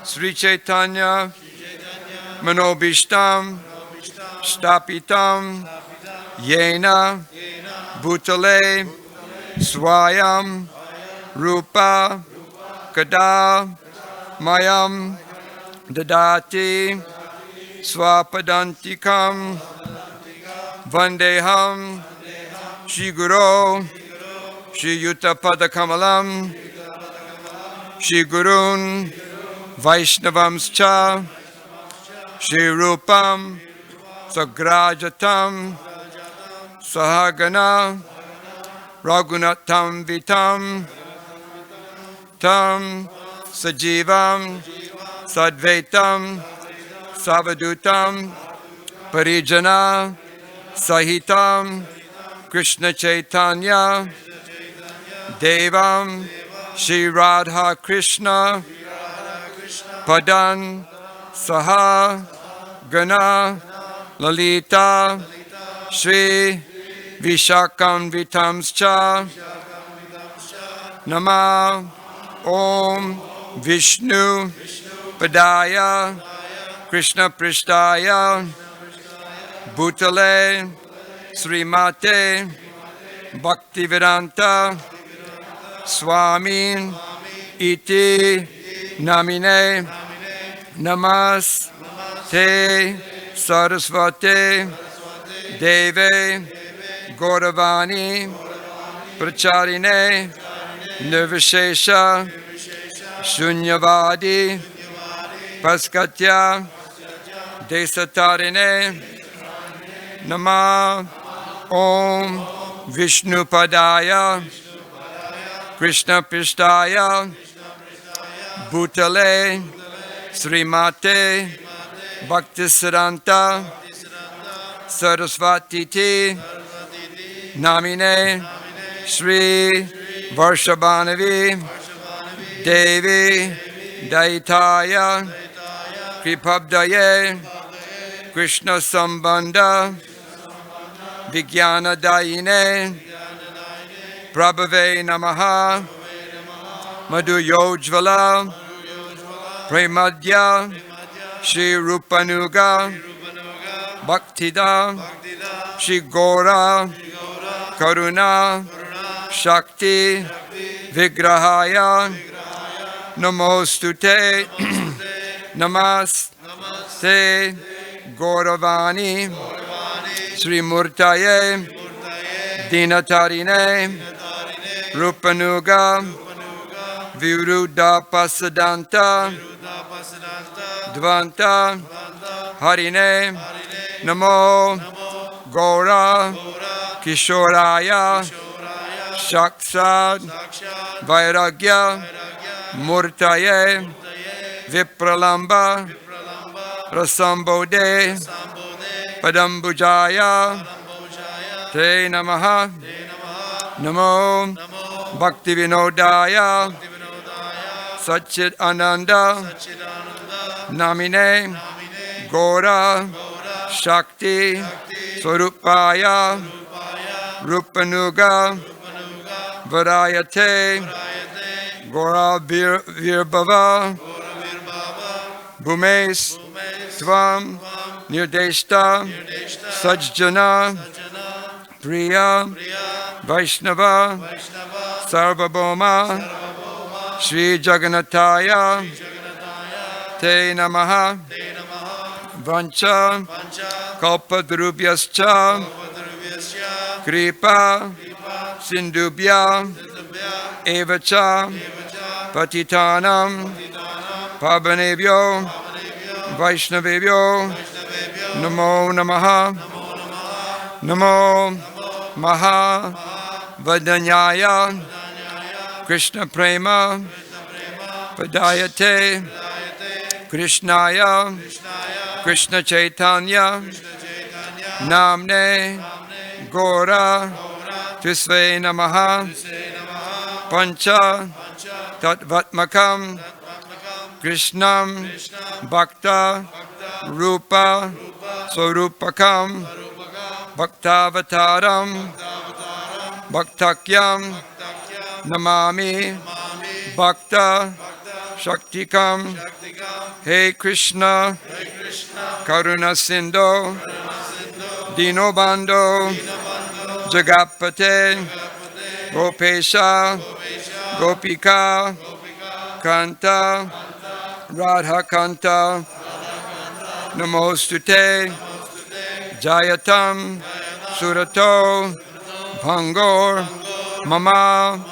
Sri Chaitanya Manobishtam Stapitam Yena Bhutale Swayam Rupa Kada Mayam Dadati Swapadantikam Vandeham Shri Guru Shri Yuta Padakamalam Shri Gurun Vaishnavamscha Shri Rupam Sagrajatam Sahagana Raghunatam Vitam Tam Sajivam Sadvaitam Savadutam Parijana Sahitam Krishna Chaitanya Devam Shri Radha Krishna Padan Saha Gana Lalita Shri Vishakam Vitamscha Nama Om Vishnu Padaya Krishna Prishtaya Bhutale Srimate Bhaktivedanta Swami Iti Namine Namaste Sarasvate Deve Gauravani Pracharine Nirvishesha Shunyavadi Paskatya Desatarine Nama Om Vishnu Padaya Krishna Pishtaya Bhutale Srimate Bhaktisaranta Sarasvatiti Namine Shri Varshabhanavi Devi Daitaya Kripabdaye Krishna Sambandha Vijnana Dayine Prabhave Namaha Madhu Yojvala Premadya Shri Rupanuga Bhaktida Shri Gora Karuna Shakti Vigrahaya Namostute Namaste Gauravani Sri Murtaye Dinatarine Rupanuga Viruddha Pasadanta Dvanta Harine Namo Gora Kishoraya Shaksad Vairagya Murtaye Vipralamba Rasambode Padambujaya Te Namaha Namo Bhakti Vinodaya Satchit Ananda Namine Gora Shakti Swarupaya Rupanuga Varayate Gora Virbhava Bhumes Tvam Nirdeshta Sajjana Priya Vaishnava Sarvabhauma Shri Jagannathaya Te Namaha Vancha Kalpadrubhyascha Kripa Sindubhya Evacha Patitanam Pavanebhyo Vaishnavebhyo Namo Namaha Namo Maha Vadanyaya Krishna Prema Padayate Krishnaya Krishna Chaitanya Namne Gora Tisve Namaha Pancha Tatvatmakam Krishnam Bhakta Rupa Swarupakam Bhaktavataram Bhaktakyam Namami Bhakta Shaktikam Hey Krishna Karuna Sindho Dinobando Jagapate Gopesha Gopika Kanta Radha Kanta Namostute Jayatam Surato Bhangor Mama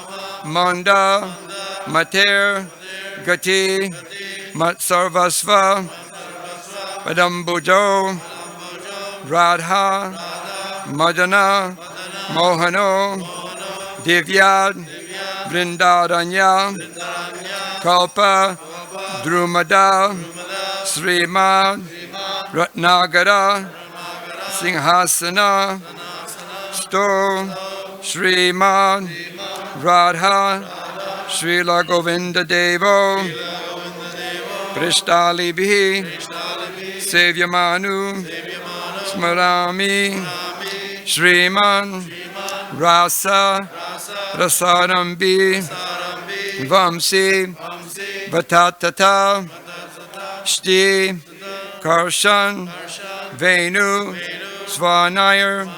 Manda Mater Gati Matsarvasva Padambujo Radha Madana Mohano Divyad Vrindaranya Kalpa Drumada Srimad Ratnagara Singhasana Sto Srimad Radha Srila Govinda Devo Prishtalibihi Sevyamanu Smarami Shriman Rasa Rasarambi Vamsi Vatatata Shti Karshan Venu Svanayar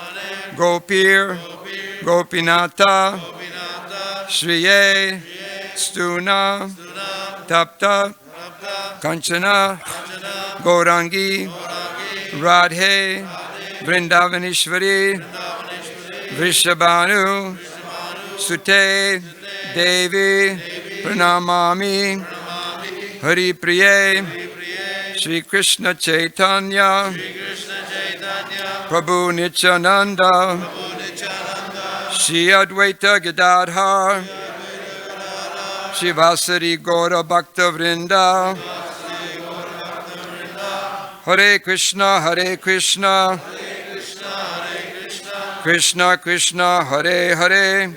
Gopir Gopinata Shriye Stuna Tapta Kanchana Gaurangi Radhe Vrindavanishvari Vrishabhanu Sute Devi Pranamami Hari Priye Shri Krishna Chaitanya Prabhu Nityananda Shri Advaita Gadadhar Shivasari Gaura Bhakta Vrinda Hare Krishna Hare Krishna Krishna Krishna Hare Hare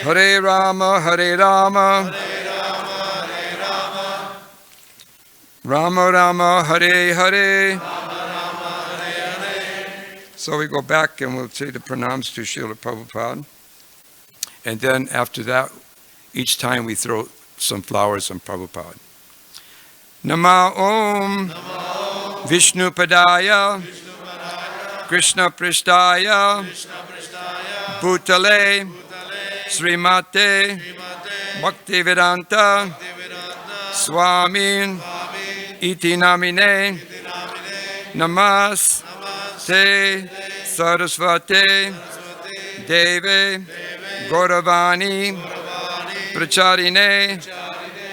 Hare Rama Hare Rama Rama Rama Hare Hare. So we go back and we'll say the pranams to Srila Prabhupada. And then after that, each time we throw some flowers on Prabhupada. Nama Om Vishnu Padaya Krishna Prishtaya Bhutale Srimate Bhaktivedanta Swami Iti Namine Namaste Sarasvate Deve Gauravani Pracharine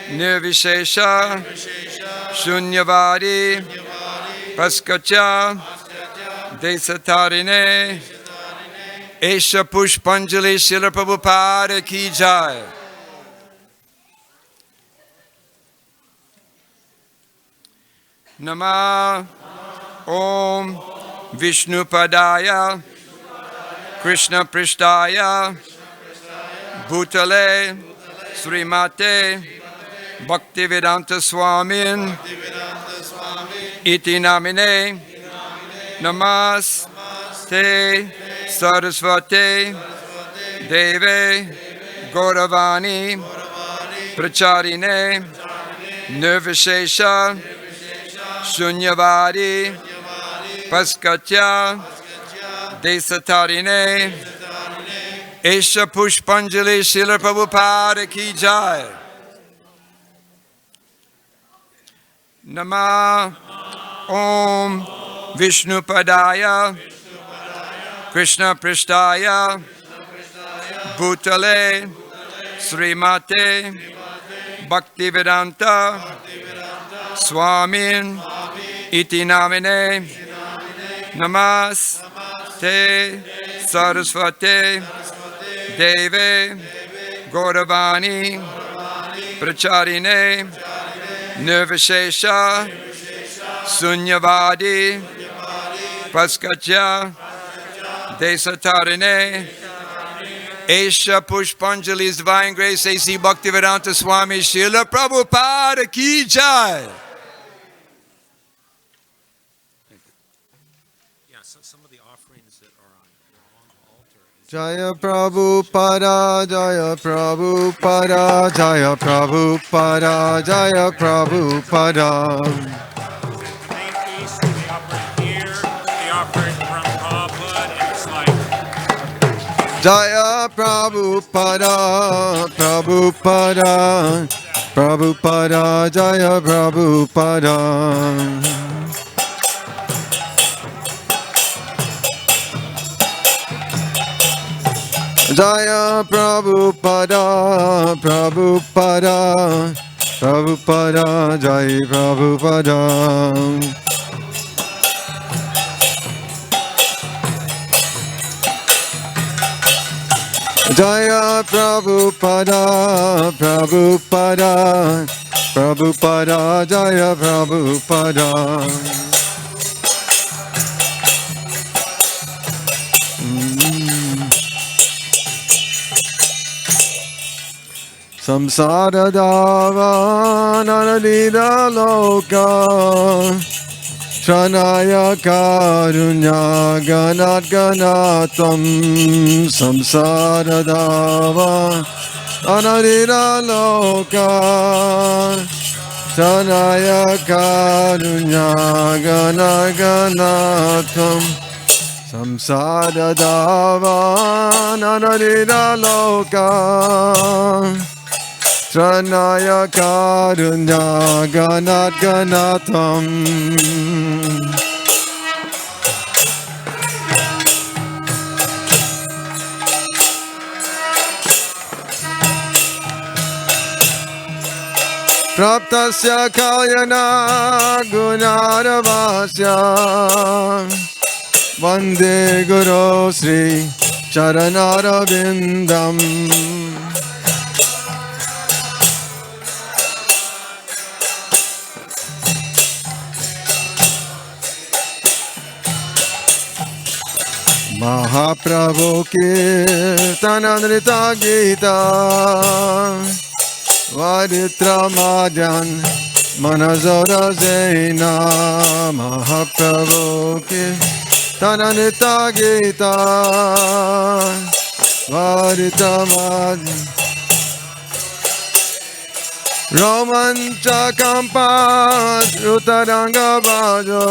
Nirvishesha Shunyavadi Paskacha Desatarine Esha Pushpanjali Srila Prabhupada Ki Jai. Nama Om Vishnu Padaya Krishna Prishtaya Bhutale Srimate Bhaktivedanta Swamin Iti Namine Namaste Sarasvate Deve Gauravani Pracharine Nirvishesha Shunyavadi Paskatya Desatarine Esha Pushpanjali Srila Prabhupada Ki Jai. Nama Om Vishnu Padaya Krishna Prishtaya Bhutale Srimate Bhaktivedanta Swamin Iti Namine Namaste Sarasvate Deve Gauravani Pracharine Nirvishesha Sunyavadi Paskatya Desatarine Esha Pushpanjali's Divine Grace A.C. Bhaktivedanta Swami Srila Prabhupada Ki Jai.
Some of the offerings that are on the altar.
Jaya Prabhupada, Jaya Prabhupada, Jaya Prabhupada, Jaya Prabhupada.
Main piece, they offer here, they offer it from Prabhupada, and it's like
Jaya Prabhupada, Prabhupada, Prabhupada, Jaya Prabhupada. Jaya Prabhupada, Prabhupada, Prabhupada, Jai Prabhupada. Jaya Prabhupada, Prabhupada, Prabhupada, Jaya Prabhupada. samsara dava naradida loka Tranaya karunya ganat ganatam samsara dava anarira loka Tranaya karunya ganat ganatam samsara dava anarira loka Tranaya karunya ganat ganatam Praptasya kalyana gunaravasya Vande Guru Sri Charanarvindam Mahaprabhu Kirtanamrita Gita Vaditra Madhyan Manazora Zaina Mahaprabhu Kirtanamrita Gita Vaditra Madhyan Romancha Kampat Rutaranga Bhajo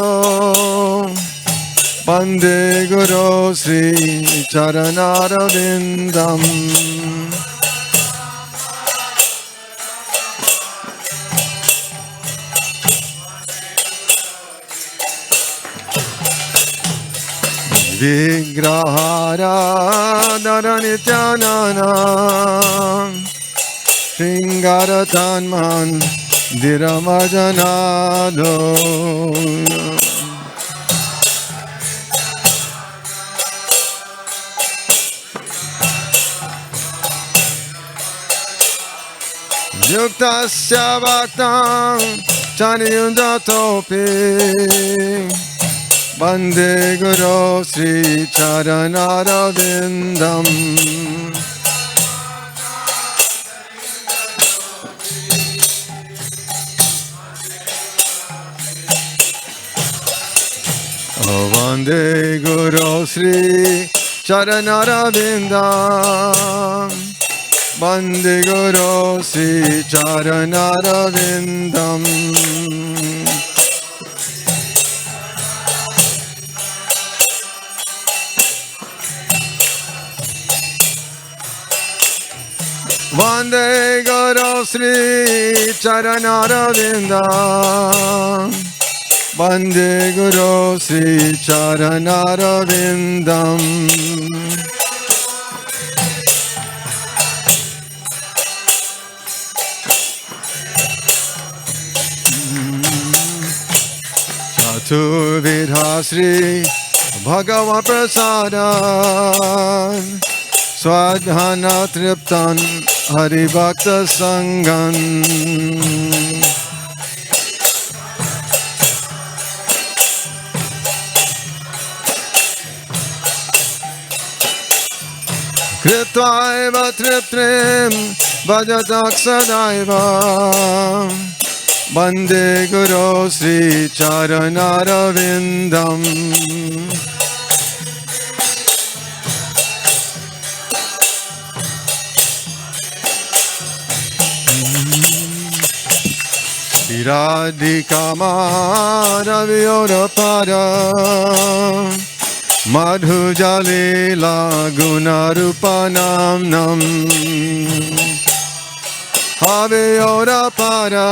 Vande Guru Sri Charanarvindam Vigrahara Dharanityanana Shringaratanman Diramajanado Yuktasya bhaktam chaniyundatopi Vande Guru Sri Charanarvindam Vande Guru Sri Charanarvindam Vande Guru Sri Charanarvindam Vande Guru Sri Charanarvindam Vande Guru Sri Charanarvindam Chaturvidha Sri Bhagavan Prasadan Swadhana Triptan Haribhakta Sanghan Kritvaiva Triptrim Bhajatak Sadaiva Vande Guru Sri Charanarvindam Radhikama Raviyodapada Madhu Jalila Gunarupanam Nam Aviyodapada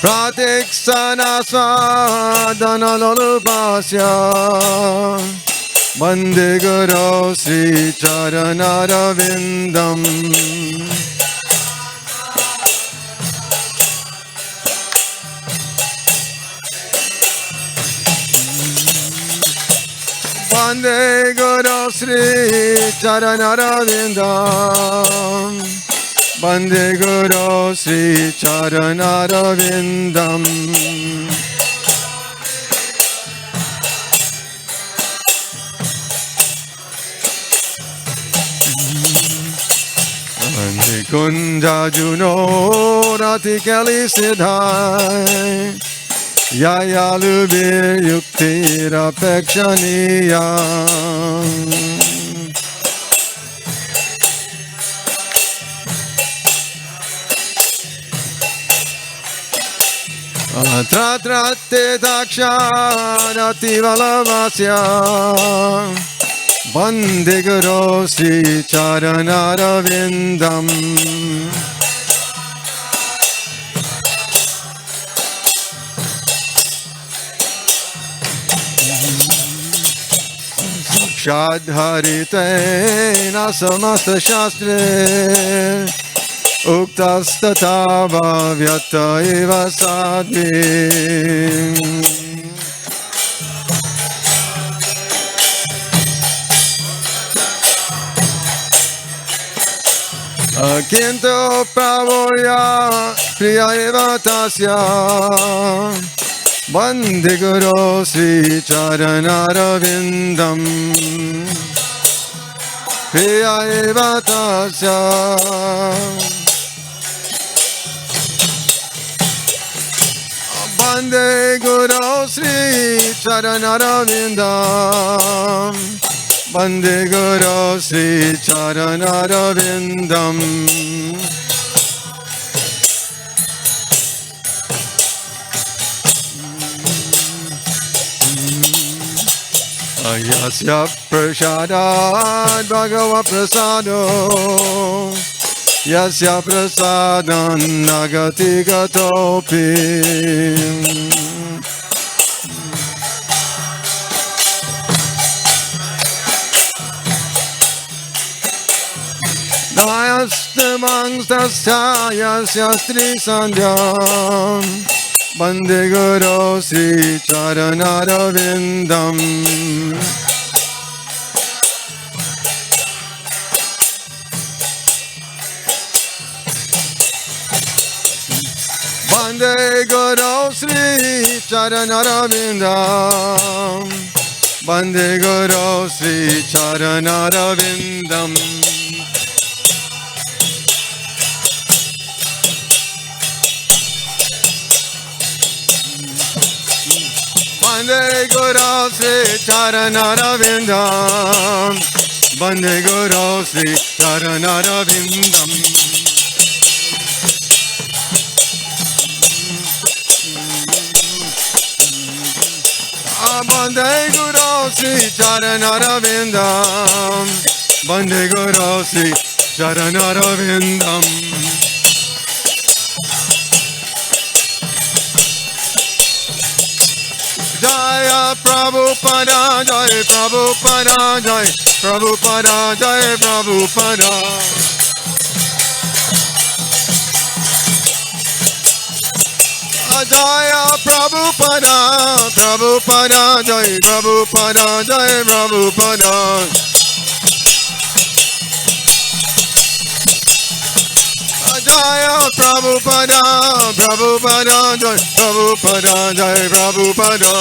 Pratiksana Swadhana Lolupasya Vande Guru Sri Charanarvindam Vande Guru Sri Charanarvindam Vande Guru Sri Charanarvindam Kunja Juno Rati Kali Siddhai Yayalu Bir Yukti Rapekshaniya Tratrate Daksharati Valavasya Bande Guru Sri Charanarvindam Shadharitena Samasta Shastre Uktastata Bhavyata Eva Sadhi Akinto Pravoya Priya Eva Tasya Bande Guru Sri Charanarvindam Priya Eva Tasya Bande Guru Sri Charanarvindam Bande Guru Sri Charanarvindam Yasya Prasadad Bhagava Prasado Yasya Prasadan Nagati Gatopi Nayastamangtasya Yasya Stri Sandhyam Bande Guru Sri Charanarvindam Bande Guru Sri Charanarvindam Bande Guru Sri Charanarvindam Bande Guru Sri Charanarvindam Bande Guru Sri Charanarvindam Bande Guru Sri Charanarvindam Bande Guru Sri Charanarvindam Jaya Prabhupada Jaya Prabhupada Jaya Prabhupada Jaya Prabhupada Jaya Prabhupada Prabhupada Jaya Prabhupada Jaya Prabhupada Jaya Prabhupada Prabhupada Jaya Prabhupada Jaya Prabhupada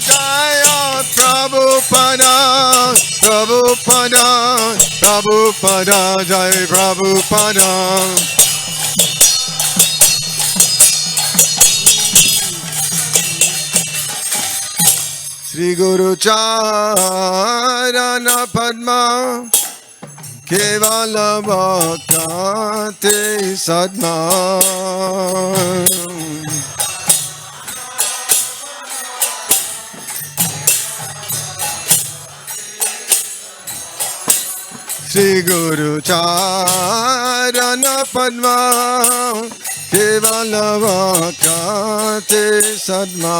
Jaya Prabhupada Prabhupada Prabhupada Jaya Prabhupada Sri Guru Charana Padma Kevala Bhakti Sadma Sri Guru Charana Padma Kevala Bhakti Sadma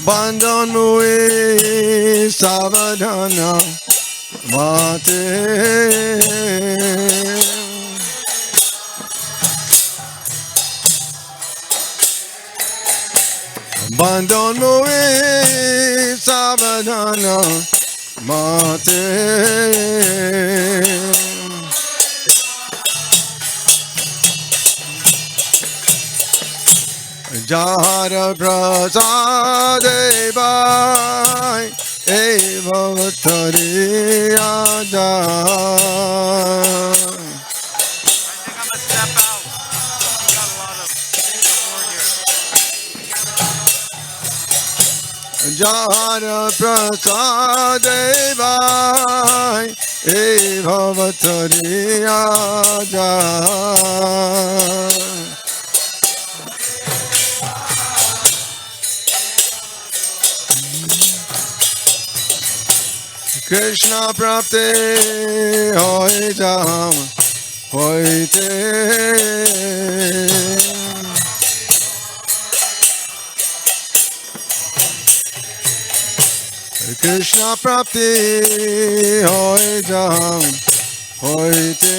Bandhan Mui Savadhana Mate Bandhan Mui Savadhana Mate Jara prasade bai e bhavatari aja. Jara prasade bai e bhavatari aja. Krishna prapte hoy jam hoite. Krishna prapti hoy jam hoite.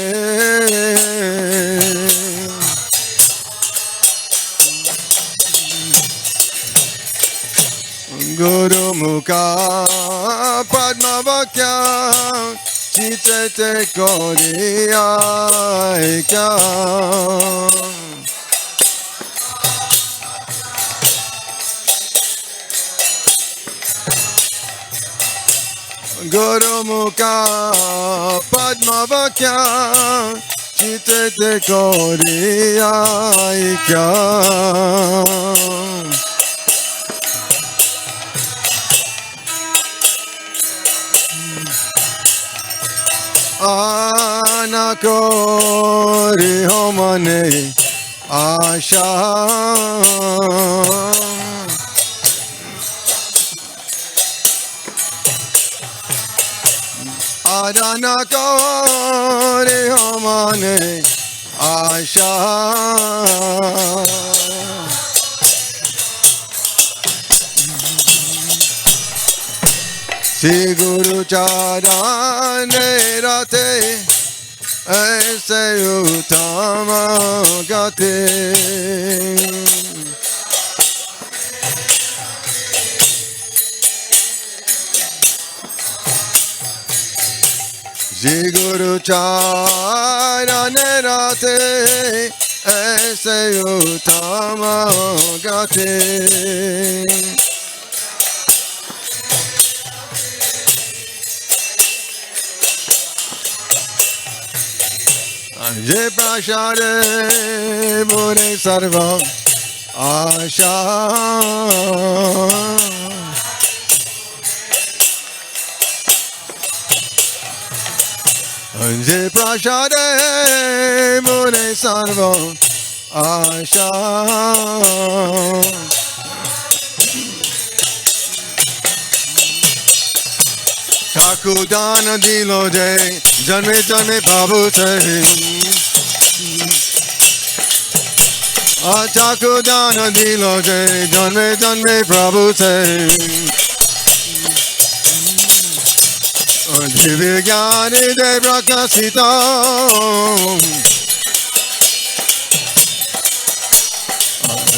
Guru Mukha Padma Vakya Chitete Koriya Kya. Guru Mukha Padma Vakya Chitete Koriya Kya. Anakori homane asha. Adanakori homane asha. Shri Guru Charane Rate Aise Uttama Gate. Shri Guru Charane Rate Aise Uttama Gate. Je prashare mure sarva asha. Je prashare mure sarva asha. ठाकुदान दिलो जय जन्मे जन्मे प्रभु से. ठाकुदान दिलो जय जन्मे जन्मे प्रभु से. दिव्य ज्ञानी दे प्रकाशित.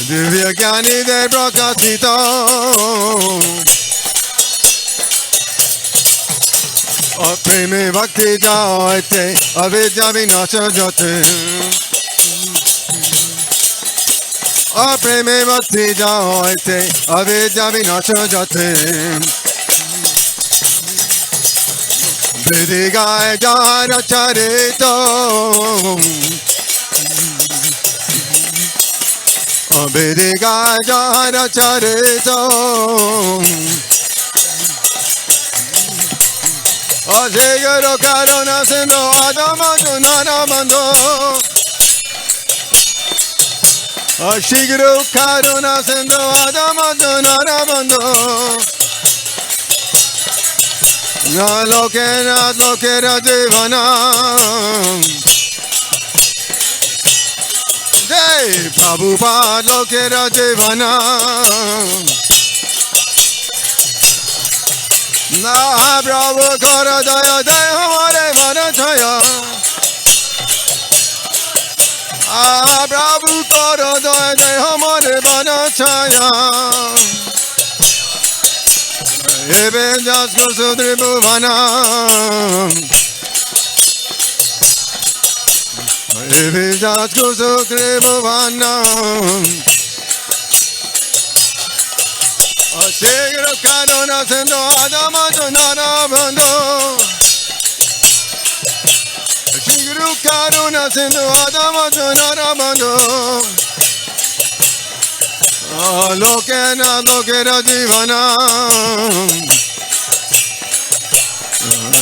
दिव्य ज्ञानी दे प्रकाशित. प्रेमे भक्ति जाते अविद्या विनाश जाते. प्रेमे भक्ति जाते अविद्या विनाश जाते. वेदि गाय जार चरित. वेदि गाय जार चरित. Jai Guru Karuna Sindhu Adama Junana Bandhu. Shri Guru Karuna Sindhu Adama Junana Bandhu. Na loke rajivana. Jai Prabhupada loke rajivana. Na Prabhu kara daya jai hamare mana chaya. Prabhu kara daya jai hamare mana chaya. Ebe jas kusudri bhuvana. Ebe jas kusudri bhuvana. Seguro Karuna Sindhu Adama Junana Bandhu Seguro Karuna Sindhu Adama Junana Bandhu Lokena Lokera Jivana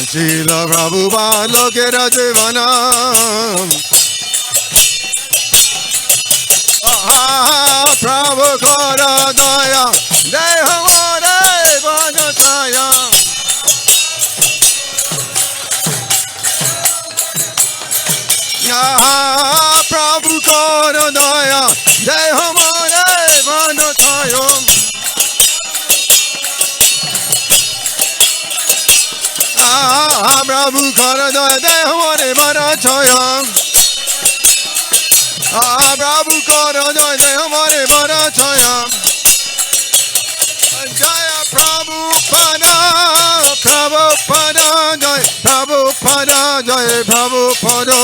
Srila Prabhupada Lokera Jivana Prabhu Kora Daya Dehamare Vanataya Prabhu Kora Daya Dehamare Vanataya Prabhu Kora Daya Dehamare Vanataya Prabhu Kora Jaya Hamare Bharachaya Jaya Prabhupada Prabhupada Jaya Prabhupada Jaya Prabhupada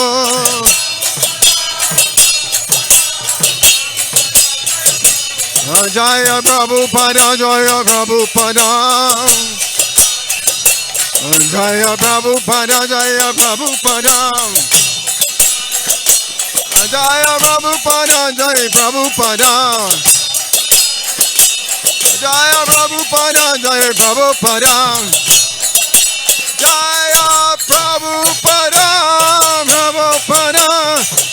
Jaya Prabhupada Jaya Prabhupada Jaya Prabhupada Jaya Prabhupada Jaya Prabhupada, Jaya Prabhupada Jaya Prabhupada, Jaya Prabhupada Jaya Prabhupada, Prabhupada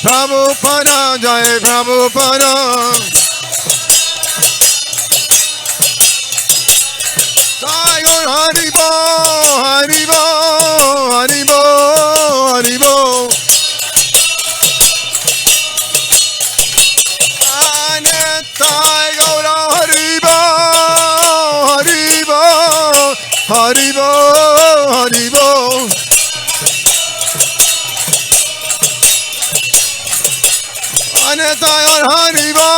Prabhupada, Jaya Prabhupada Jaya Haribo, Haribo, Haribo, Haribo Haribo, Haribo Anetayan Haribo,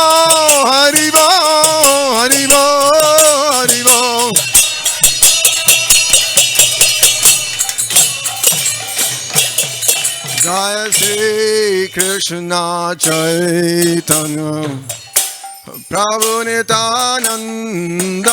Haribo, Haribo, Haribo Jaya Shri Krishna Chaitanya Prabhu Nityananda